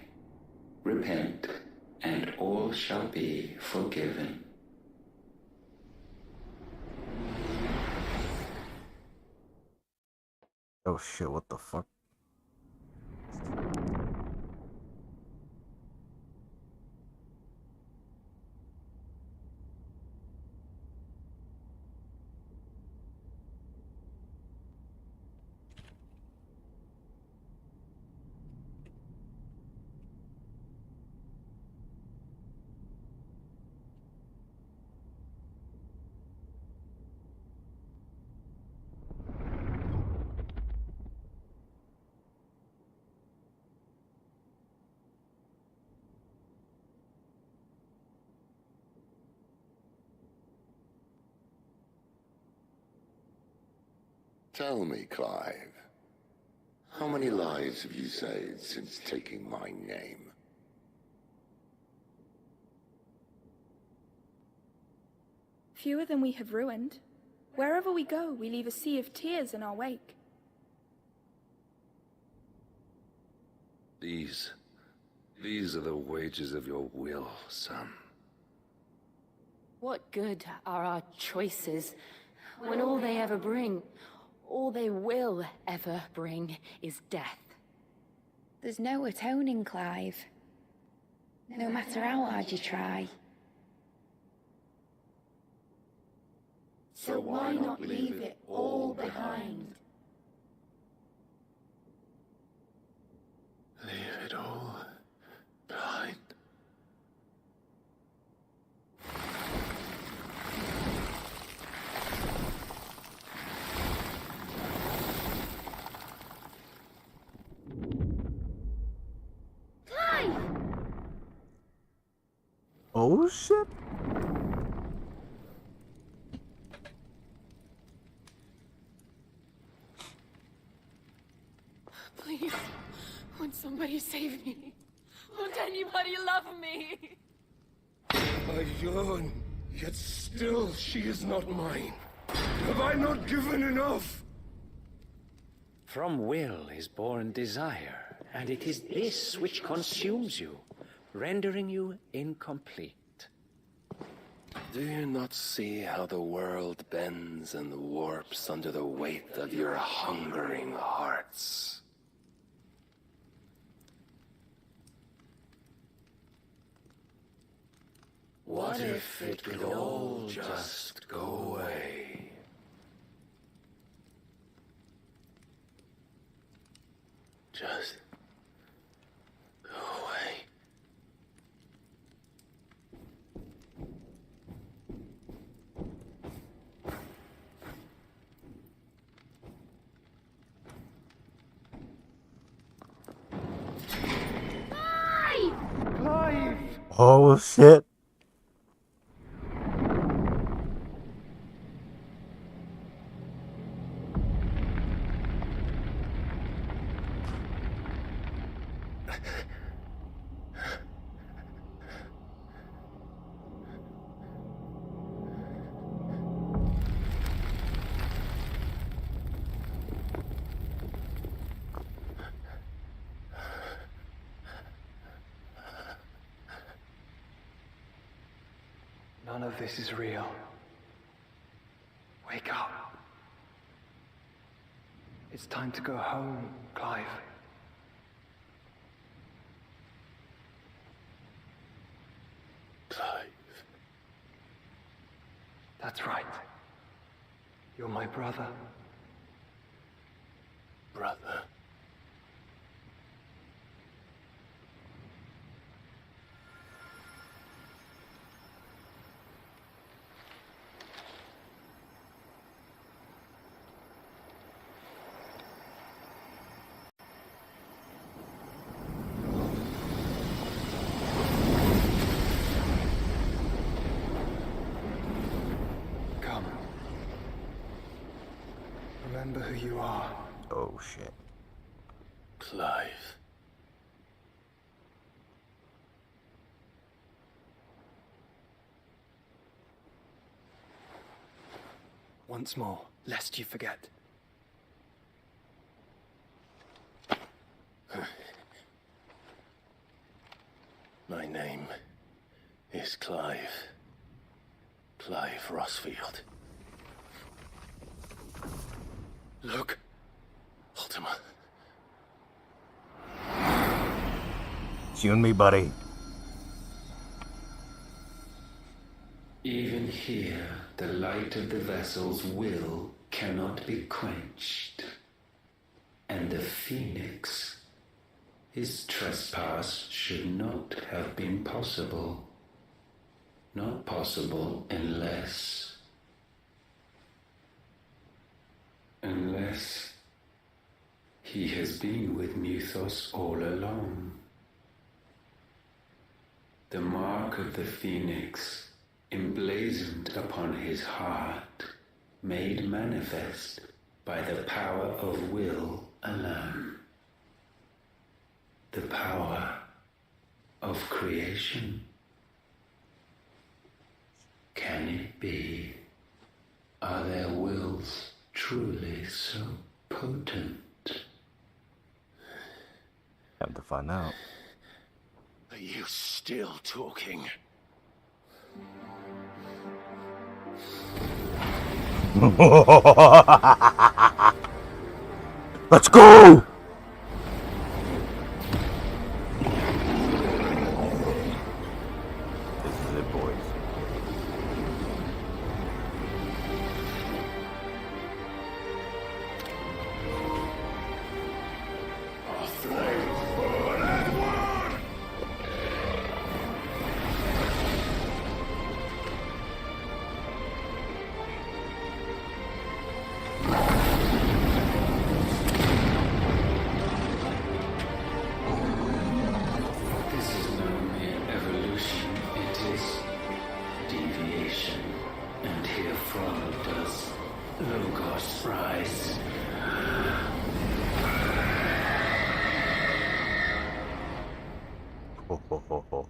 Repent, and all shall be forgiven. Oh shit, what the fuck? Tell me, Clive, how many lives have you saved since taking my name? Fewer than we have ruined. Wherever we go, we leave a sea of tears in our wake. These are the wages of your will, son. What good are our choices when all they ever bring, all they will ever bring, is death? There's no atoning, Clive. No matter how hard you try. So why not leave it all behind? Leave it all behind. Oh shit. Please, won't somebody save me? Won't anybody love me? My Jon, yet still she is not mine. Have I not given enough? From will is born desire, and it is this which consumes you, rendering you incomplete. Do you not see how the world bends and warps under the weight of your hungering hearts? What if it could all just go away? Just go away. Clive! Oh shit. None of this is real. Wake up. It's time to go home, Clive. Clive. That's right. You're my brother. Brother. Come. Remember who you are. Oh shit. Clive. Once more, lest you forget. My name is Clive. Clive Rossfield. Look. Ultima. It's you and me, buddy. Even here, the light of the vessel's will cannot be quenched. And the Phoenix, his trespass should not have been possible. Not possible unless he has been with Muthos all along. The mark of the Phoenix, emblazoned upon his heart, made manifest by the power of will alone. The power of creation. Can it be? Are their wills truly so potent? Time to find out. Are you still talking? Let's go! This is it, boys. This is no mere evolution, it is deviation. And herefrom does Logos rise. Ho, ho, ho, ho.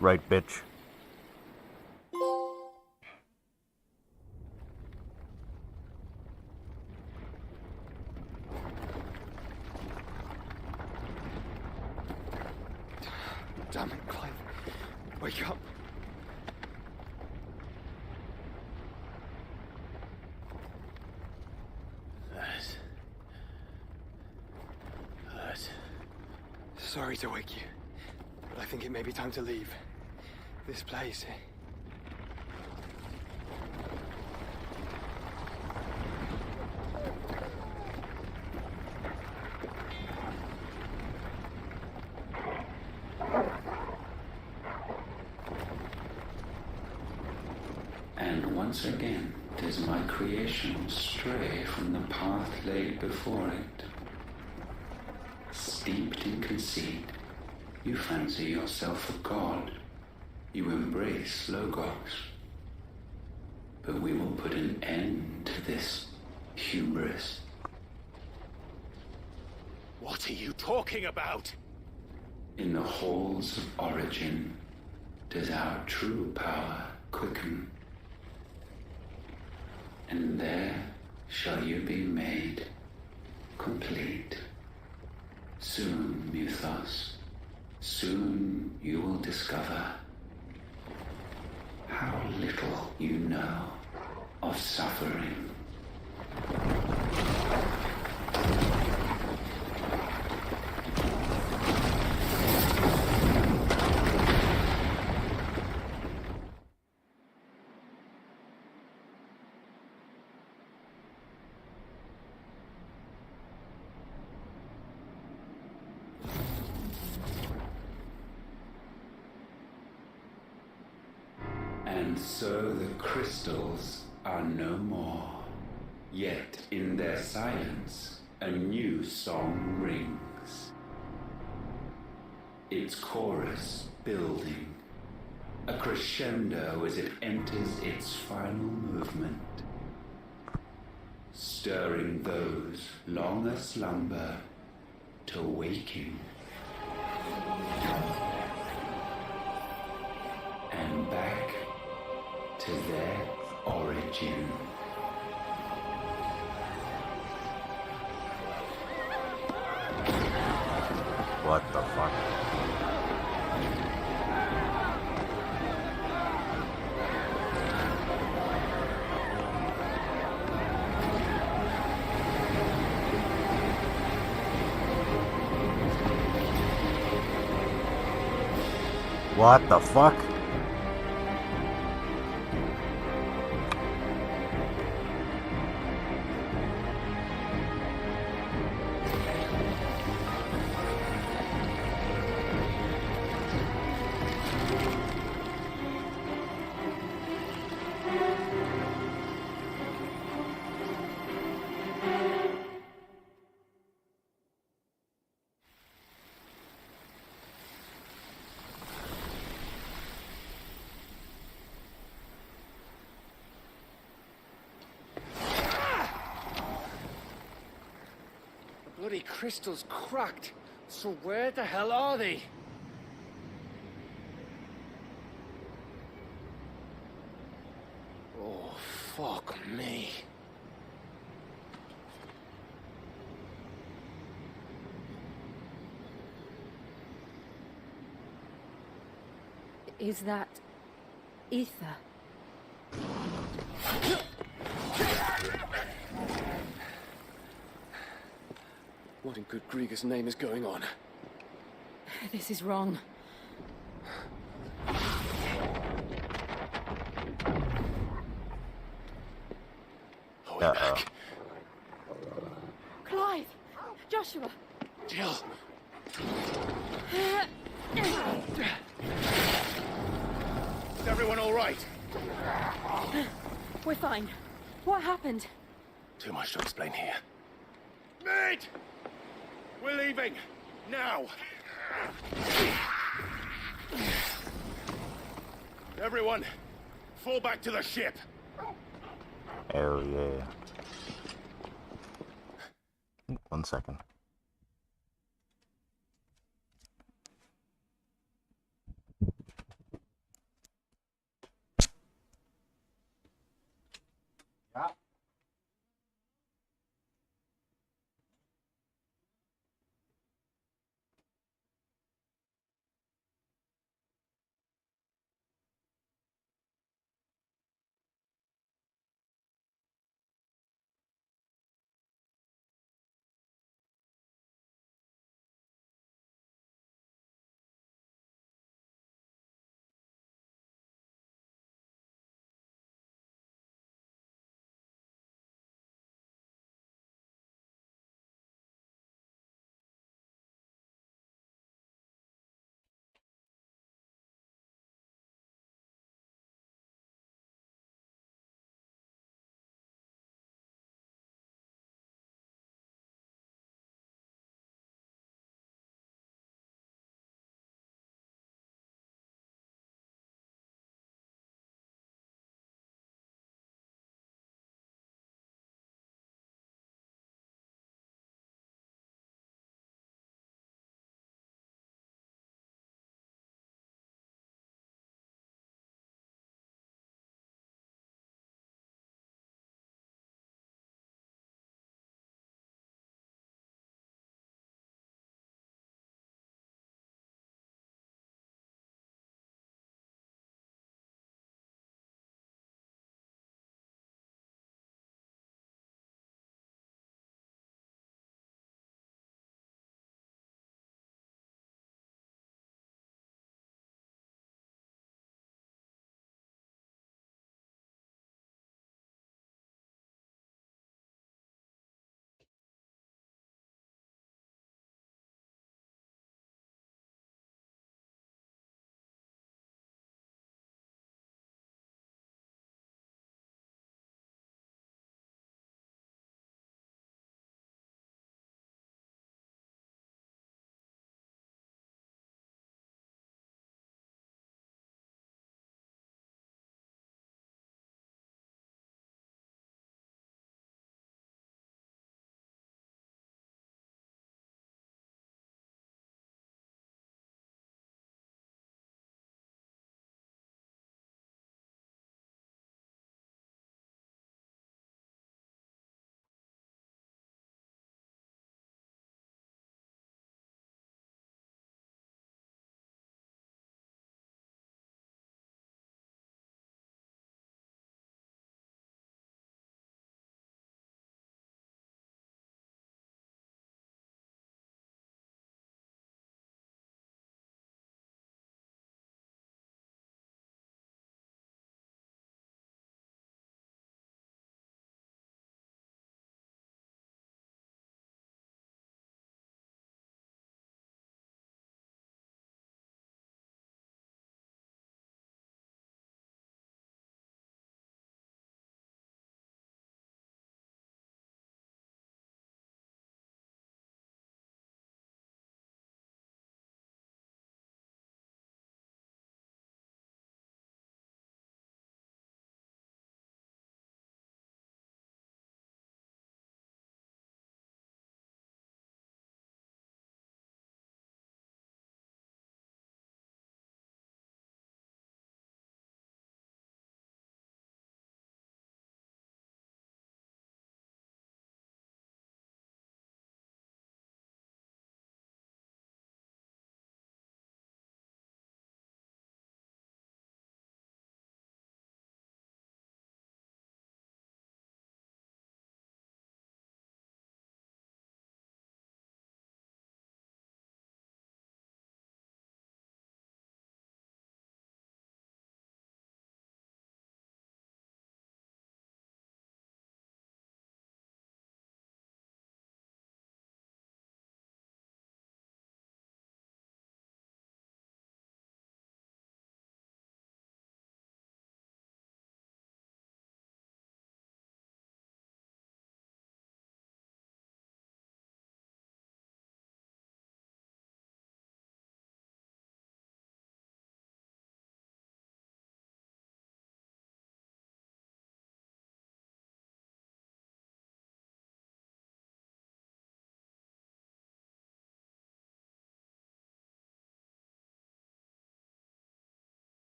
Right, bitch. Damn it, Clive. Wake up. Sorry to wake you, but I think it may be time to leave. This place. And once again does my creation stray from the path laid before it. Steeped in conceit, you fancy yourself a god. You embrace Logos. But we will put an end to this hubris. What are you talking about? In the halls of origin does our true power quicken. And there shall you be made complete. Soon, Muthos, soon you will discover how little you know of suffering. And so the crystals are no more. Yet in their silence, a new song rings. Its chorus building, a crescendo as it enters its final movement, stirring those long aslumber to waking. And back to their origin. What the fuck? What the fuck? Bloody crystal's cracked. So where the hell are they? Oh, fuck me. Is that ether? What in good Grieger's name is going on? This is wrong. Hold back. Clive! Joshua! Jill! Is everyone all right? We're fine. What happened? Too much to explain here. Mate! We're leaving! Now! Everyone, fall back to the ship! Hell yeah. 1 second.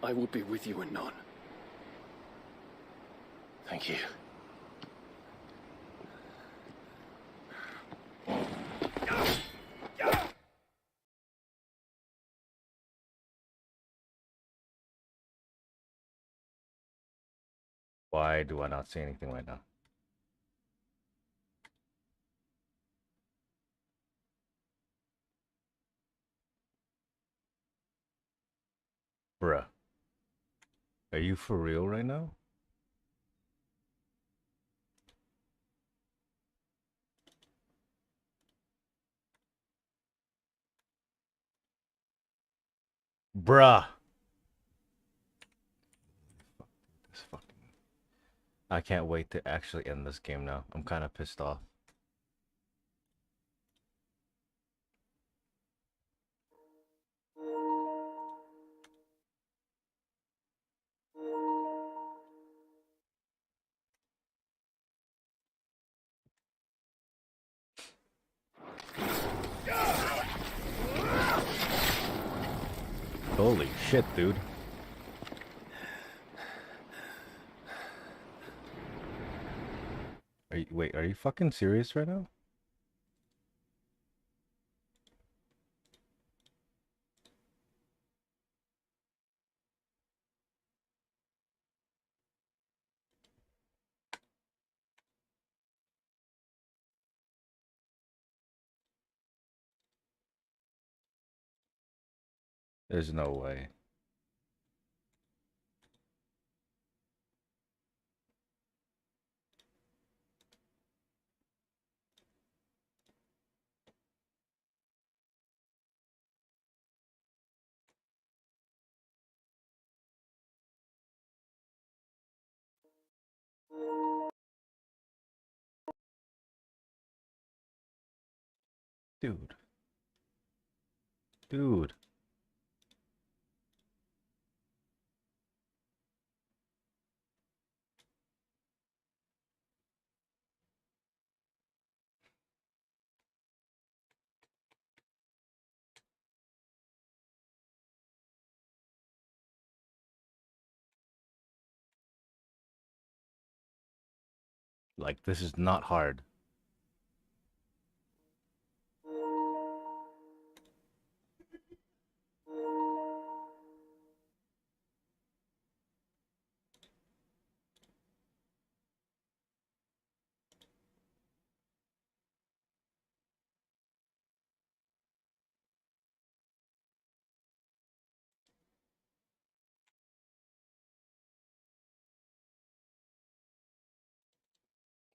I will be with you anon. Thank you. Why do I not see anything right now? Bruh. Are you for real right now? Bruh. This fucking... I can't wait to actually end this game now. I'm kind of pissed off. Holy shit, dude. Wait, are you fucking serious right now? There's no way. Dude. Dude. Like, this is not hard.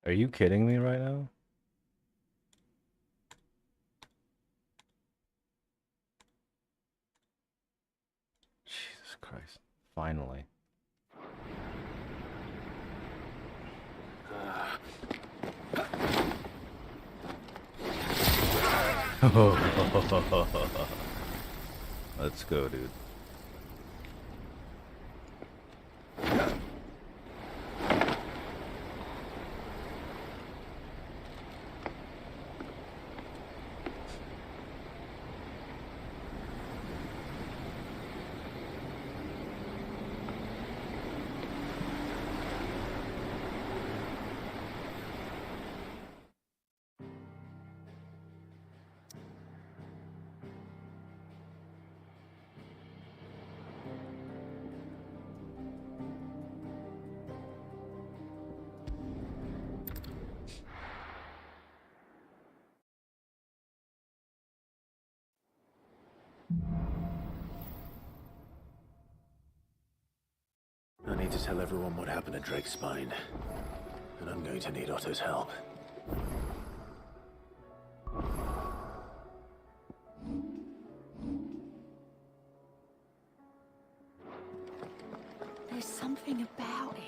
Are you kidding me right now? Jesus Christ. Finally. Let's go, dude. I need to tell everyone what happened at Drake's Spine. And I'm going to need Otto's help. There's something about it.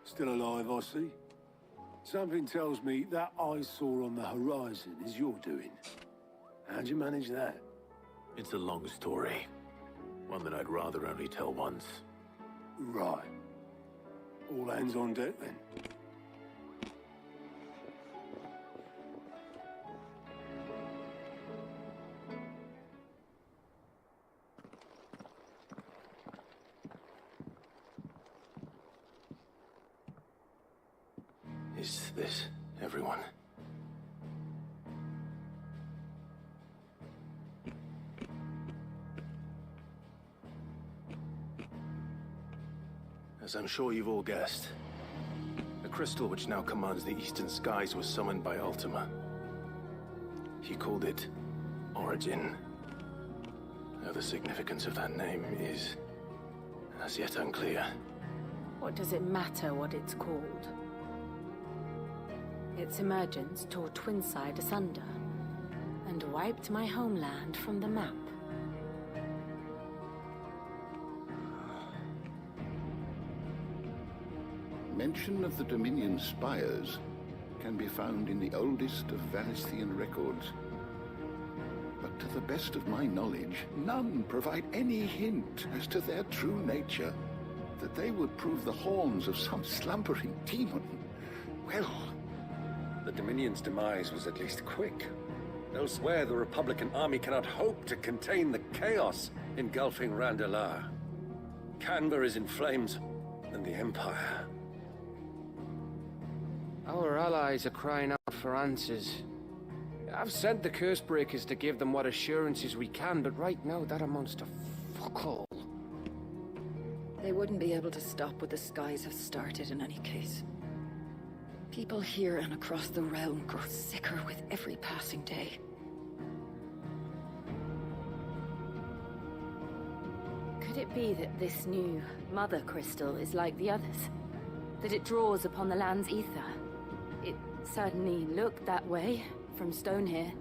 Still alive, I see. Something tells me that eyesore on the horizon is your doing. How'd you manage that? It's a long story. One that I'd rather only tell once. Right. All hands on deck then. Is this everyone? As I'm sure you've all guessed, the crystal which now commands the eastern skies was summoned by Ultima. He called it Origin. Now the significance of that name is as yet unclear. What does it matter what it's called? Its emergence tore Twinside asunder and wiped my homeland from the map. Mention of the Dominion spires can be found in the oldest of Vanisthian records. But to the best of my knowledge, none provide any hint as to their true nature. That they would prove the horns of some slumbering demon. Well, the Dominion's demise was at least quick. Elsewhere, the Republican army cannot hope to contain the chaos engulfing Randalar. Canberra is in flames, and the Empire. Our allies are crying out for answers. I've sent the Cursebreakers to give them what assurances we can, but right now that amounts to fuck all. They wouldn't be able to stop what the skies have started in any case. People here and across the realm grow sicker with every passing day. Could it be that this new Mother Crystal is like the others? That it draws upon the land's ether? It certainly looked that way from stone here.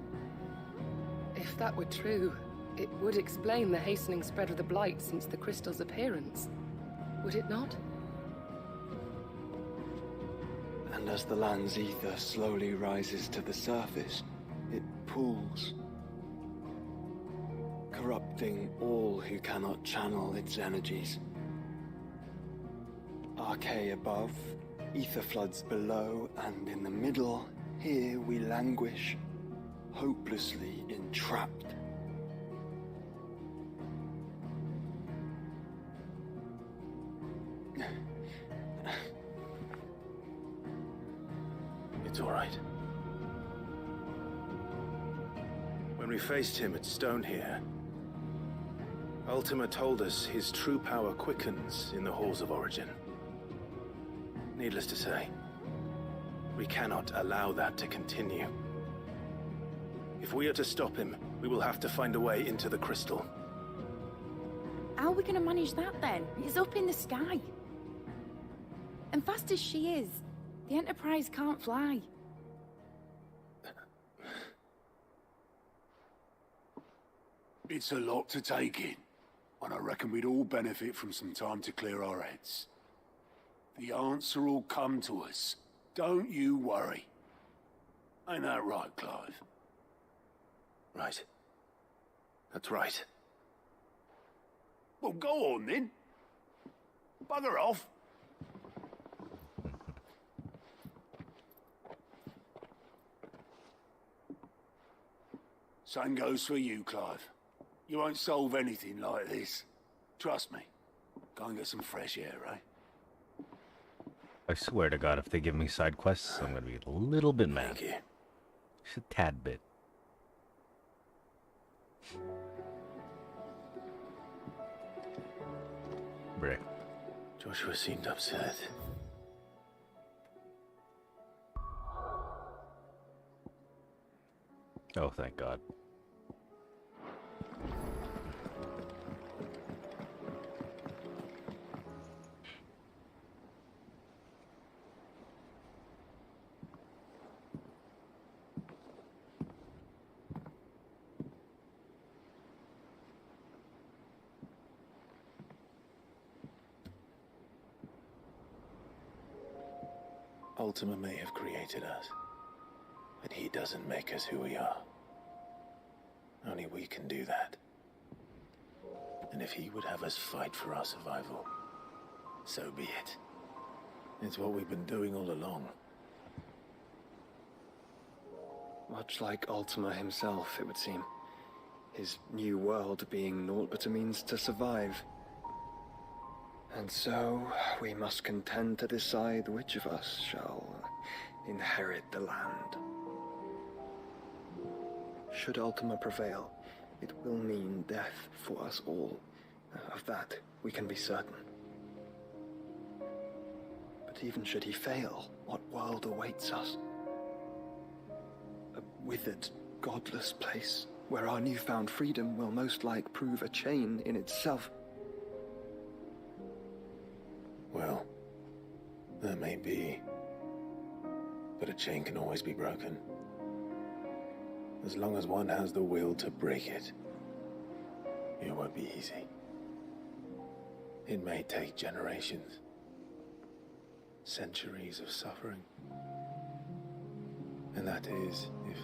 If that were true, it would explain the hastening spread of the Blight since the crystal's appearance. Would it not? And as the land's ether slowly rises to the surface, it pools, corrupting all who cannot channel its energies. Archay above, ether floods below, and in the middle, here we languish, hopelessly entrapped. It's all right. When we faced him at Stone here, Ultima told us his true power quickens in the halls of Origin. Needless to say, we cannot allow that to continue. If we are to stop him, we will have to find a way into the crystal. How are we going to manage that then? It's up in the sky. And fast as she is, the Enterprise can't fly. It's a lot to take in, and I reckon we'd all benefit from some time to clear our heads. The answer will come to us. Don't you worry. Ain't that right, Clive? Right. That's right. Well, go on then. Bugger off. Same goes for you, Clive. You won't solve anything like this. Trust me. Go and get some fresh air, eh? I swear to God, if they give me side quests, I'm gonna be a little bit mad. Thank you. Just a tad bit. Brick. Joshua seemed upset. Oh, thank God. Ultima may have created us, but he doesn't make us who we are. Only we can do that. And if he would have us fight for our survival, so be it. It's what we've been doing all along. Much like Ultima himself, it would seem. His new world being naught but a means to survive. And so, we must contend to decide which of us shall inherit the land. Should Ultima prevail, it will mean death for us all. Of that, we can be certain. But even should he fail, what world awaits us? A withered, godless place, where our newfound freedom will most like prove a chain in itself. Well, that may be. But a chain can always be broken. As long as one has the will to break it. It won't be easy. It may take generations. Centuries of suffering. And that is, if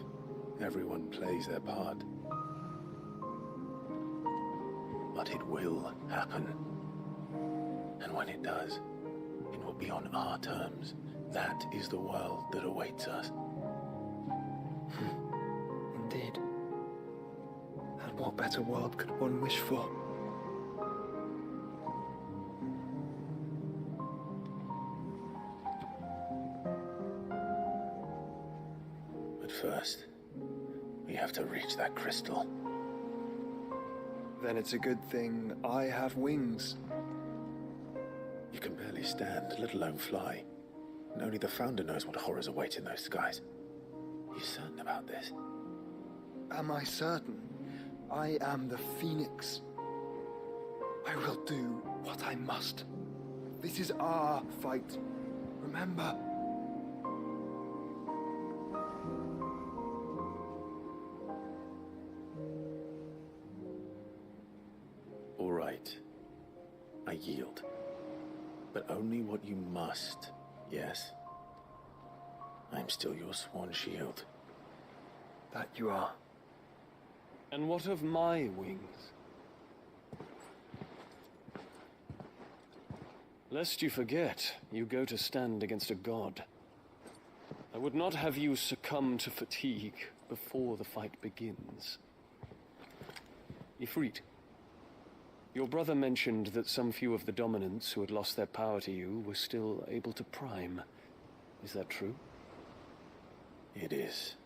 everyone plays their part. But it will happen. And when it does, it will be on our terms. That is the world that awaits us. Indeed. And what better world could one wish for? But first, we have to reach that crystal. Then it's a good thing I have wings. You can barely stand, let alone fly. And only the Founder knows what horrors await in those skies. Are you certain about this? Am I certain? I am the Phoenix. I will do what I must. This is our fight. Remember? All right. I yield. But only what you must, yes? I'm still your swan shield. That you are. And what of my wings? Lest you forget, you go to stand against a god. I would not have you succumb to fatigue before the fight begins. Ifrit, your brother mentioned that some few of the dominants who had lost their power to you were still able to prime. Is that true? It is.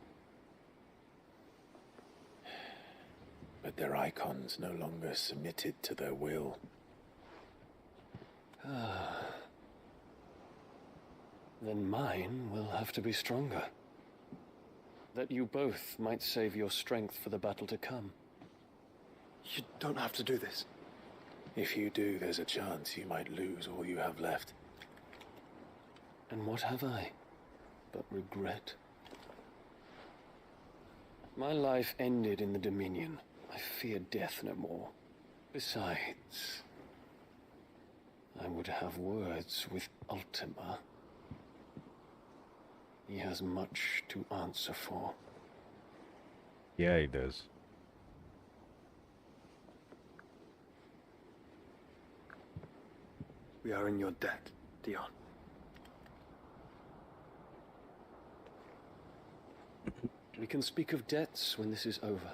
But their icons no longer submitted to their will. Then mine will have to be stronger. That you both might save your strength for the battle to come. You don't have to do this. If you do, there's a chance you might lose all you have left. And what have I but regret? My life ended in the Dominion. I fear death no more. Besides, I would have words with Ultima. He has much to answer for. Yeah, he does. We are in your debt, Dion. We can speak of debts when this is over.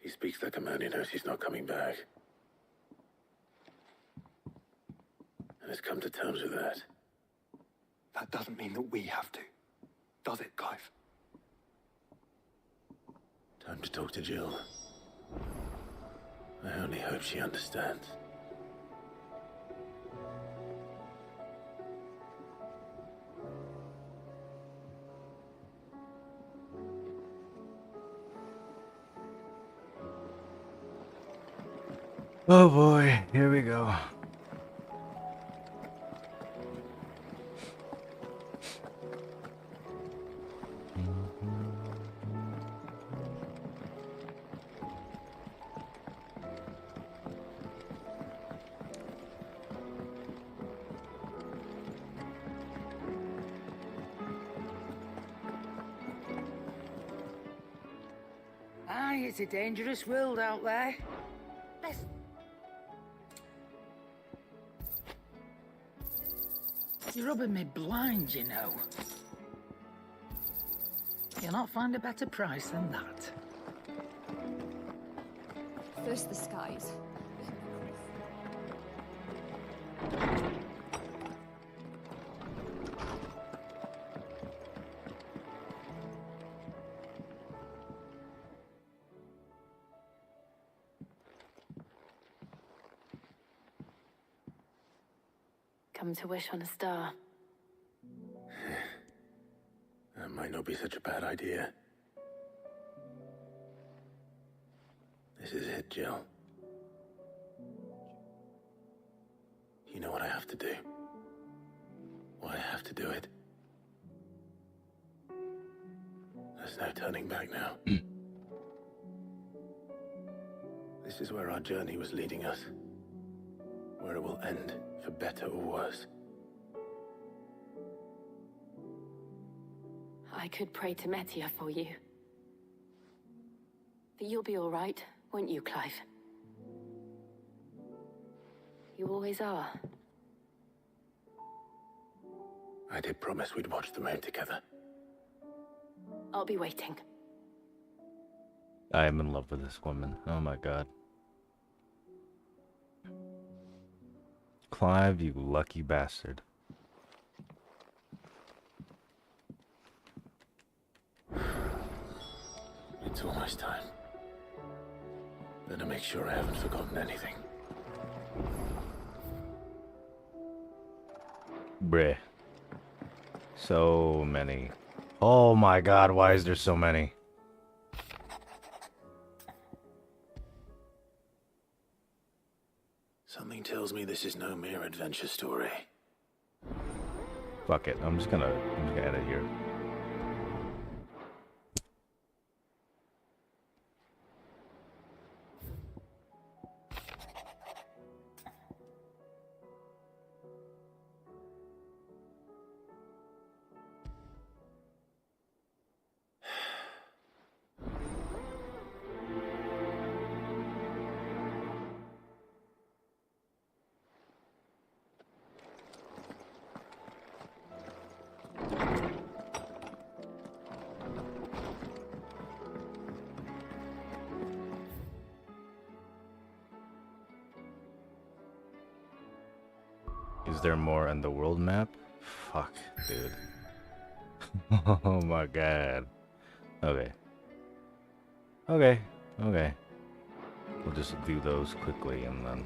He speaks like a man who knows he's not coming back. And has come to terms with that. That doesn't mean that we have to, does it, Clive? Time to talk to Jill. I only hope she understands. Oh boy, here we go. Aye, it's a dangerous world out there. Let's... You're rubbing me blind, you know. You'll not find a better price than that. First the skies. Come to wish on a star. That might not be such a bad idea. This is it, Jill. You know what I have to do. Why I have to do it. There's no turning back now. This is where our journey was leading us. Where it will end, for better or worse. I could pray to Metia for you. But you'll be all right, won't you, Clive? You always are. I did promise we'd watch the moon together. I'll be waiting. I am in love with this woman. Oh my god. Clive, you lucky bastard. It's almost time. Better make sure I haven't forgotten anything. Bruh. So many. Oh my god, why is there so many? Something tells me this is no mere adventure story. Fuck it. I'm just gonna end it here. Is there more on the world map? Fuck, dude. Oh my god. Okay. Okay. Okay. We'll just do those quickly and then...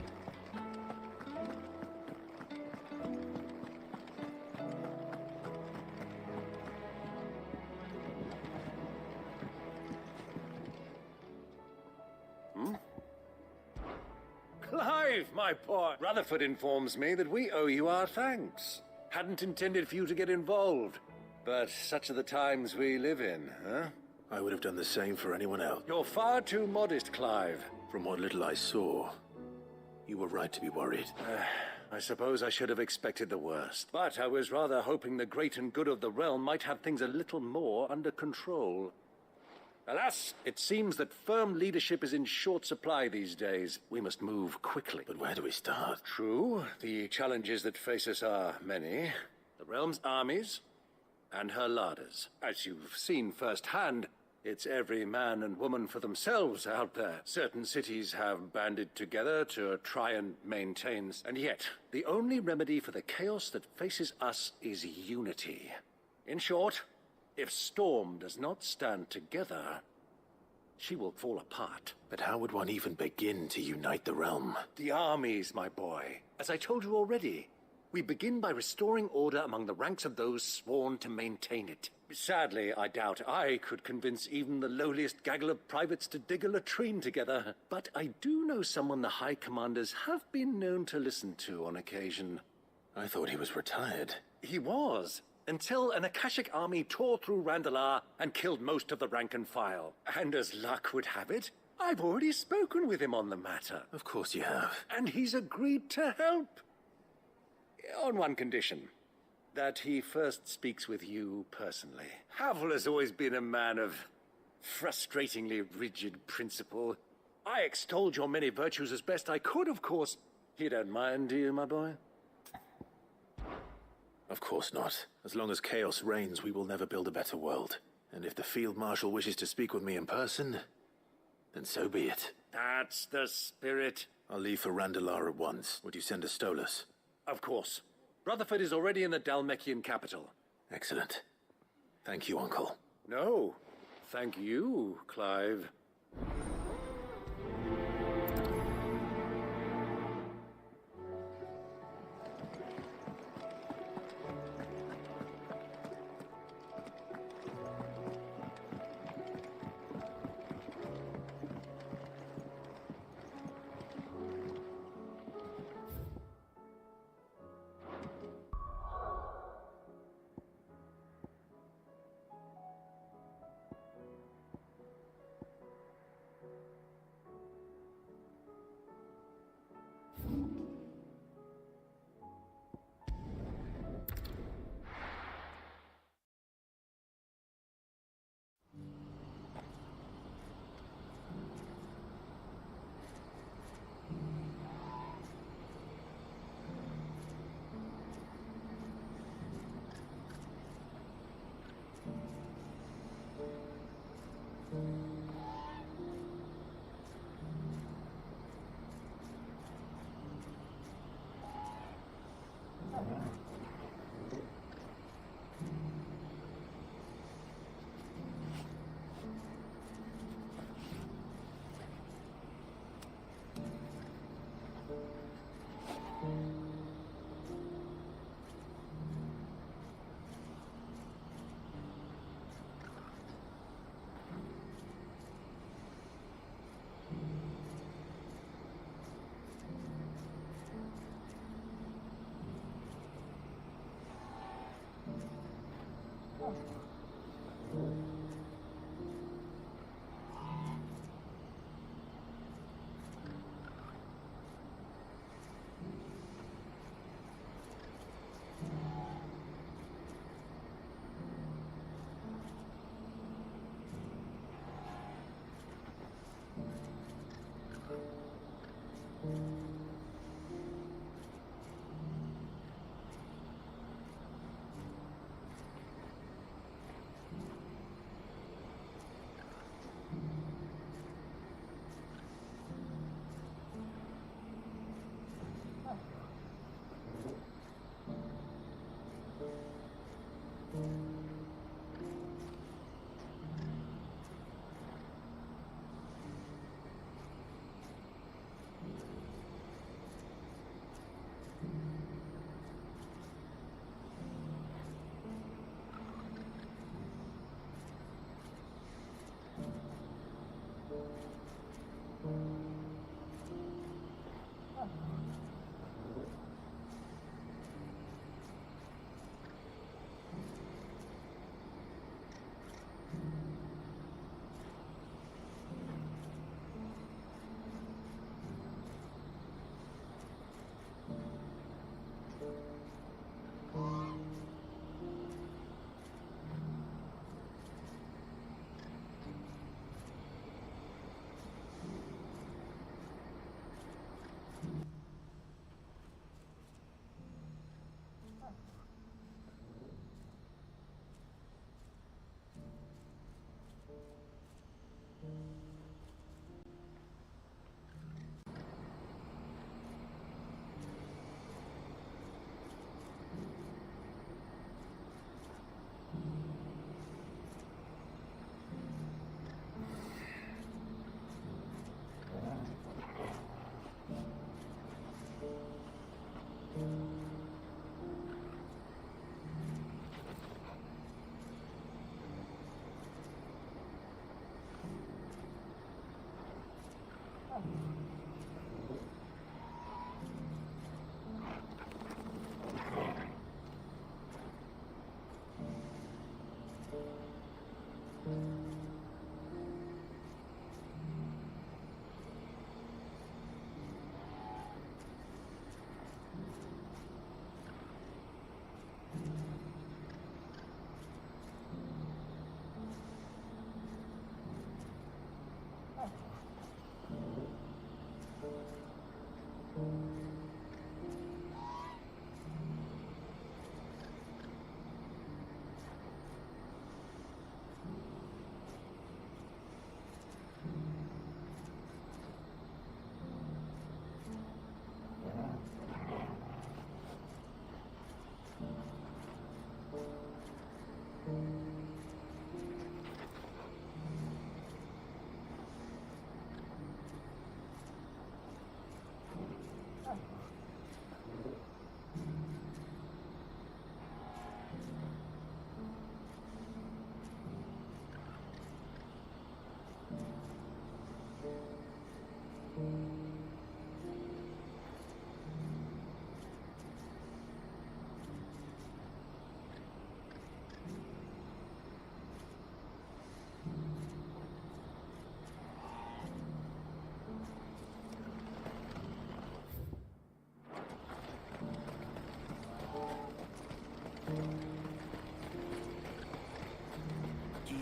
Clive, my boy! Rutherford informs me that we owe you our thanks. Hadn't intended for you to get involved, but such are the times we live in, huh? I would have done the same for anyone else. You're far too modest, Clive. From what little I saw, you were right to be worried. I suppose I should have expected the worst, but I was rather hoping the great and good of the realm might have things a little more under control. Alas, it seems that firm leadership is in short supply these days. We must move quickly. But where do we start? True, the challenges that face us are many. The realm's armies, and her larders. As you've seen firsthand, it's every man and woman for themselves out there. Certain cities have banded together to try and maintain, and yet, the only remedy for the chaos that faces us is unity. In short, if Storm does not stand together, she will fall apart. But how would one even begin to unite the realm? The armies, my boy. As I told you already, we begin by restoring order among the ranks of those sworn to maintain it. Sadly, I doubt I could convince even the lowliest gaggle of privates to dig a latrine together. But I do know someone the High Commanders have been known to listen to on occasion. I thought he was retired. He was, until an Akashic army tore through Randalar and killed most of the rank and file. And as luck would have it, I've already spoken with him on the matter. Of course you have. And he's agreed to help. On one condition. That he first speaks with you personally. Havel has always been a man of Frustratingly rigid principle. I extolled your many virtues as best I could, of course. You don't mind, do you, my boy? Of course not. As long as chaos reigns, we will never build a better world. And if the Field Marshal wishes to speak with me in person, then so be it. That's the spirit. I'll leave for Randalar at once. Would you send a Stolas? Of course. Rutherford is already in the Dalmekian capital. Excellent. Thank you, Uncle. No. Thank you, Clive.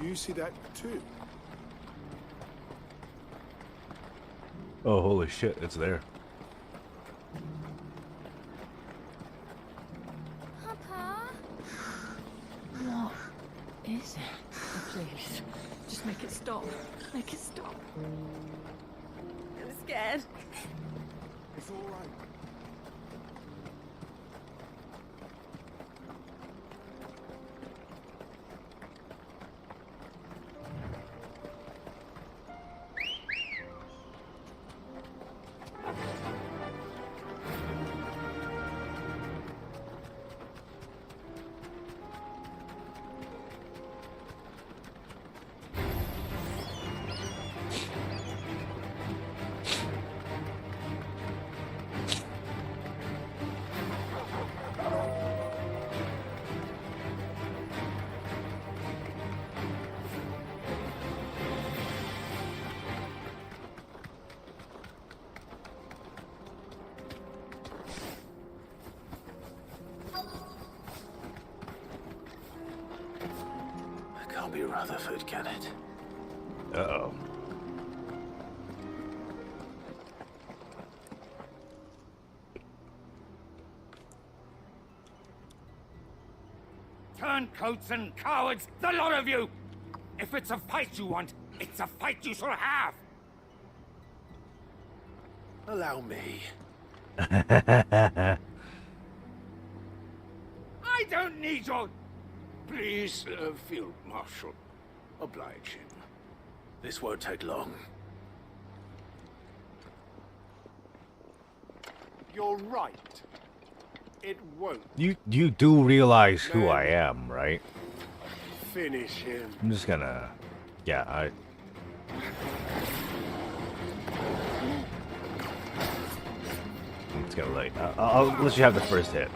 You see that too? Oh, holy shit, it's there. Papa? What is it? Oh, please, just make it stop. Make it stop. I'm scared. It's all right. Can't be Rutherford, can it? Uh-oh. Turncoats and cowards, the lot of you! If it's a fight you want, it's a fight you shall have! Allow me. I don't need your... Please, Field Marshal. Oblige him. This won't take long. You're right. It won't. You do realize who I am, right? Finish him. I'm just gonna... Yeah, I'm just gonna I'll let you have the first hit.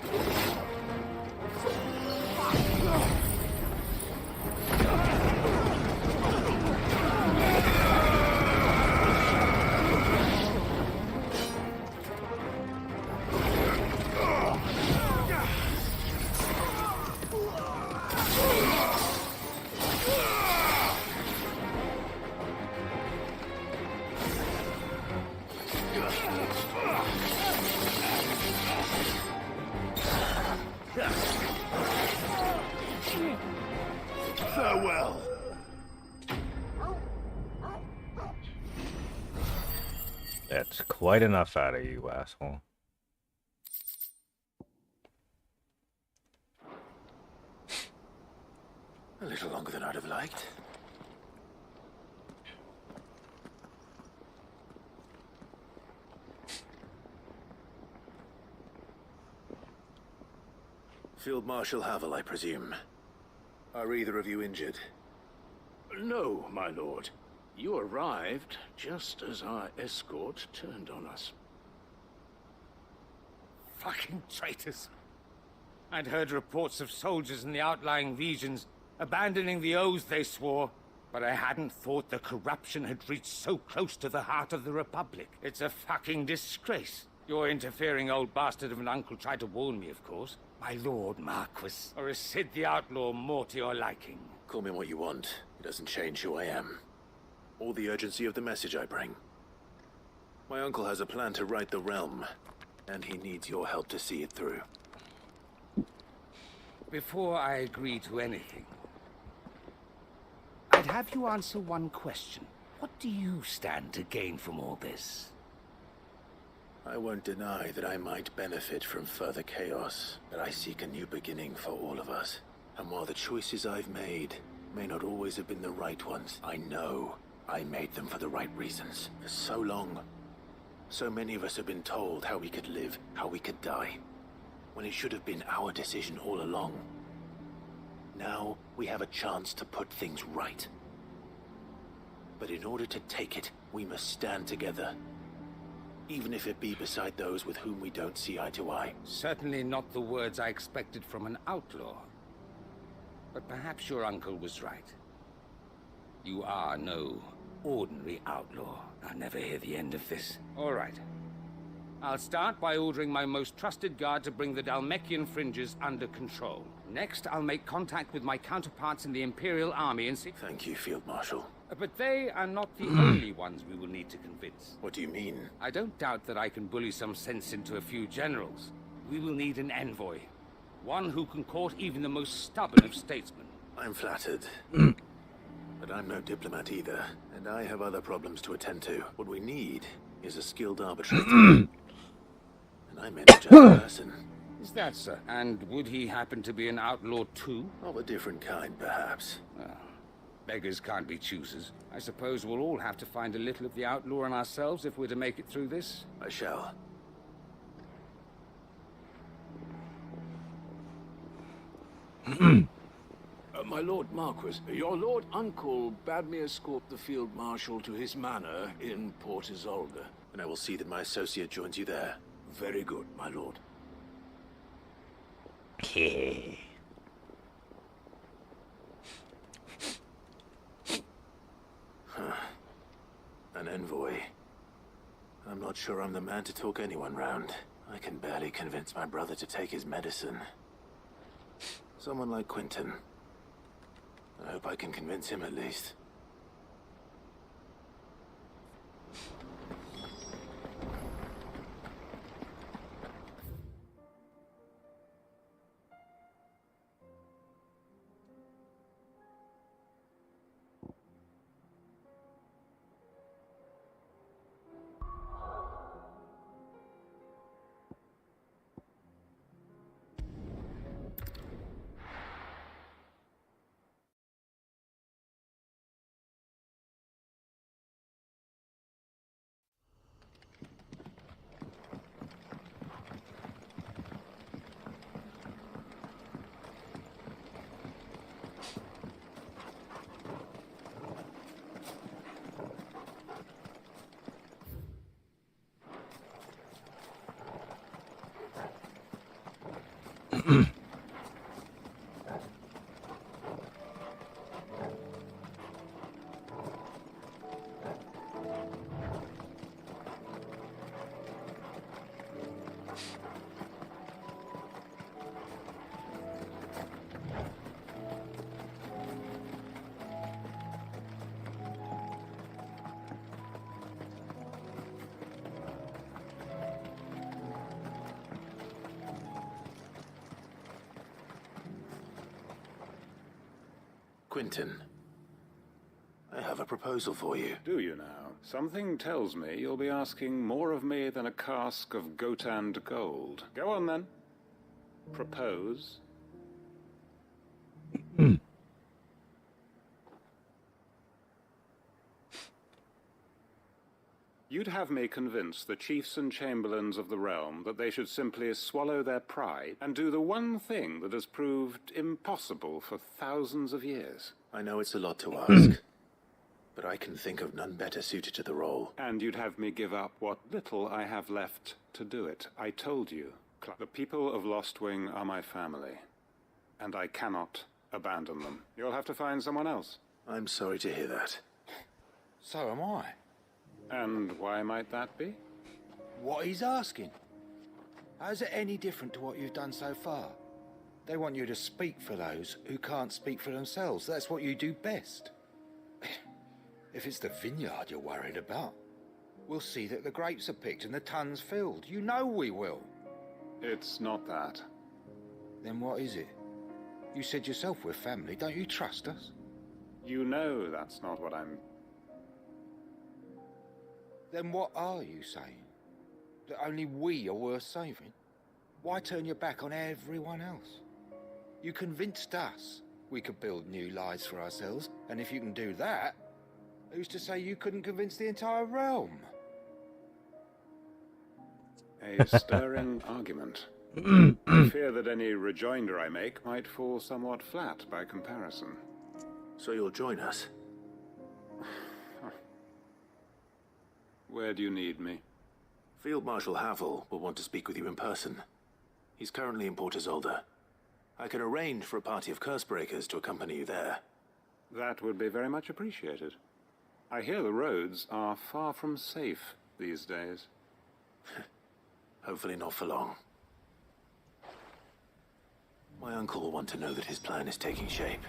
Farewell. That's quite enough out of you, asshole. A little longer than I'd have liked. Field Marshal Havel, I presume. Are either of you injured? No, my lord. You arrived just as our escort turned on us. Fucking traitors. I'd heard reports of soldiers in the outlying regions abandoning the oaths they swore, but I hadn't thought the corruption had reached so close to the heart of the Republic. It's a fucking disgrace. Your interfering old bastard of an uncle tried to warn me, of course. My lord Marquis, or is Sid the Outlaw more to your liking? Call me what you want. It doesn't change who I am. Or the urgency of the message I bring. My uncle has a plan to right the realm, and he needs your help to see it through. Before I agree to anything, I'd have you answer one question. What do you stand to gain from all this? I won't deny that I might benefit from further chaos, but I seek a new beginning for all of us. And while the choices I've made may not always have been the right ones, I know I made them for the right reasons. For so long, so many of us have been told how we could live, how we could die, when it should have been our decision all along. Now, we have a chance to put things right. But in order to take it, we must stand together. Even if it be beside those with whom we don't see eye to eye. Certainly not the words I expected from an outlaw. But perhaps your uncle was right. You are no ordinary outlaw. I'll never hear the end of this. All right. I'll start by ordering my most trusted guard to bring the Dalmekian fringes under control. Next, I'll make contact with my counterparts in the Imperial Army and see... Thank you, Field Marshal. But they are not the only ones we will need to convince. What do you mean? I don't doubt that I can bully some sense into a few generals. We will need an envoy. One who can court even the most stubborn of statesmen. I'm flattered. But I'm no diplomat either, and I have other problems to attend to. What we need is a skilled arbitrator. And I meant just a person. Is that so? And would he happen to be an outlaw too? Of a different kind, perhaps. Well, beggars can't be choosers. I suppose we'll all have to find a little of the outlaw in ourselves if we're to make it through this. I shall. My Lord Marquis, your Lord Uncle bade me escort the Field Marshal to his manor in Port Isolde. And I will see that my associate joins you there. Very good, my lord. An envoy. I'm not sure I'm the man to talk anyone round. I can barely convince my brother to take his medicine. Someone like Quentin. I hope I can convince him at least. Quentin, I have a proposal for you. Do you now? Something tells me you'll be asking more of me than a cask of Gotand gold. Go on then. Propose. You'd have me convince the chiefs and chamberlains of the realm that they should simply swallow their pride and do the one thing that has proved impossible for thousands of years. I know it's a lot to ask, but I can think of none better suited to the role. And you'd have me give up what little I have left to do it. I told you, the people of Lostwing are my family, and I cannot abandon them. You'll have to find someone else. I'm sorry to hear that. So am I. And why might that be? What he's asking. How's it any different to what you've done so far? They want you to speak for those who can't speak for themselves. That's what you do best. If it's the vineyard you're worried about, we'll see that the grapes are picked and the tons filled. You know we will. It's not that. Then what is it? You said yourself we're family. Don't you trust us? You know that's not what I'm... Then what are you saying? That only we are worth saving? Why turn your back on everyone else? You convinced us we could build new lives for ourselves, and if you can do that, who's to say you couldn't convince the entire realm? A stirring argument. I fear that any rejoinder I make might fall somewhat flat by comparison. So you'll join us? Where do you need me? Field Marshal Havel will want to speak with you in person. He's currently in Port Isolde. I can arrange for a party of Cursebreakers to accompany you there. That would be very much appreciated. I hear the roads are far from safe these days. Hopefully not for long. My uncle will want to know that his plan is taking shape.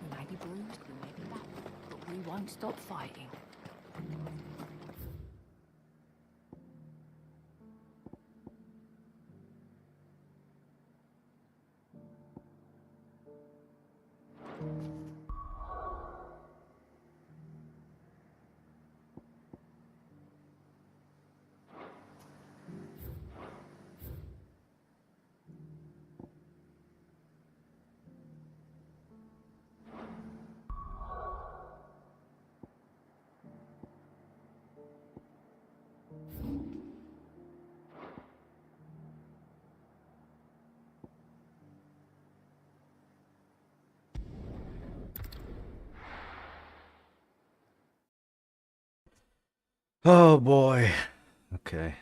We may be bruised, we may be battered, but we won't stop fighting. Oh boy. Okay.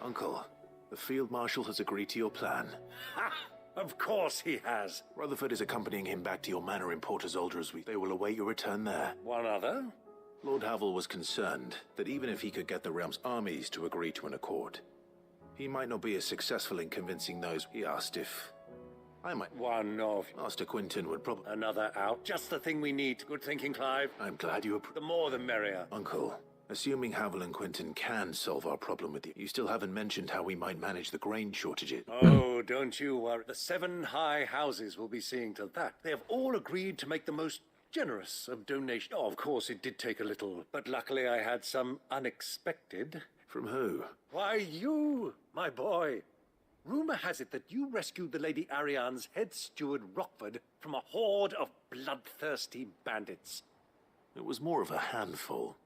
Uncle, the Field Marshal has agreed to your plan. Ha! Of course he has. Rutherford is accompanying him back to your manor in Port Isolde as they will await your return there. One other? Lord Havel was concerned that even if he could get the realm's armies to agree to an accord, he might not be as successful in convincing those. He asked if I might. One of. Master Quinton would probably. Another out. Just the thing we need. Good thinking, Clive. I'm glad you The more the merrier. Uncle, assuming Havel and Quinton can solve our problem with you still haven't mentioned how we might manage the grain shortages. Oh, don't you worry. The 7 high houses will be seeing to that. They have all agreed to make the most generous of donations. Oh, of course, it did take a little, but luckily I had some unexpected. From who? Why, you, my boy. Rumor has it that you rescued the Lady Ariane's head steward Rockford from a horde of bloodthirsty bandits. It was more of a handful.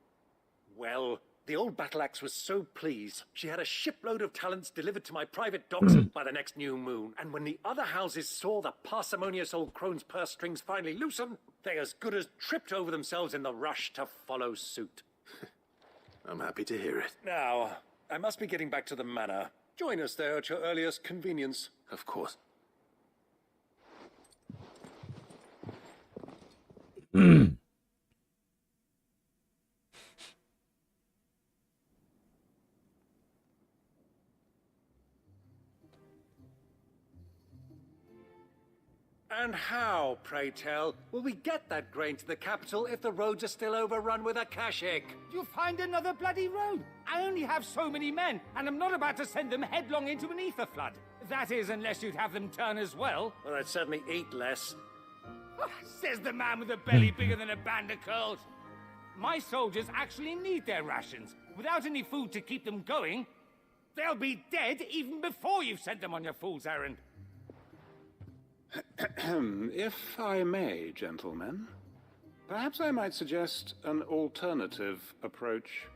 Well, the old battle axe was so pleased, she had a shipload of talents delivered to my private docks by the next new moon. And when the other houses saw the parsimonious old crone's purse strings finally loosen, they as good as tripped over themselves in the rush to follow suit. I'm happy to hear it. Now, I must be getting back to the manor. Join us there at your earliest convenience. Of course. And how, pray tell, will we get that grain to the capital if the roads are still overrun with akashic? You'll find another bloody road. I only have so many men, and I'm not about to send them headlong into an ether flood. That is, unless you'd have them turn as well. Well, I'd certainly eat less. Says the man with a belly bigger than a band of curls. My soldiers actually need their rations. Without any food to keep them going, they'll be dead even before you've sent them on your fool's errand. If I may, gentlemen, perhaps I might suggest an alternative approach.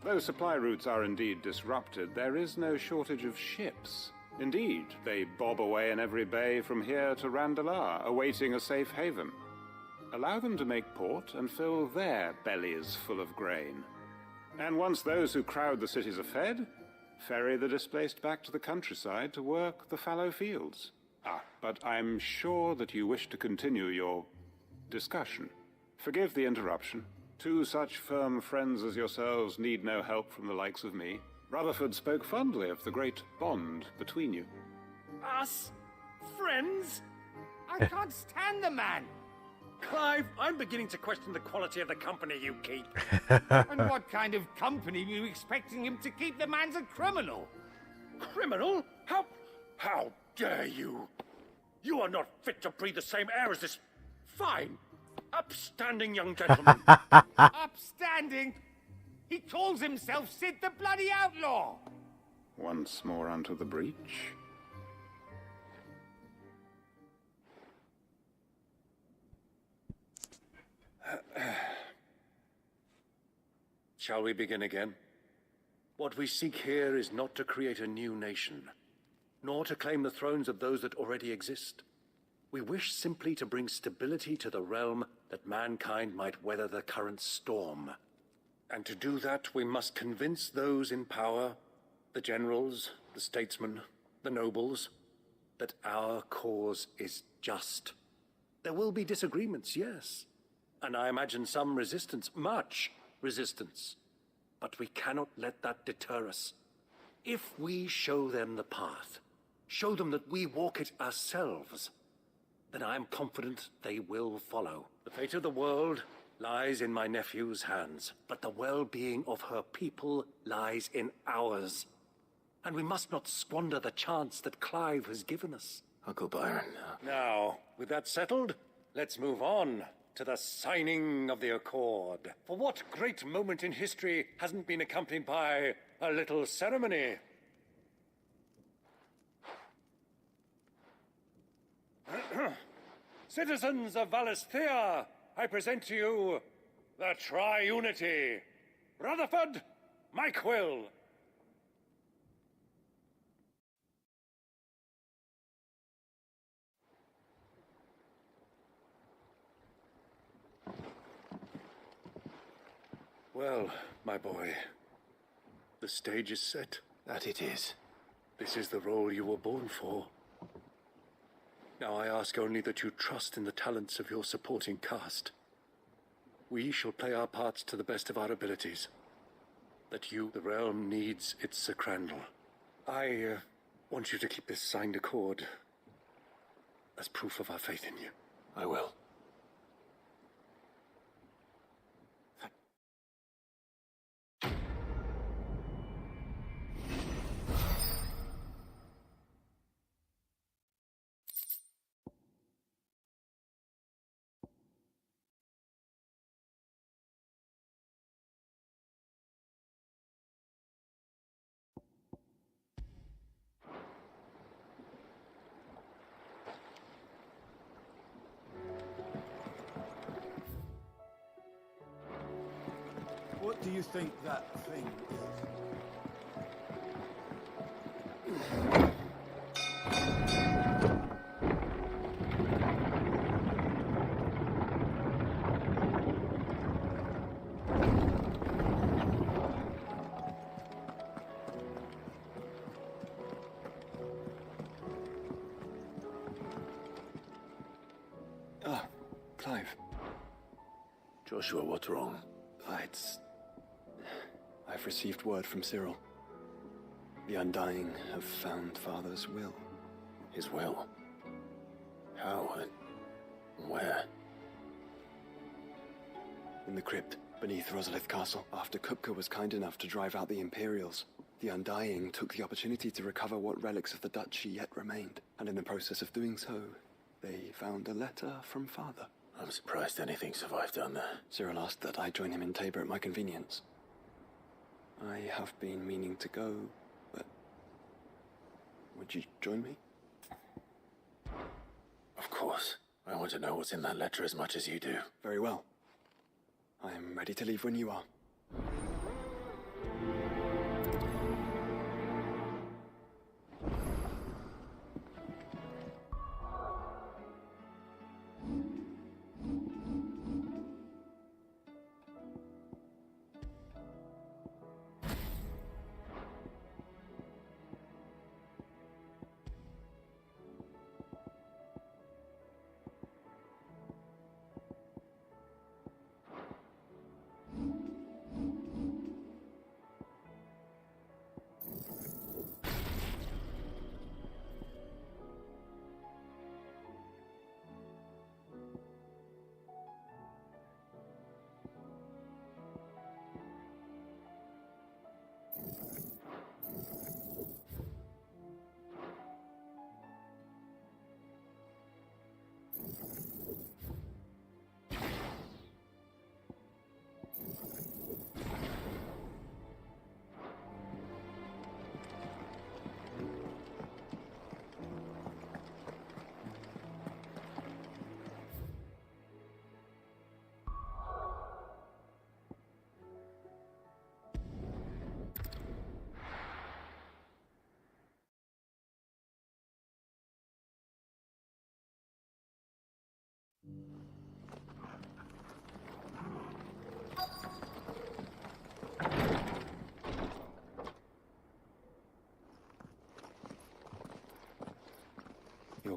Though supply routes are indeed disrupted, there is no shortage of ships. Indeed, they bob away in every bay from here to Randalar, awaiting a safe haven. Allow them to make port and fill their bellies full of grain. And once those who crowd the cities are fed, ferry the displaced back to the countryside to work the fallow fields. But I'm sure that you wish to continue your discussion. Forgive the interruption. 2 such firm friends as yourselves need no help from the likes of me. Rutherford spoke fondly of the great bond between you. Us? Friends? I can't stand the man. Clive, I'm beginning to question the quality of the company you keep. And what kind of company were you expecting him to keep? The man's a criminal. Criminal? How dare you? You are not fit to breathe the same air as this fine, upstanding young gentleman. Upstanding? He calls himself Sid the Bloody Outlaw. Once more onto the breach. Shall we begin again? What we seek here is not to create a new nation, nor to claim the thrones of those that already exist. We wish simply to bring stability to the realm that mankind might weather the current storm. And to do that, we must convince those in power, the generals, the statesmen, the nobles, that our cause is just. There will be disagreements, yes, and I imagine some resistance, much resistance. But we cannot let that deter us. If we show them the path, show them that we walk it ourselves, then I am confident they will follow. The fate of the world lies in my nephew's hands, but the well-being of her people lies in ours. And we must not squander the chance that Clive has given us. Uncle Byron. Now, with that settled, let's move on to the signing of the Accord. For what great moment in history hasn't been accompanied by a little ceremony? Citizens of Valisthea, I present to you the Tri-Unity. Rutherford, Mike Will. Well, my boy, the stage is set. That it is. This is the role you were born for. Now I ask only that you trust in the talents of your supporting cast. We shall play our parts to the best of our abilities. That you, the realm, needs its Sir Crandall. I want you to keep this signed accord as proof of our faith in you. I will. What do you think that thing is? Ah, Clive. Joshua, what's wrong? I've received word from Cyril. The Undying have found Father's will. His will? How and where? In the crypt, beneath Rosalith Castle. After Kupka was kind enough to drive out the Imperials, the Undying took the opportunity to recover what relics of the Duchy yet remained. And in the process of doing so, they found a letter from Father. I'm surprised anything survived down there. Cyril asked that I join him in Tabor at my convenience. I have been meaning to go, but would you join me? Of course. I want to know what's in that letter as much as you do. Very well. I am ready to leave when you are.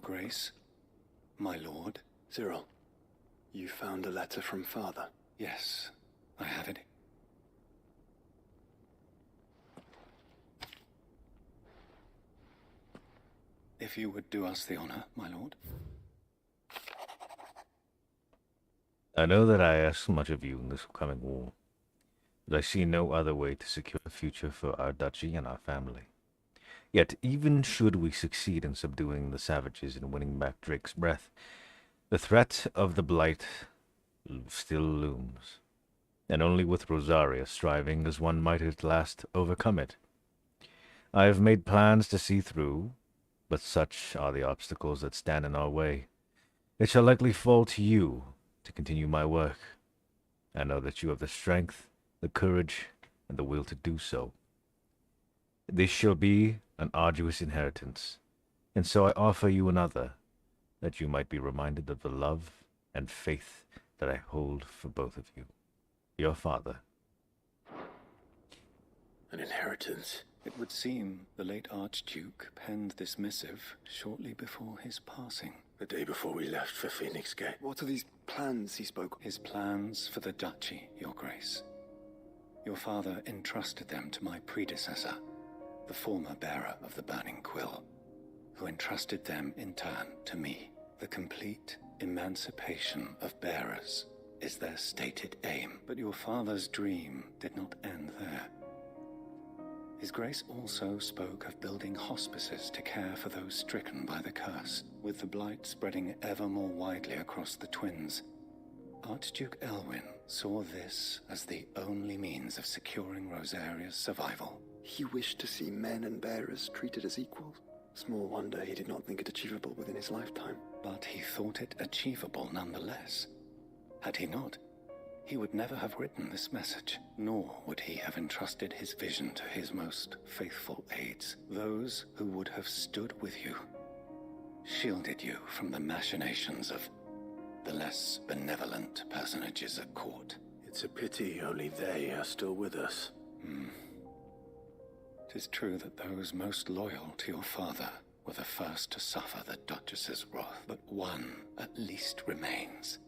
Your Grace, my lord. Cyril, you found a letter from Father? Yes, I have it. If you would do us the honor, my lord. I know that I ask much of you in this coming war, but I see no other way to secure a future for our duchy and our family. Yet, even should we succeed in subduing the savages and winning back Drake's breath, the threat of the Blight still looms, and only with Rosaria striving as one might at last overcome it. I have made plans to see through, but such are the obstacles that stand in our way. It shall likely fall to you to continue my work. I know that you have the strength, the courage, and the will to do so. This shall be an arduous inheritance, and so I offer you another, that you might be reminded of the love and faith that I hold for both of you. Your father. An inheritance? It would seem the late Archduke penned this missive shortly before his passing. The day before we left for Phoenix Gate. What are these plans he spoke of? His plans for the duchy, Your Grace. Your father entrusted them to my predecessor, the former bearer of the Burning Quill, who entrusted them in turn to me. The complete emancipation of bearers is their stated aim. But your father's dream did not end there. His Grace also spoke of building hospices to care for those stricken by the curse, with the blight spreading ever more widely across the twins. Archduke Elwyn saw this as the only means of securing Rosaria's survival. He wished to see men and bearers treated as equals. Small wonder he did not think it achievable within his lifetime. But he thought it achievable nonetheless. Had he not, he would never have written this message, nor would he have entrusted his vision to his most faithful aides, those who would have stood with you, shielded you from the machinations of the less benevolent personages at court. It's a pity only they are still with us. It is true that those most loyal to your father were the first to suffer the Duchess's wrath, but one at least remains.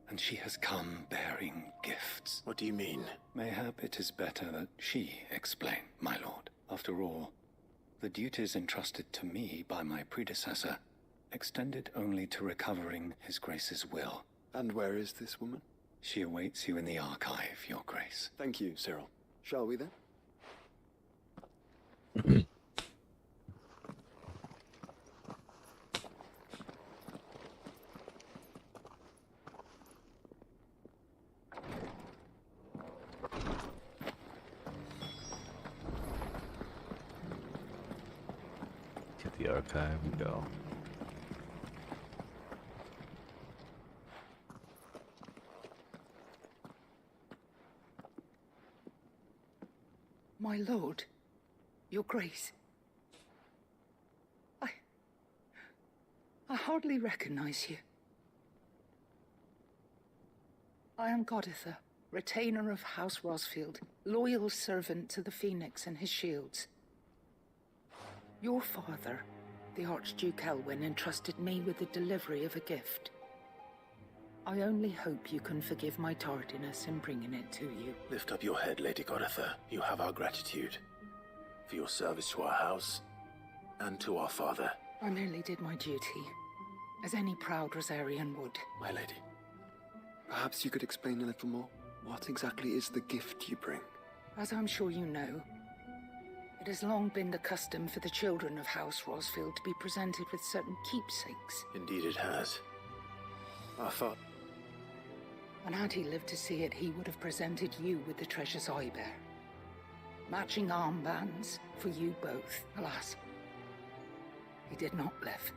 And she has come bearing gifts. What do you mean? Mayhap it is better that she explain, my lord. After all, the duties entrusted to me by my predecessor extended only to recovering His Grace's will. And where is this woman? She awaits you in the archive, Your Grace. Thank you, Cyril. Shall we then? To the archive we go. My lord, your grace. I hardly recognize you. I am Goditha, retainer of House Rosfield, loyal servant to the Phoenix and his shields. Your father, the Archduke Elwyn, entrusted me with the delivery of a gift. I only hope you can forgive my tardiness in bringing it to you. Lift up your head, Lady Goditha. You have our gratitude for your service to our house and to our father. I merely did my duty, as any proud Rosarian would. My lady, perhaps you could explain a little more? What exactly is the gift you bring? As I'm sure you know, it has long been the custom for the children of House Rosfield to be presented with certain keepsakes. Indeed it has. Our father... And had he lived to see it, he would have presented you with the treasures I bear. Matching armbands for you both. Alas, he did not live.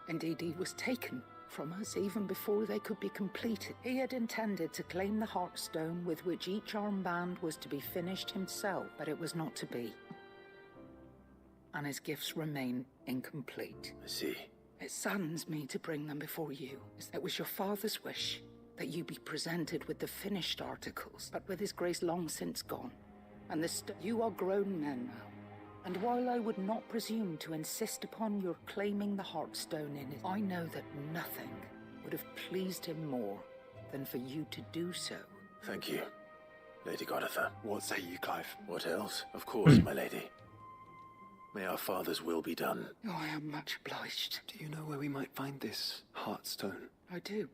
Indeed, he was taken from us even before they could be completed. He had intended to claim the Heartstone with which each armband was to be finished himself, but it was not to be. And his gifts remain incomplete. I see. It saddens me to bring them before you. It was your father's wish that you be presented with the finished articles, but with his grace long since gone, and you are grown men now, And while I would not presume to insist upon your claiming the Heartstone in it, I know that nothing would have pleased him more than for you to do so. Thank you, Lady Goditha. What say you, Clive? What else? Of course, my lady. May our father's will be done. Oh, I am much obliged. Do you know where we might find this Heartstone? I do.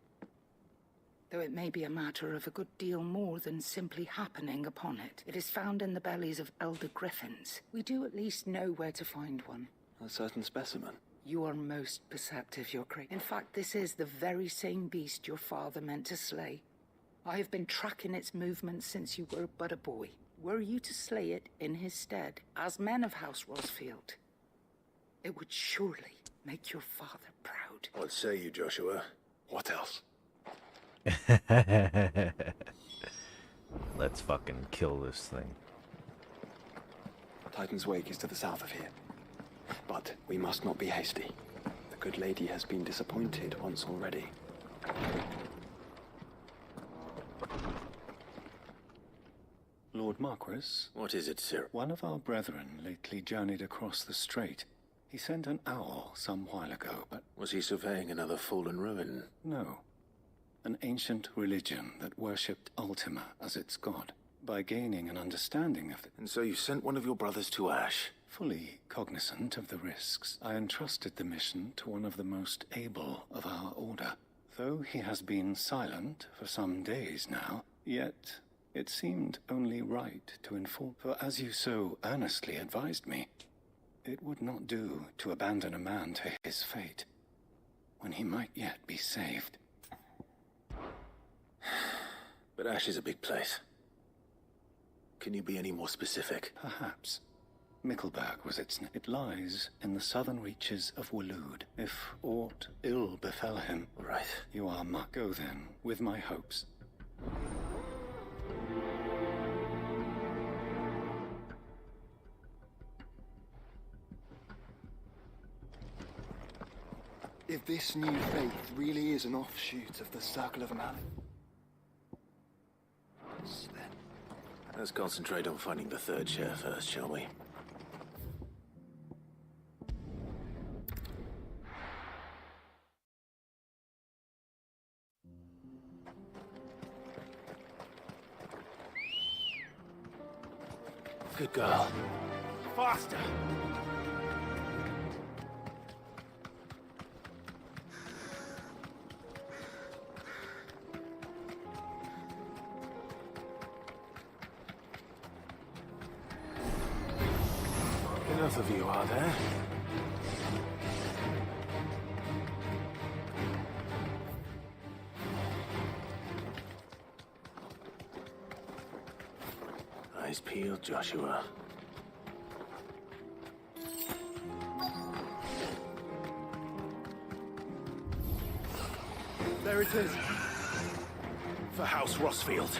Though it may be a matter of a good deal more than simply happening upon it. It is found in the bellies of elder griffins. We do at least know where to find one. A certain specimen? You are most perceptive, your great. In fact, this is the very same beast your father meant to slay. I have been tracking its movements since you were but a boy. Were you to slay it in his stead, as men of House Rosfield, it would surely make your father proud. What say you, Joshua? What else? Let's fucking kill this thing. Titan's Wake is to the south of here. But we must not be hasty. The good lady has been disappointed once already. Lord Marquis? What is it, sir? One of our brethren lately journeyed across the strait. He sent an owl some while ago, but... Was he surveying another fallen ruin? No. An ancient religion that worshipped Ultima as its god. By gaining an understanding of it. And so you sent one of your brothers to Ash? Fully cognizant of the risks, I entrusted the mission to one of the most able of our order. Though he has been silent for some days now, yet it seemed only right to inform. For as you so earnestly advised me, it would not do to abandon a man to his fate, when he might yet be saved. But Ash is a big place. Can you be any more specific? Perhaps. Mickleburg was its name. It lies in the southern reaches of Waloed. If aught ill befell him... Right. You are Go then, with my hopes. If this new faith really is an offshoot of the Circle of Mallet, then... Let's concentrate on finding the third chair first, shall we? Good girl. Faster! Enough of you, are there? Eyes peeled, Joshua. There it is. For House Rosfield.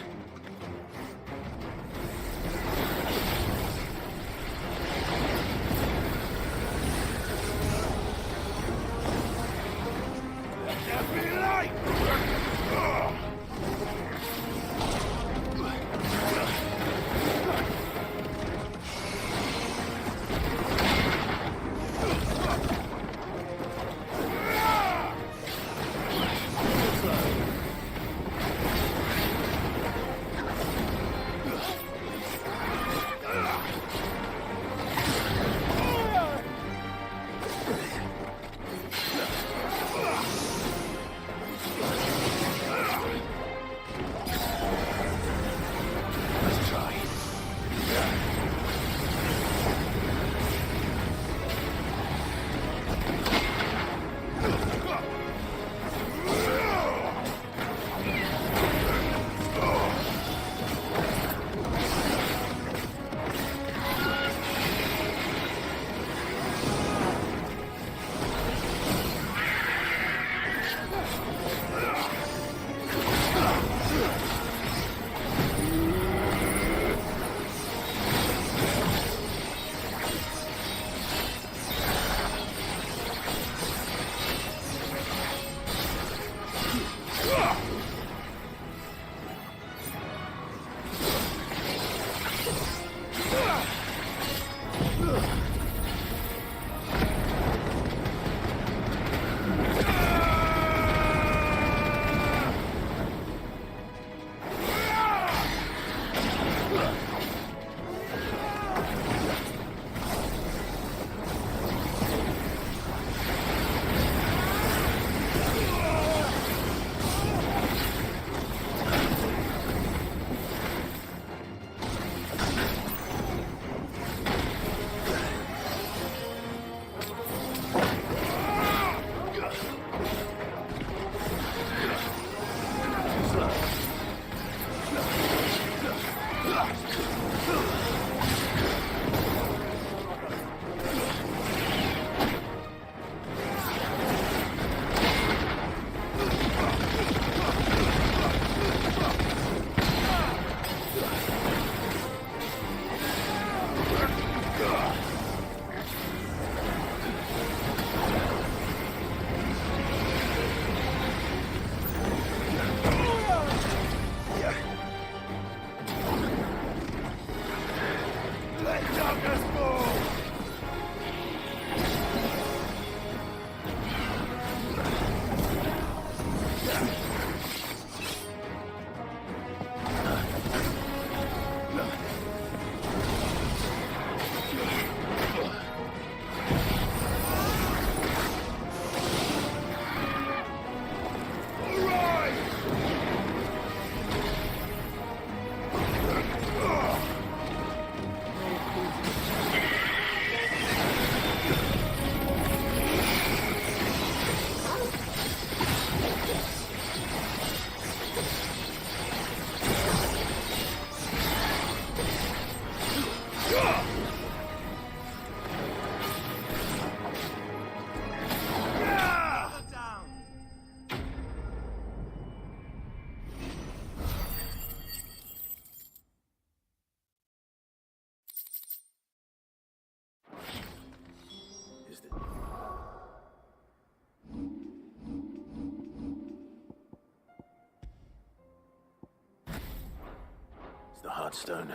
Heartstone?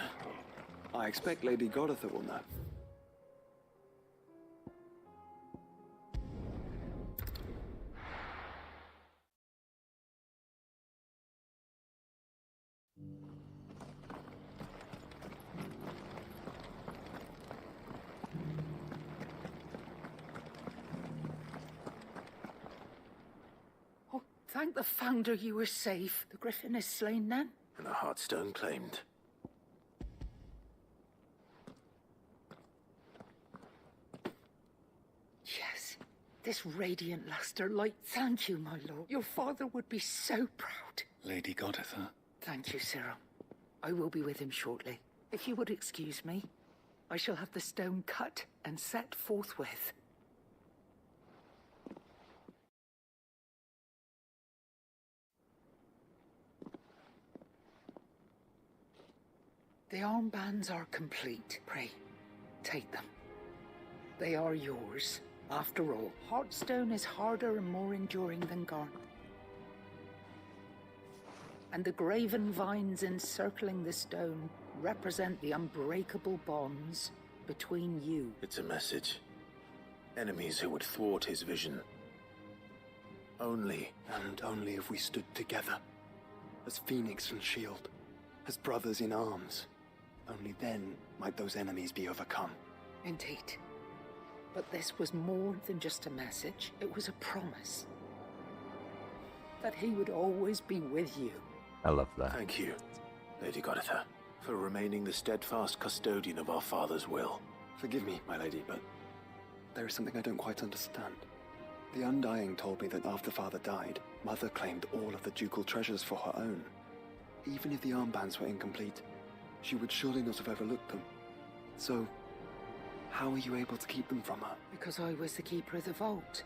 I expect Lady Goditha will know. Oh, thank the Founder you were safe. The Griffin is slain then? And the Heartstone claimed. Yes. This radiant luster light. Thank you, my lord. Your father would be so proud. Lady Goditha. Thank you, Cyril. I will be with him shortly. If you would excuse me, I shall have the stone cut and set forthwith. The armbands are complete. Pray, take them. They are yours. After all, Heartstone is harder and more enduring than Garn. And the graven vines encircling the stone represent the unbreakable bonds between you. It's a message. Enemies who would thwart his vision. Only. And only if we stood together. As Phoenix and Shield. As brothers in arms. Only then might those enemies be overcome. Indeed. But this was more than just a message. It was a promise. That he would always be with you. I love that. Thank you, Lady Goditha, for remaining the steadfast custodian of our father's will. Forgive me, my lady, but there is something I don't quite understand. The Undying told me that after Father died, Mother claimed all of the ducal treasures for her own. Even if the armbands were incomplete, she would surely not have overlooked them. So, how were you able to keep them from her? Because I was the keeper of the vault.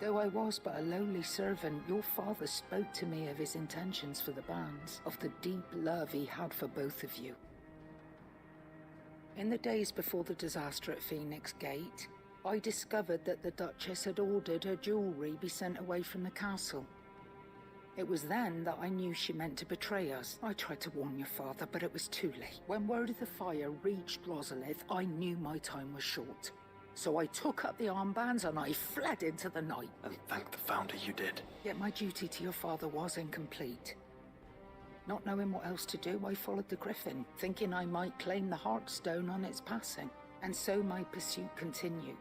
Though I was but a lowly servant, your father spoke to me of his intentions for the bands, of the deep love he had for both of you. In the days before the disaster at Phoenix Gate, I discovered that the Duchess had ordered her jewelry be sent away from the castle. It was then that I knew she meant to betray us. I tried to warn your father, but it was too late. When word of the fire reached Rosalith, I knew my time was short. So I took up the armbands and I fled into the night. And thank the Founder you did. Yet my duty to your father was incomplete. Not knowing what else to do, I followed the Griffin, thinking I might claim the Heartstone on its passing. And so my pursuit continued.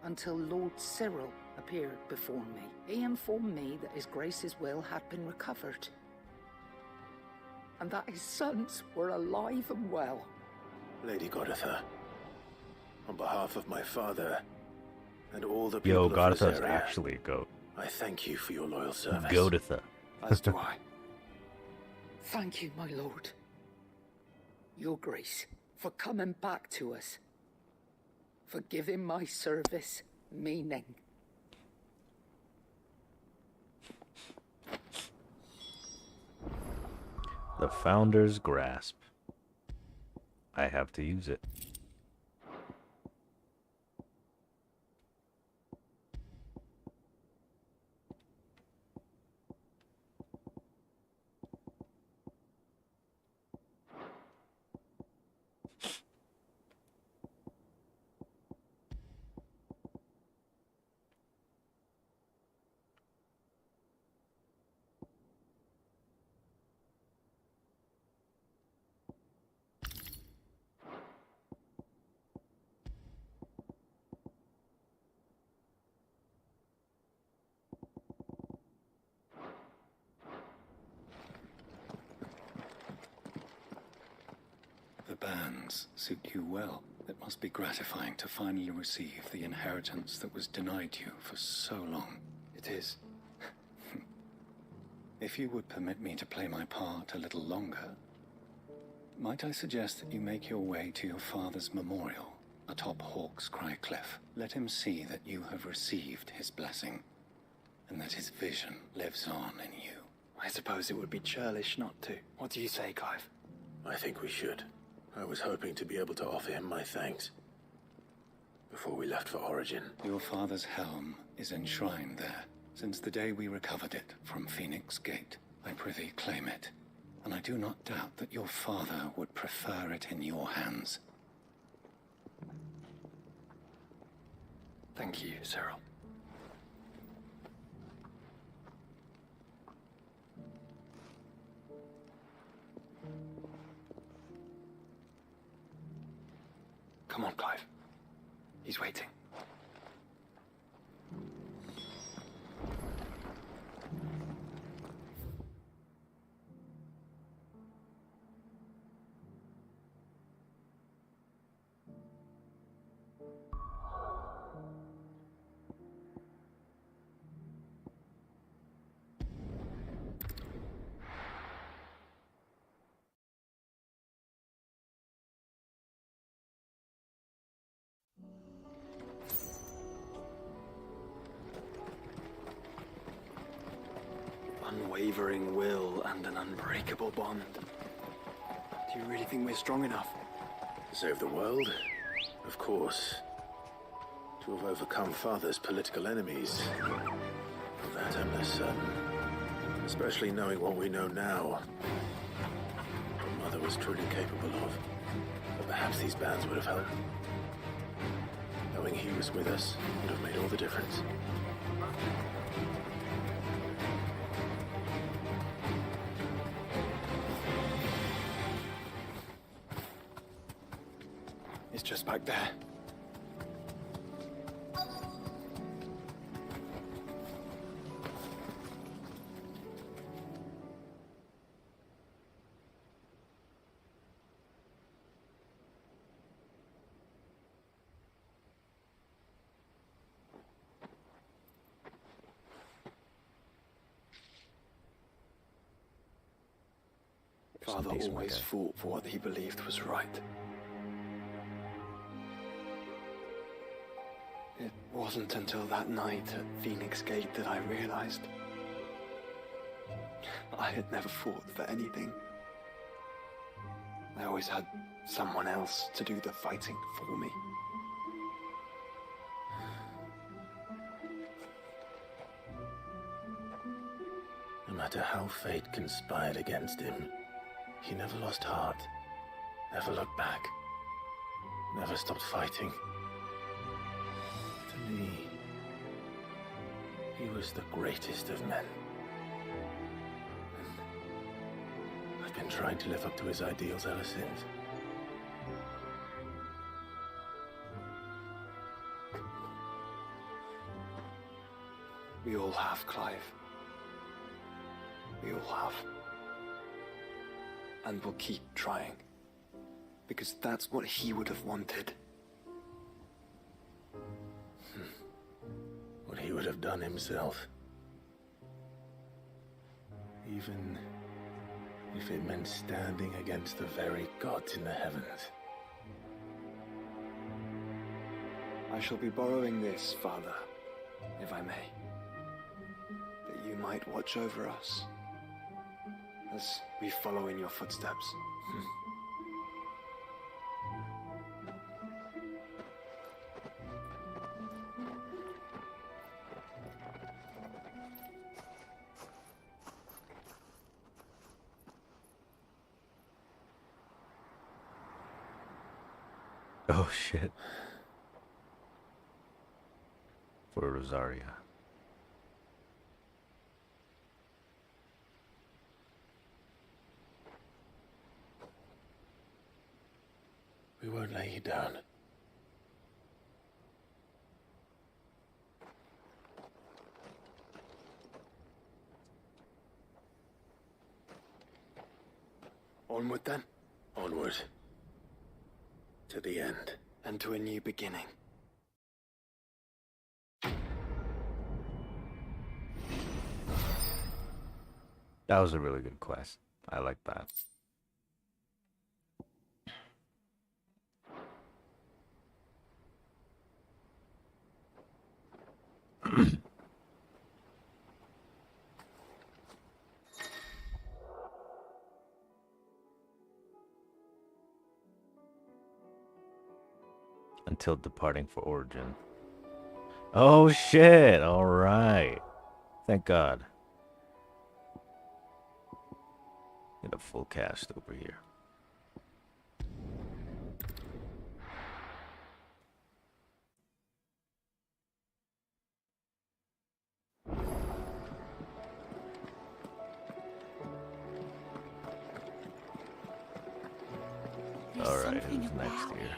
Until Lord Cyril appeared before me. He informed me that His Grace's will had been recovered. And that his sons were alive and well. Lady Goditha, on behalf of my father and all the people Yo, of Goditha's Rosaria, actually a goat. I thank you for your loyal service. Goditha. As do I. Thank you, my lord. Your Grace, for coming back to us. For giving my service meaning. The Founder's Grasp. I have to use it. The bands suit you well. It must be gratifying to finally receive the inheritance that was denied you for so long. It is. If you would permit me to play my part a little longer, might I suggest that you make your way to your father's memorial atop Hawk's Cry Cliff? Let him see that you have received his blessing, and that his vision lives on in you. I suppose it would be churlish not to. What do you say, Clive? I think we should. I was hoping to be able to offer him my thanks before we left for Origin. Your father's helm is enshrined there. Since the day we recovered it from Phoenix Gate, I prithee claim it, and I do not doubt that your father would prefer it in your hands. Thank you, Cyril. Come on, Clive. He's waiting. Unwavering will and an unbreakable bond. Do you really think we're strong enough? To save the world? Of course. To have overcome Father's political enemies? Of that I'm less certain. Especially knowing what we know now. What Mother was truly capable of. But perhaps these bands would have helped. Knowing he was with us would have made all the difference. It's just back there. Father always fought for what he believed was right. It wasn't until that night at Phoenix Gate that I realized I had never fought for anything. I always had someone else to do the fighting for me. No matter how fate conspired against him, he never lost heart, never looked back, never stopped fighting. To me, he was the greatest of men. And I've been trying to live up to his ideals ever since. We all have, Clive. We all have. And we'll keep trying. Because that's what he would have wanted. What he would have done himself. Even if it meant standing against the very gods in the heavens. I shall be borrowing this, Father, if I may. That you might watch over us as we follow in your footsteps. Oh shit. For Rosaria. We won't lay you down. Onward then? Onward. To the end. And to a new beginning. That was a really good quest. I like that. Until departing for Origin. Oh shit! Alright. Thank God. Get a full cast over here. Alright, who's next here?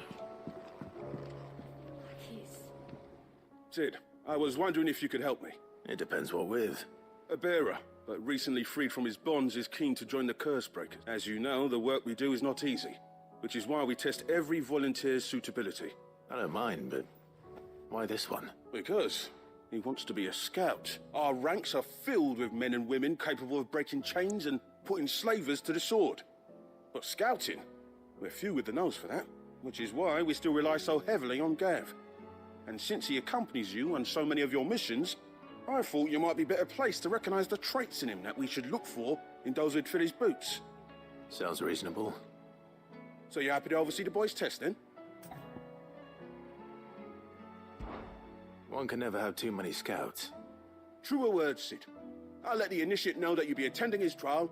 Sid, I was wondering if you could help me. It depends what with. A bearer, but recently freed from his bonds, is keen to join the Curse Breakers. As you know, the work we do is not easy, which is why we test every volunteer's suitability. I don't mind, but why this one? Because he wants to be a scout. Our ranks are filled with men and women capable of breaking chains and putting slavers to the sword. But scouting? We're few with the nose for that, which is why we still rely so heavily on Gav. And since he accompanies you on so many of your missions, I thought you might be better placed to recognize the traits in him that we should look for in those who'd fill his boots. Sounds reasonable. So you happy to oversee the boys' test, then? One can never have too many scouts. Truer words, Sid. I'll let the initiate know that you'll be attending his trial,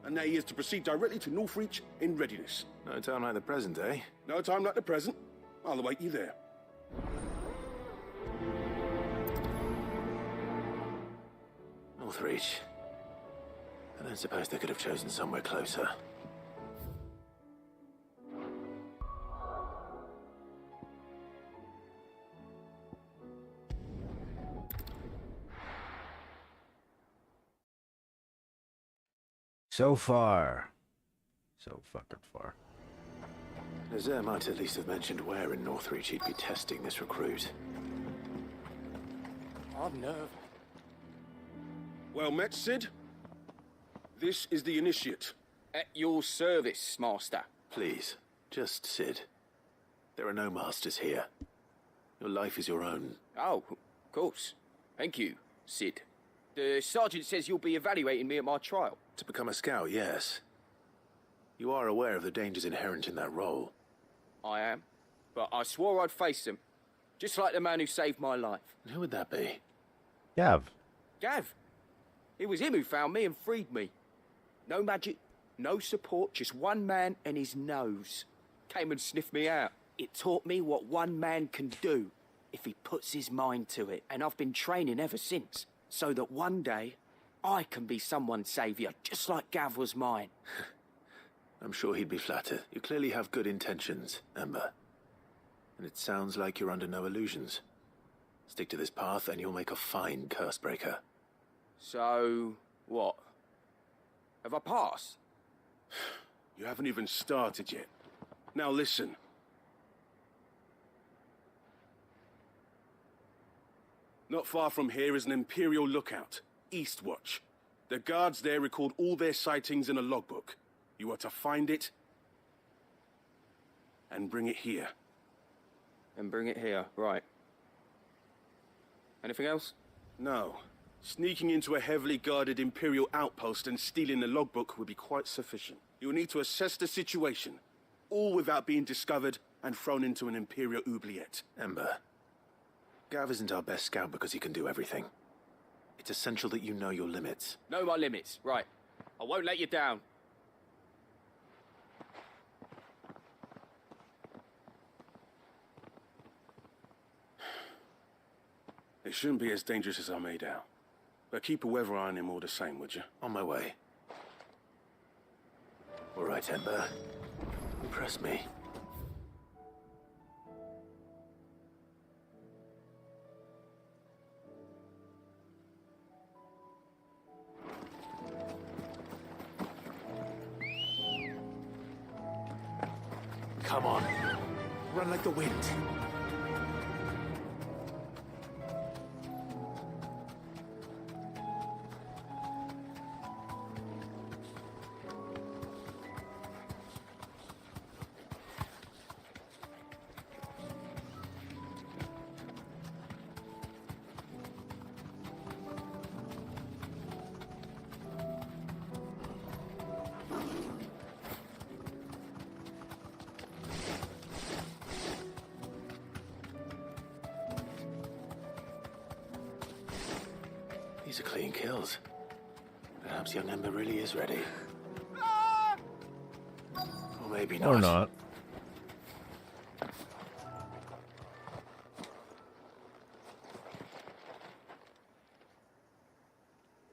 and that he is to proceed directly to Northreach in readiness. No time like the present, eh? No time like the present. I'll await you there. Northreach. I don't suppose they could have chosen somewhere closer. So far. So fucking far. Nazaire might at least have mentioned where in Northreach he'd be testing this recruit. I've nerve. Well met, Sid. This is the initiate. At your service, Master. Please, just Sid. There are no masters here. Your life is your own. Oh, of course. Thank you, Sid. The sergeant says you'll be evaluating me at my trial. To become a scout, yes. You are aware of the dangers inherent in that role. I am. But I swore I'd face them. Just like the man who saved my life. And who would that be? Gav. Gav. It was him who found me and freed me. No magic, no support, just one man and his nose. Came and sniffed me out. It taught me what one man can do if he puts his mind to it. And I've been training ever since, so that one day I can be someone's saviour, just like Gav was mine. I'm sure he'd be flattered. You clearly have good intentions, Ember. And it sounds like you're under no illusions. Stick to this path and you'll make a fine curse breaker. So, what? Have I passed? You haven't even started yet. Now listen. Not far from here is an Imperial lookout, Eastwatch. The guards there record all their sightings in a logbook. You are to find it and bring it here. And bring it here, right. Anything else? No. Sneaking into a heavily guarded Imperial outpost and stealing the logbook would be quite sufficient. You'll need to assess the situation, all without being discovered and thrown into an Imperial oubliette. Ember, Gav isn't our best scout because he can do everything. It's essential that you know your limits. Know my limits, right. I won't let you down. It shouldn't be as dangerous as I made out. But keep a weather eye on him all the same, would you? On my way. All right, Ember. Impress me. Come on. Run like the wind. These are clean kills. Perhaps young Ember really is ready. maybe Or not. not.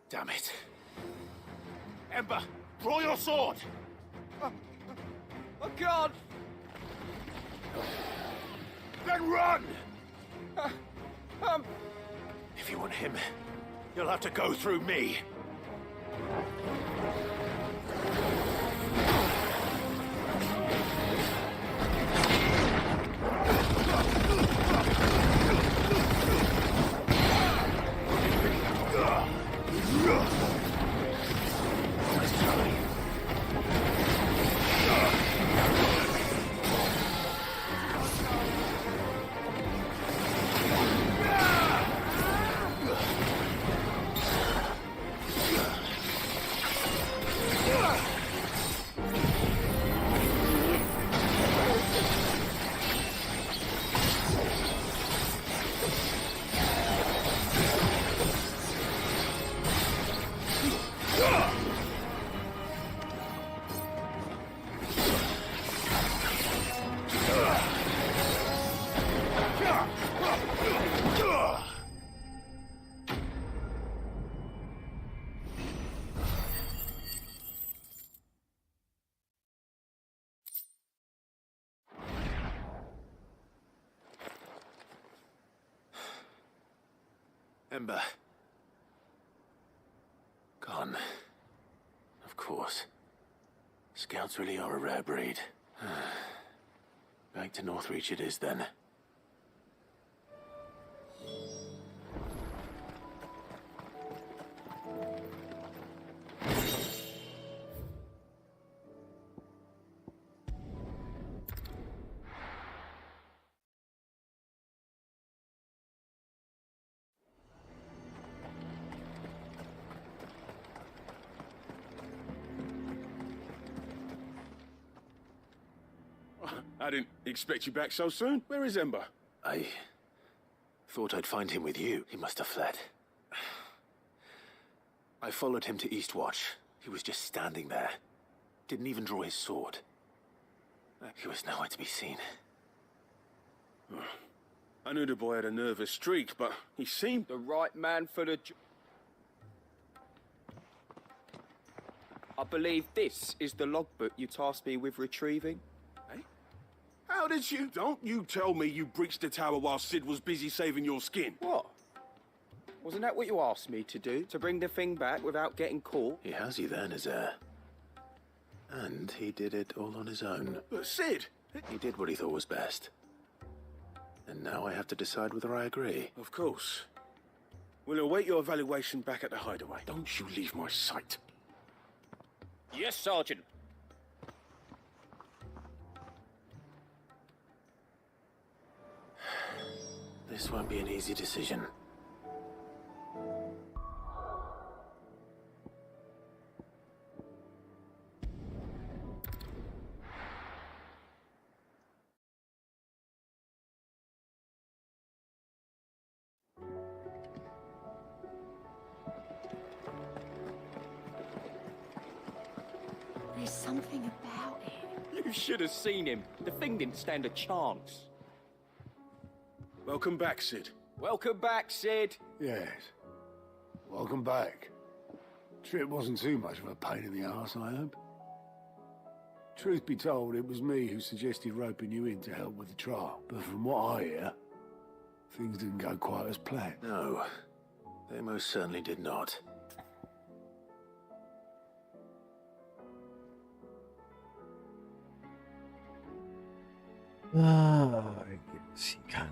Damn it. Ember, draw your sword! I can't! Then run! Um... If you want him, you'll have to go through me. Ember. Gone. Of course. Scouts really are a rare breed. Back to Northreach it is then. I didn't expect you back so soon. Where is Ember? I thought I'd find him with you. He must have fled. I followed him to Eastwatch. He was just standing there. Didn't even draw his sword. He was nowhere to be seen. I knew the boy had a nervous streak, but he seemed... The right man for the job. I believe this is the logbook you tasked me with retrieving. How did you... Don't you tell me you breached the tower while Sid was busy saving your skin. What? Wasn't that what you asked me to do? To bring the thing back without getting caught? He has you then, his heir. And he did it all on his own. But Sid... He did what he thought was best. And now I have to decide whether I agree. Of course. We'll await your evaluation back at the hideaway. Don't you leave my sight. Yes, Sergeant. This won't be an easy decision. There's something about it. You should have seen him. The thing didn't stand a chance. Welcome back, Sid. Welcome back, Sid. Yes. Welcome back. Trip wasn't too much of a pain in the arse, I hope. Truth be told, it was me who suggested roping you in to help with the trial. But from what I hear, things didn't go quite as planned. No, they most certainly did not. I guess you can.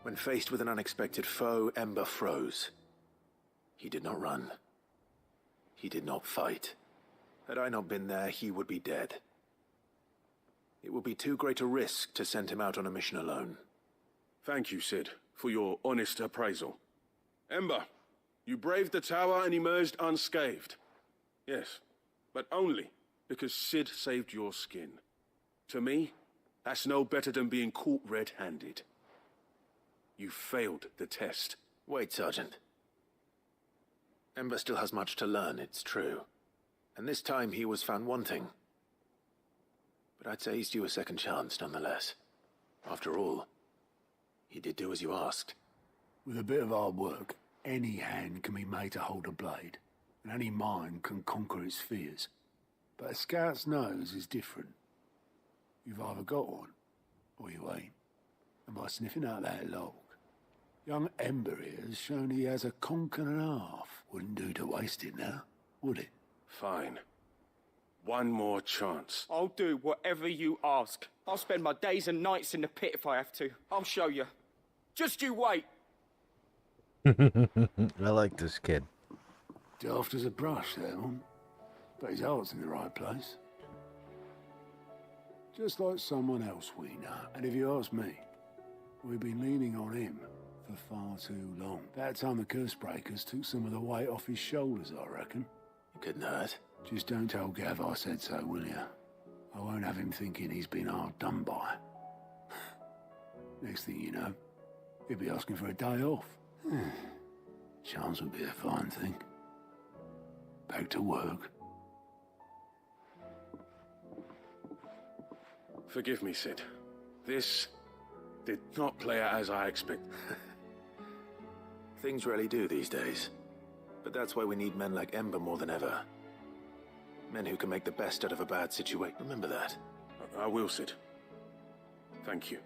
When faced with an unexpected foe, Ember froze. He did not run. He did not fight. Had I not been there, he would be dead. It would be too great a risk to send him out on a mission alone. Thank you, Cid, for your honest appraisal. Ember, you braved the tower and emerged unscathed. Yes, but only because Cid saved your skin. To me, that's no better than being caught red-handed. You failed the test. Wait, Sergeant. Ember still has much to learn, it's true. And this time he was found wanting. But I'd say he's due a second chance, nonetheless. After all, he did do as you asked. With a bit of hard work, any hand can be made to hold a blade, and any mind can conquer its fears. But a scout's nose is different. You've either got one, or you ain't. And by sniffing out that log, young Ember here has shown he has a conch and a half. Wouldn't do to waste it now, would it? Fine. One more chance. I'll do whatever you ask. I'll spend my days and nights in the pit if I have to. I'll show you. Just you wait. I like this kid. Daft as a brush, that one. But his heart's in the right place. Just like someone else we know. And if you ask me, we've been leaning on him for far too long. That time the curse breakers took some of the weight off his shoulders, I reckon. It couldn't hurt. Just don't tell Gav I said so, will you? I won't have him thinking he's been hard done by. Next thing you know, he'll be asking for a day off. Chance would be a fine thing. Back to work. Forgive me, Cid. This did not play out as I expected. Things rarely do these days. But that's why we need men like Ember more than ever. Men who can make the best out of a bad situation. Remember that. I will, Cid. Thank you.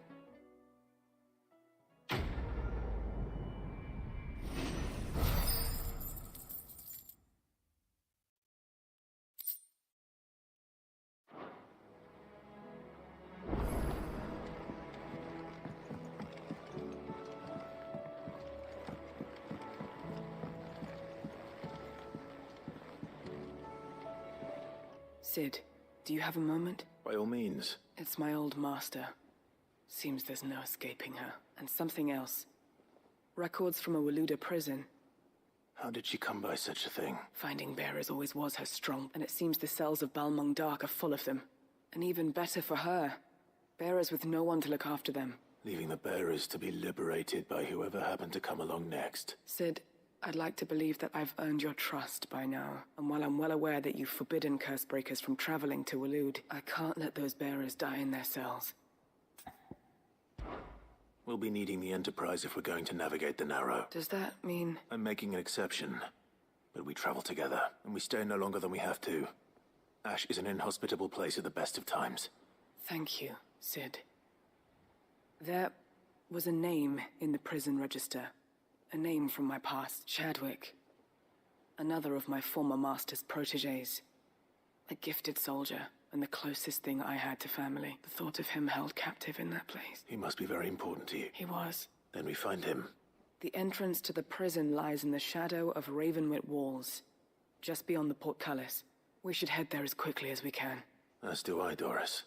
Cid, do you have a moment? By all means. It's my old master. Seems there's no escaping her. And something else. Records from a Waluda prison. How did she come by such a thing? Finding bearers always was her strong, and it seems the cells of Balmung Dark are full of them. And even better for her. Bearers with no one to look after them. Leaving the bearers to be liberated by whoever happened to come along next. Cid, I'd like to believe that I've earned your trust by now. And while I'm well aware that you've forbidden Cursebreakers from traveling to Walud, I can't let those bearers die in their cells. We'll be needing the Enterprise if we're going to navigate the Narrow. Does that mean... I'm making an exception. But we travel together, and we stay no longer than we have to. Ash is an inhospitable place at the best of times. Thank you, Cid. There was a name in the prison register. A name from my past, Chadwick. Another of my former master's protégés. A gifted soldier, and the closest thing I had to family. The thought of him held captive in that place. He must be very important to you. He was. Then we find him. The entrance to the prison lies in the shadow of Ravenwit walls, just beyond the portcullis. We should head there as quickly as we can. As do I, Doris.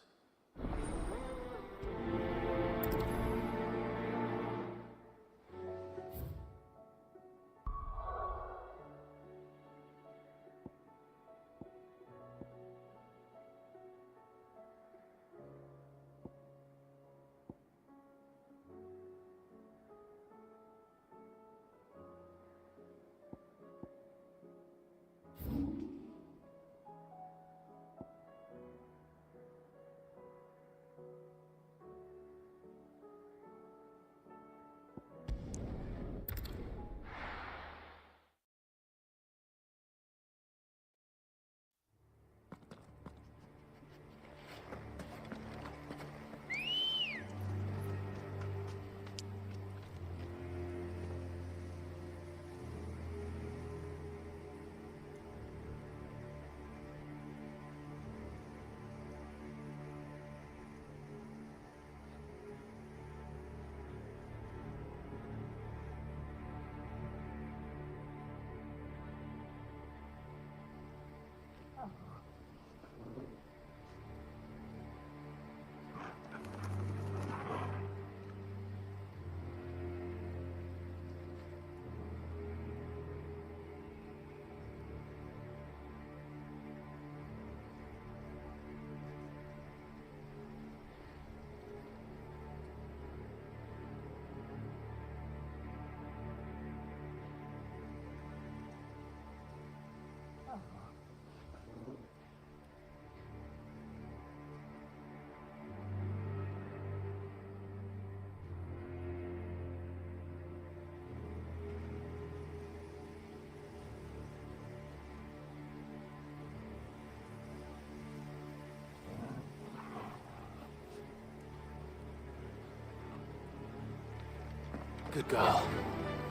Good girl.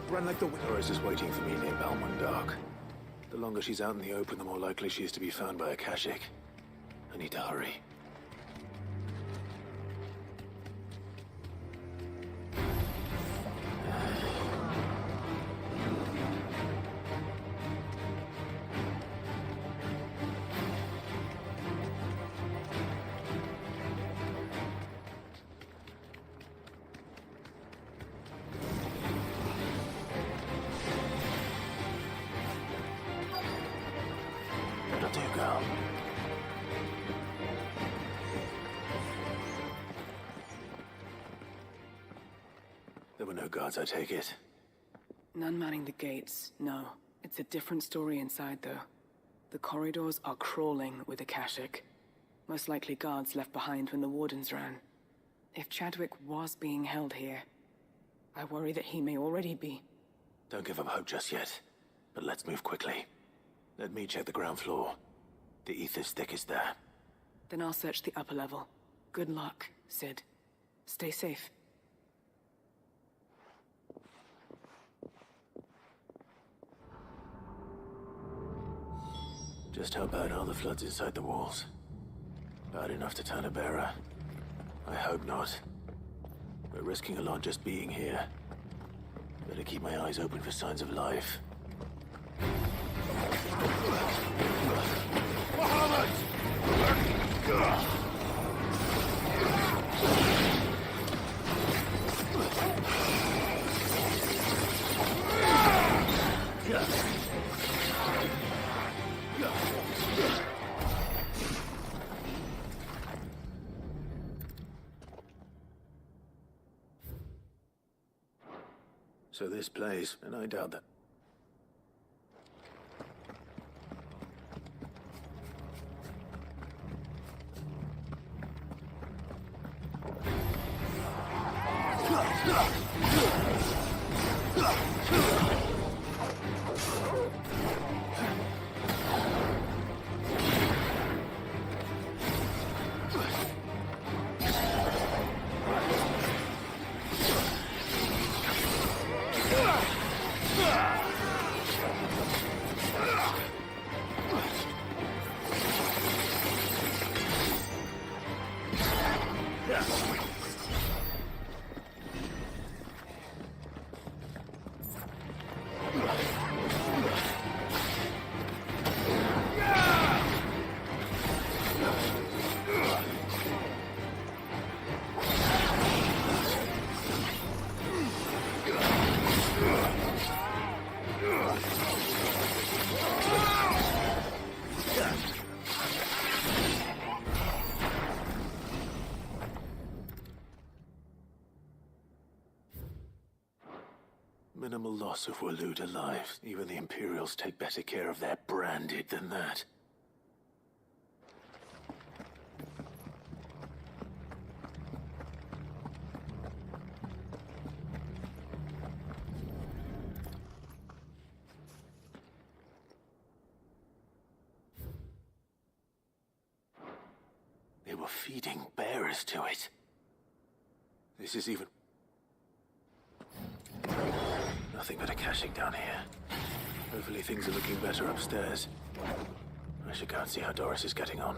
Run like the Dolores is waiting for me near Balmundark. The longer she's out in the open, the more likely she is to be found by a Kashik. I need to hurry. That'll do, girl. There were no guards, I take it. None manning the gates, no. It's a different story inside, though. The corridors are crawling with Akashic. Most likely guards left behind when the wardens ran. If Chadwick was being held here, I worry that he may already be. Don't give up hope just yet, but let's move quickly. Let me check the ground floor. The ether's thickest there. Then I'll search the upper level. Good luck, Sid. Stay safe. Just how bad are the floods inside the walls? Bad enough to turn a bearer? I hope not. We're risking a lot just being here. Better keep my eyes open for signs of life. So this plays, and I doubt that. Minimal loss if we're lewd alive. Even the Imperials take better care of their branded than that. They were feeding bearers to it. This is even... Nothing but a caching down here. Hopefully things are looking better upstairs. I should go and see how Doris is getting on.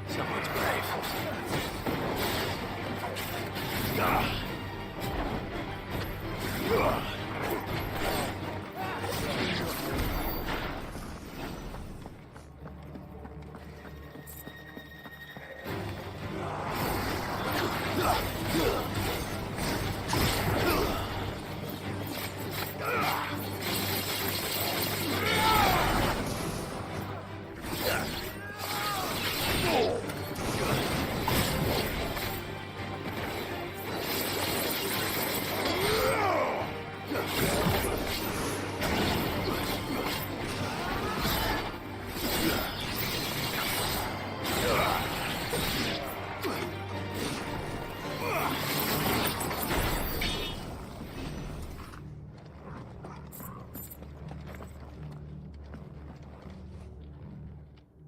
Someone's brave.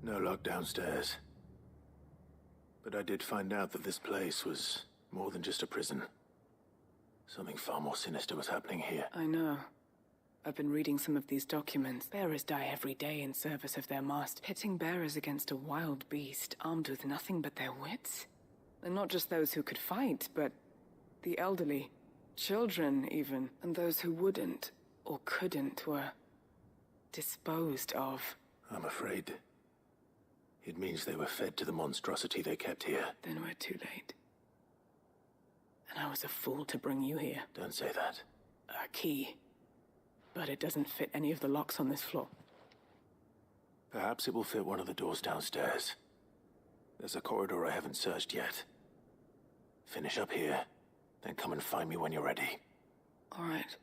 No lock downstairs. But I did find out that this place was more than just a prison. Something far more sinister was happening here. I know. I've been reading some of these documents. Bearers die every day in service of their master, pitting bearers against a wild beast armed with nothing but their wits. And not just those who could fight, but the elderly, children even, and those who wouldn't or couldn't were disposed of. I'm afraid it means they were fed to the monstrosity they kept here. Then we're too late. And I was a fool to bring you here. Don't say that. A key. But it doesn't fit any of the locks on this floor. Perhaps it will fit one of the doors downstairs. There's a corridor I haven't searched yet. Finish up here, then come and find me when you're ready. All right.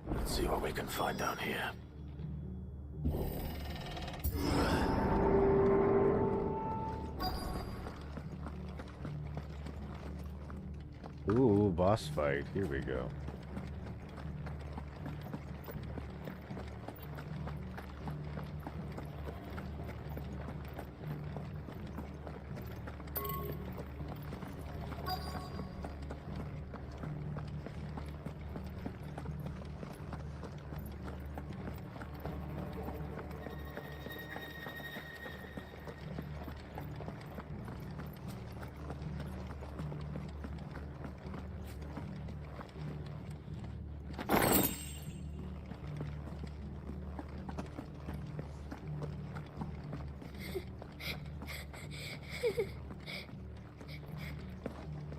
Let's see what we can find down here. Ooh, boss fight. Here we go.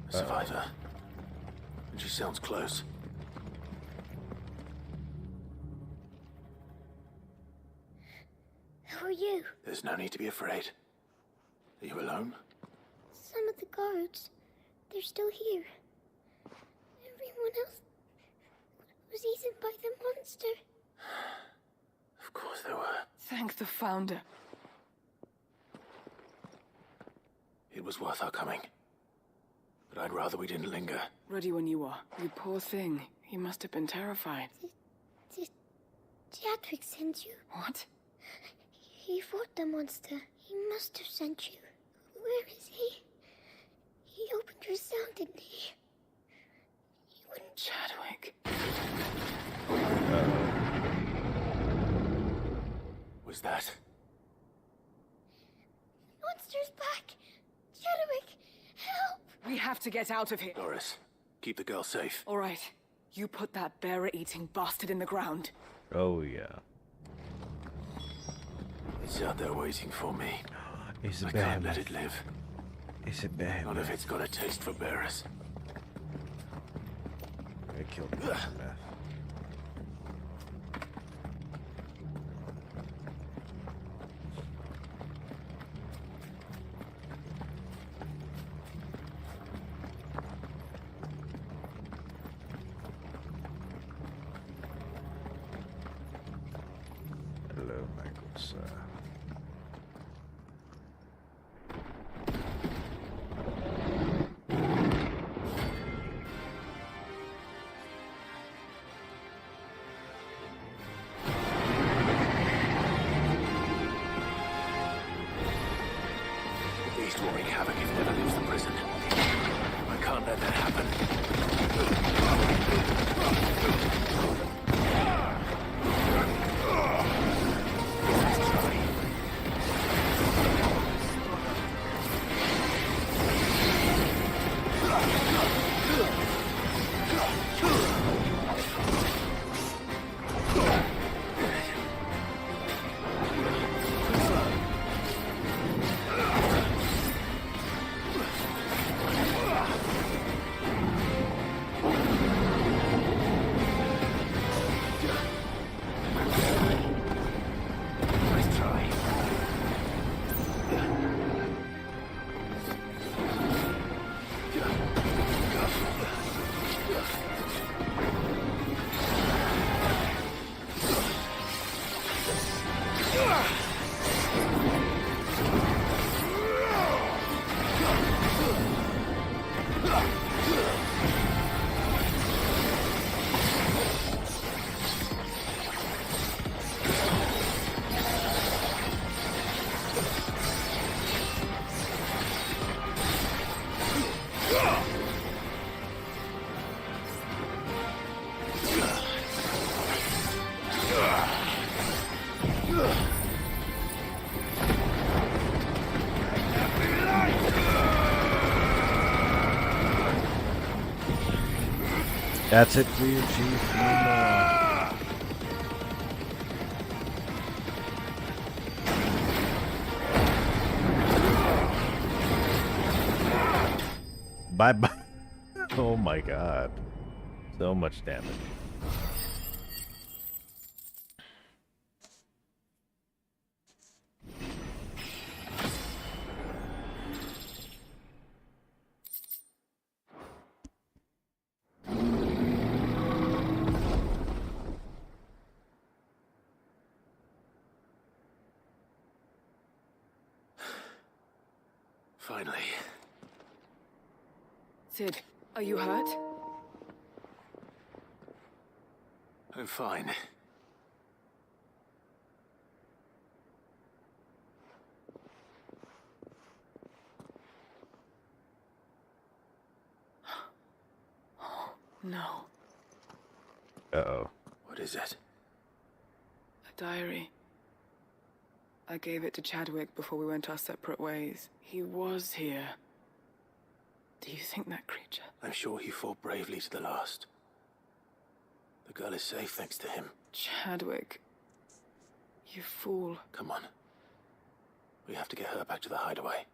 Survivor. And she sounds close. Who are you? There's no need to be afraid. Are you alone? Some of the guards. They're still here. Everyone else was eaten by the monster. Of course there were. Thank the Founder. It was worth our coming. But I'd rather we didn't linger. Ready when you are. You poor thing. He must have been terrified. Did Chadwick send you? What? He fought the monster. He must have sent you. Where is he? He opened your cell, didn't he? He wouldn't... Chadwick. Was that? Monster's back! Chadwick, help! We have to get out of here. Doris, keep the girl safe. All right. You put that bearer-eating bastard in the ground. Oh, yeah. It's out there waiting for me. It's a I can't let it live. It's a behemoth. Not if it's got a taste for bearers. I killed the behemoth. Let's, The beast will wreak havoc if it ever leaves the prison. I can't let that happen. That's it for you, Chief. No more. Bye bye. Oh my god. So much damage. Finally. Sid, are you hurt? I'm fine. No. Uh-oh. What is it? A diary. I gave it to Chadwick before we went our separate ways. He was here. Do you think that creature? I'm sure he fought bravely to the last. The girl is safe thanks to him. Chadwick. You fool. Come on. We have to get her back to the hideaway.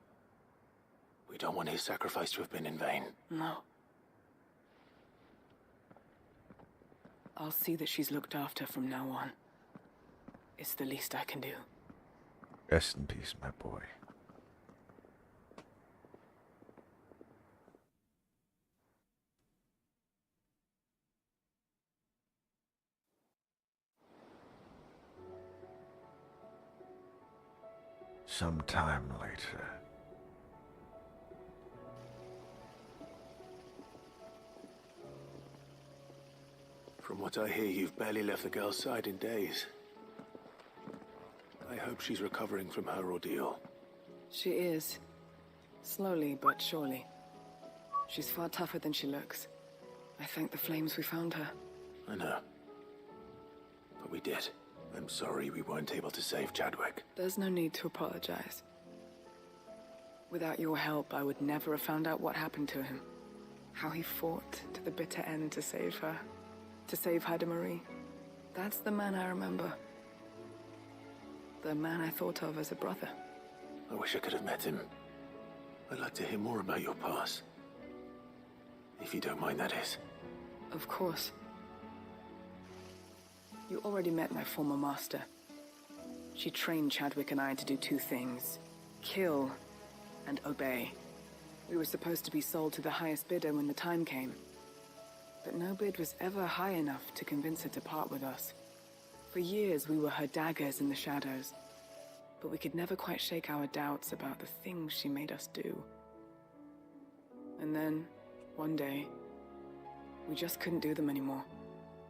We don't want his sacrifice to have been in vain. No. I'll see that she's looked after from now on. It's the least I can do. Rest in peace, my boy. Sometime later. From what I hear, you've barely left the girl's side in days. I hope she's recovering from her ordeal. She is. Slowly but surely. She's far tougher than she looks. I thank the flames we found her. I know. But we did. I'm sorry we weren't able to save Chadwick. There's no need to apologize. Without your help, I would never have found out what happened to him. How he fought to the bitter end to save her. To save Haida Marie. That's the man I remember. The man I thought of as a brother. I wish I could have met him. I'd like to hear more about your past. If you don't mind, that is. Of course. You already met my former master. She trained Chadwick and I to do two things. Kill and obey. We were supposed to be sold to the highest bidder when the time came. But no bid was ever high enough to convince her to part with us. For years we were her daggers in the shadows, but we could never quite shake our doubts about the things she made us do. And then, one day, we just couldn't do them anymore.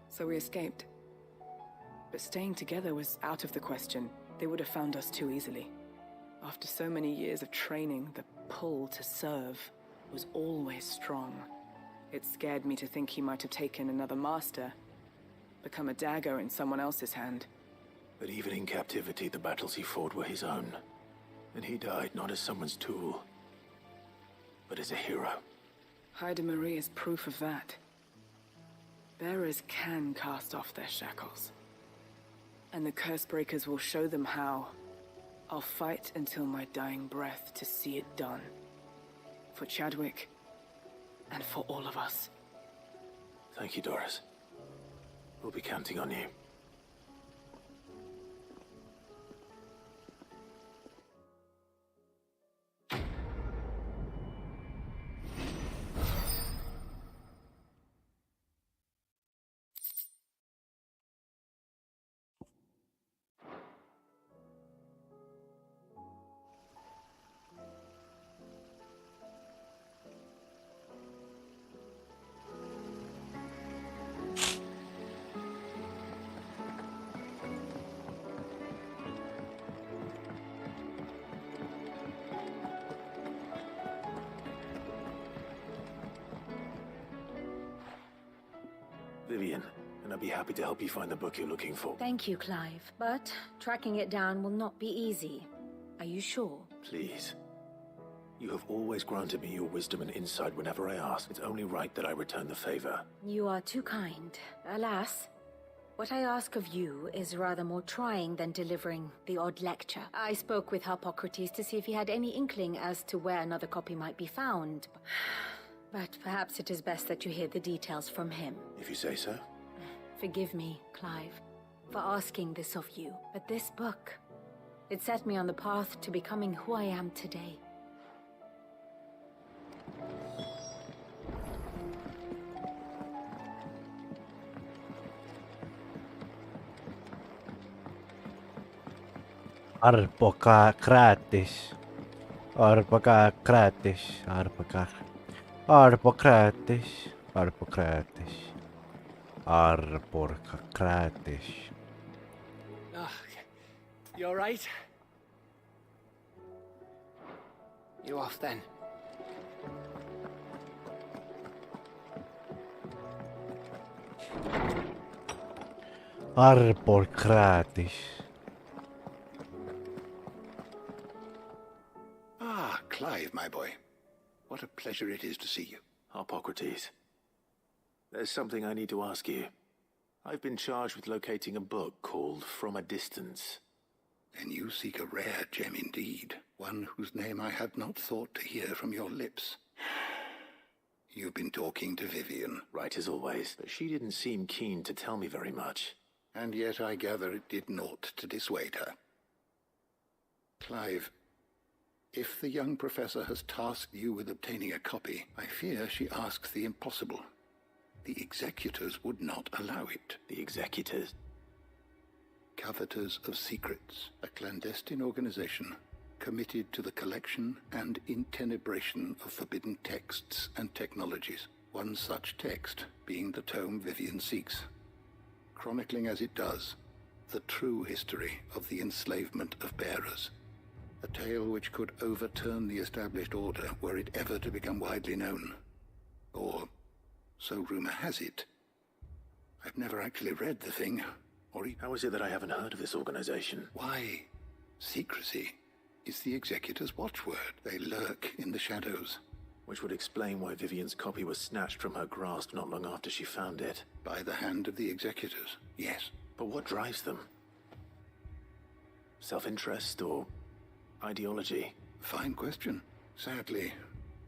So we escaped. But staying together was out of the question. They would have found us too easily. After so many years of training, the pull to serve was always strong. It scared me to think he might have taken another master, become a dagger in someone else's hand. But even in captivity, the battles he fought were his own. And he died not as someone's tool, but as a hero. Haida Marie is proof of that. Bearers can cast off their shackles. And the Cursebreakers will show them how. I'll fight until my dying breath to see it done. For Chadwick, and for all of us. Thank you, Doris. We'll be counting on you. Vivian, and I'd be happy to help you find the book you're looking for. Thank you, Clive. But tracking it down will not be easy. Are you sure? Please. You have always granted me your wisdom and insight whenever I ask. It's only right that I return the favor. You are too kind. Alas, what I ask of you is rather more trying than delivering the odd lecture. I spoke with Harpocrates to see if he had any inkling as to where another copy might be found. But perhaps it is best that you hear the details from him. If you say so. Forgive me, Clive, for asking this of you. But this book, it set me on the path to becoming who I am today. Arpocrates. You all right? You off then? Arpocrates. Ah, Clive, my boy. What a pleasure it is to see you. Harpocrates. There's something I need to ask you. I've been charged with locating a book called From a Distance. Then you seek a rare gem indeed, one whose name I had not thought to hear from your lips. You've been talking to Vivian. Right as always, but she didn't seem keen to tell me very much. And yet I gather it did naught to dissuade her. Clive, if the young professor has tasked you with obtaining a copy, I fear she asks the impossible. The executors would not allow it. The executors? Coveters of Secrets, a clandestine organization committed to the collection and intenebration of forbidden texts and technologies. One such text being the tome Vivian seeks, chronicling as it does the true history of the enslavement of bearers. A tale which could overturn the established order were it ever to become widely known. Or, so rumor has it. I've never actually read the thing, or How is it that I haven't heard of this organization? Why? Secrecy is the executor's watchword. They lurk in the shadows. Which would explain why Vivian's copy was snatched from her grasp not long after she found it. By the hand of the executors, yes. But what drives them? Self-interest or ideology? Fine question. Sadly,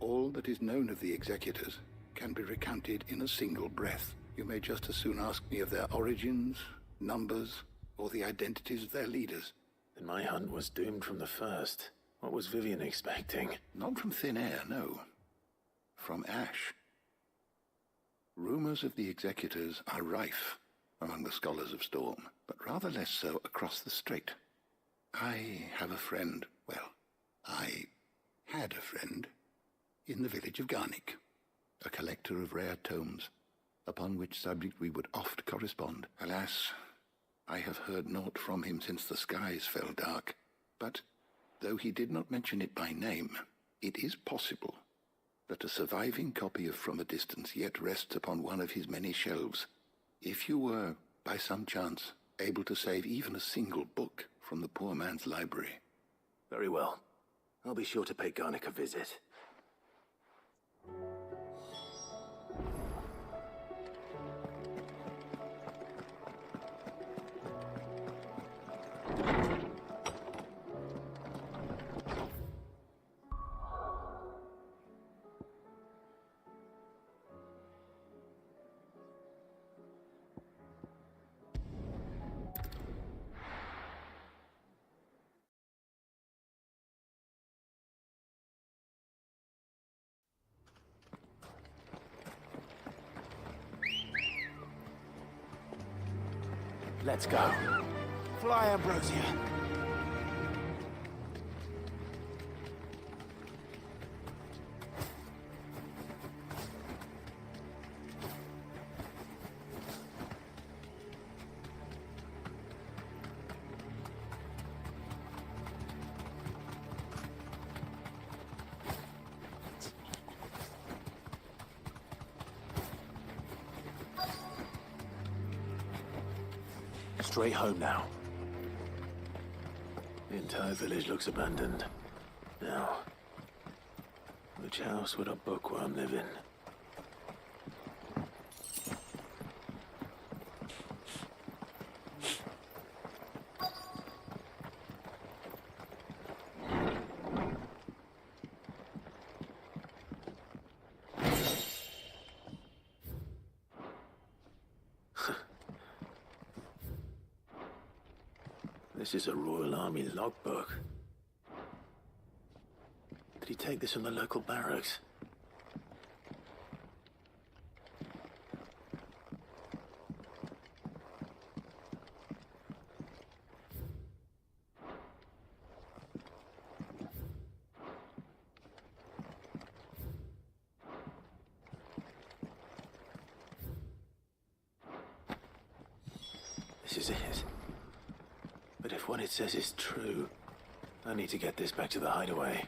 all that is known of the executors can be recounted in a single breath. You may just as soon ask me of their origins, numbers, or the identities of their leaders. Then my hunt was doomed from the first. What was Vivian expecting? Not from thin air, no. From ash. Rumors of the executors are rife among the scholars of Storm, but rather less so across the strait. I have a friend, well, I had a friend in the village of Garnick, a collector of rare tomes, upon which subject we would oft correspond. Alas, I have heard naught from him since the skies fell dark, but though he did not mention it by name, it is possible that a surviving copy of From a Distance yet rests upon one of his many shelves. If you were, by some chance, able to save even a single book from the poor man's library. Very well. I'll be sure to pay Garnick a visit. Let's go. Fly, Ambrosia. Straight home now. The entire village looks abandoned. Now, which house would a bookworm live in? This is a Royal Army logbook. Did he take this from the local barracks? This is it. But if what it says is true, I need to get this back to the hideaway.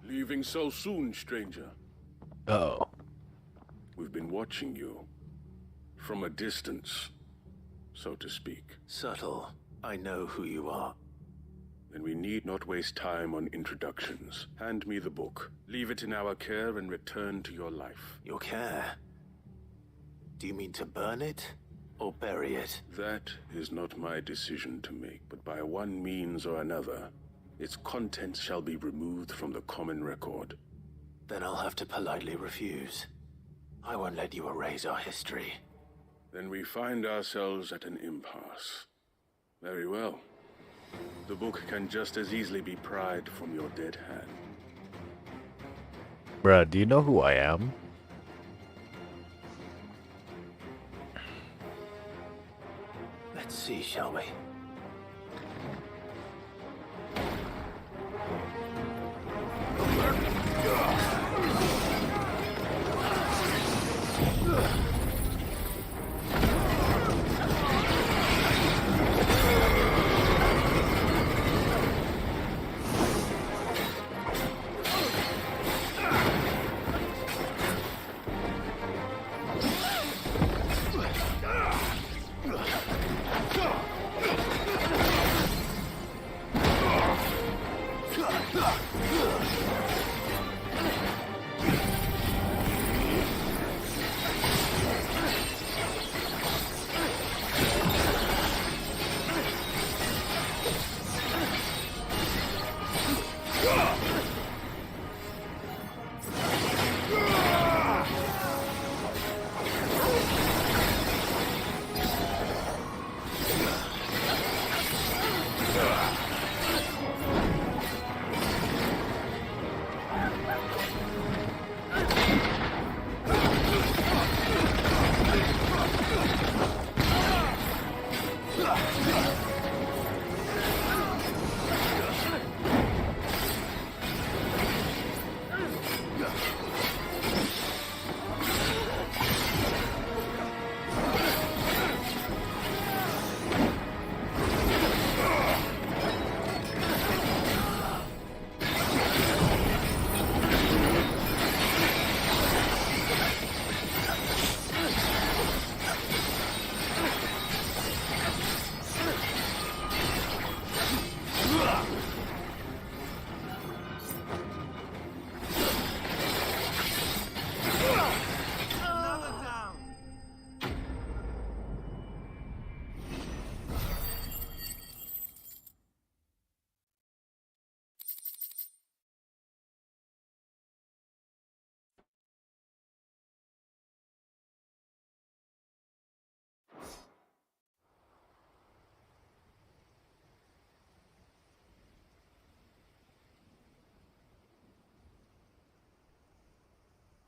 Leaving so soon, stranger? Uh-oh. We've been watching you. From a distance, so to speak. Subtle. I know who you are. Then we need not waste time on introductions. Hand me the book. Leave it in our care and return to your life. Your care? Do you mean to burn it? Or bury it? That is not my decision to make, but by one means or another, its contents shall be removed from the common record. Then I'll have to politely refuse. I won't let you erase our history. Then we find ourselves at an impasse. Very well. The book can just as easily be pried from your dead hand. Bruh, do you know who I am? Let's see, shall we?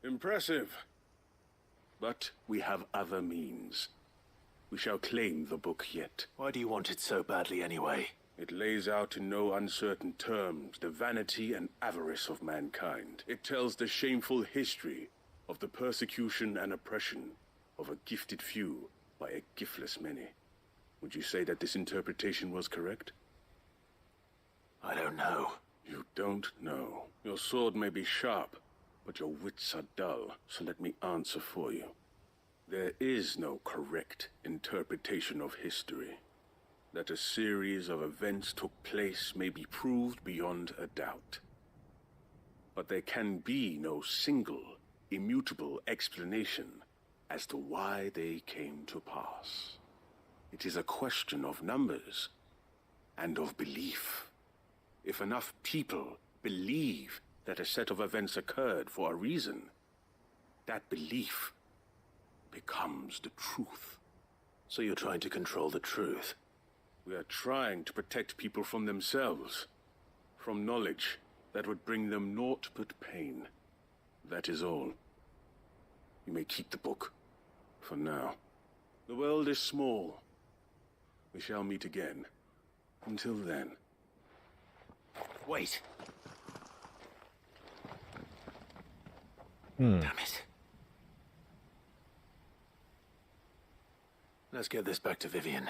Impressive. But we have other means. We shall claim the book yet. Why do you want it so badly anyway? It lays out in no uncertain terms the vanity and avarice of mankind. It tells the shameful history of the persecution and oppression of a gifted few by a giftless many. Would you say that this interpretation was correct? I don't know. You don't know. Your sword may be sharp, but your wits are dull, so let me answer for you. There is no correct interpretation of history. That a series of events took place may be proved beyond a doubt. But there can be no single, immutable explanation as to why they came to pass. It is a question of numbers and of belief. If enough people believe that a set of events occurred for a reason, that belief becomes the truth. So you're trying to control the truth? We are trying to protect people from themselves, from knowledge that would bring them naught but pain. That is all. You may keep the book, for now. The world is small. We shall meet again. Until then. Wait. Damn it. Let's get this back to Vivian.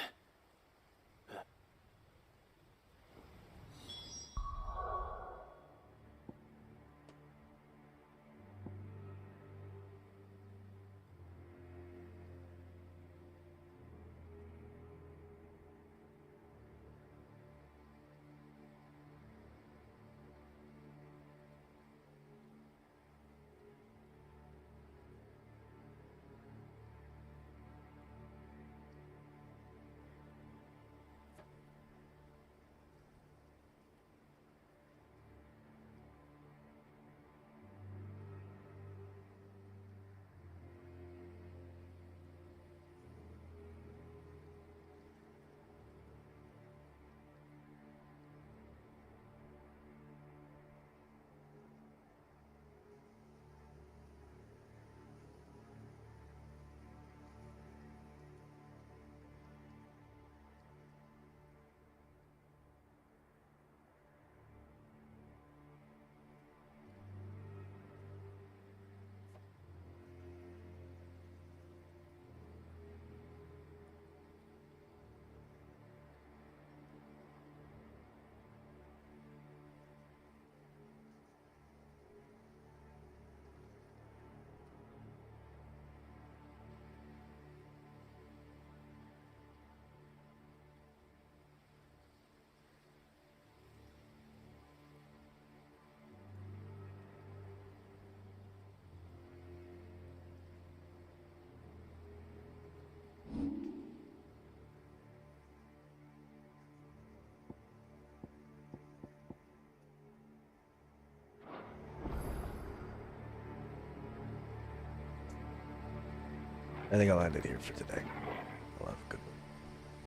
I think I'll end it here for today. I'll have a good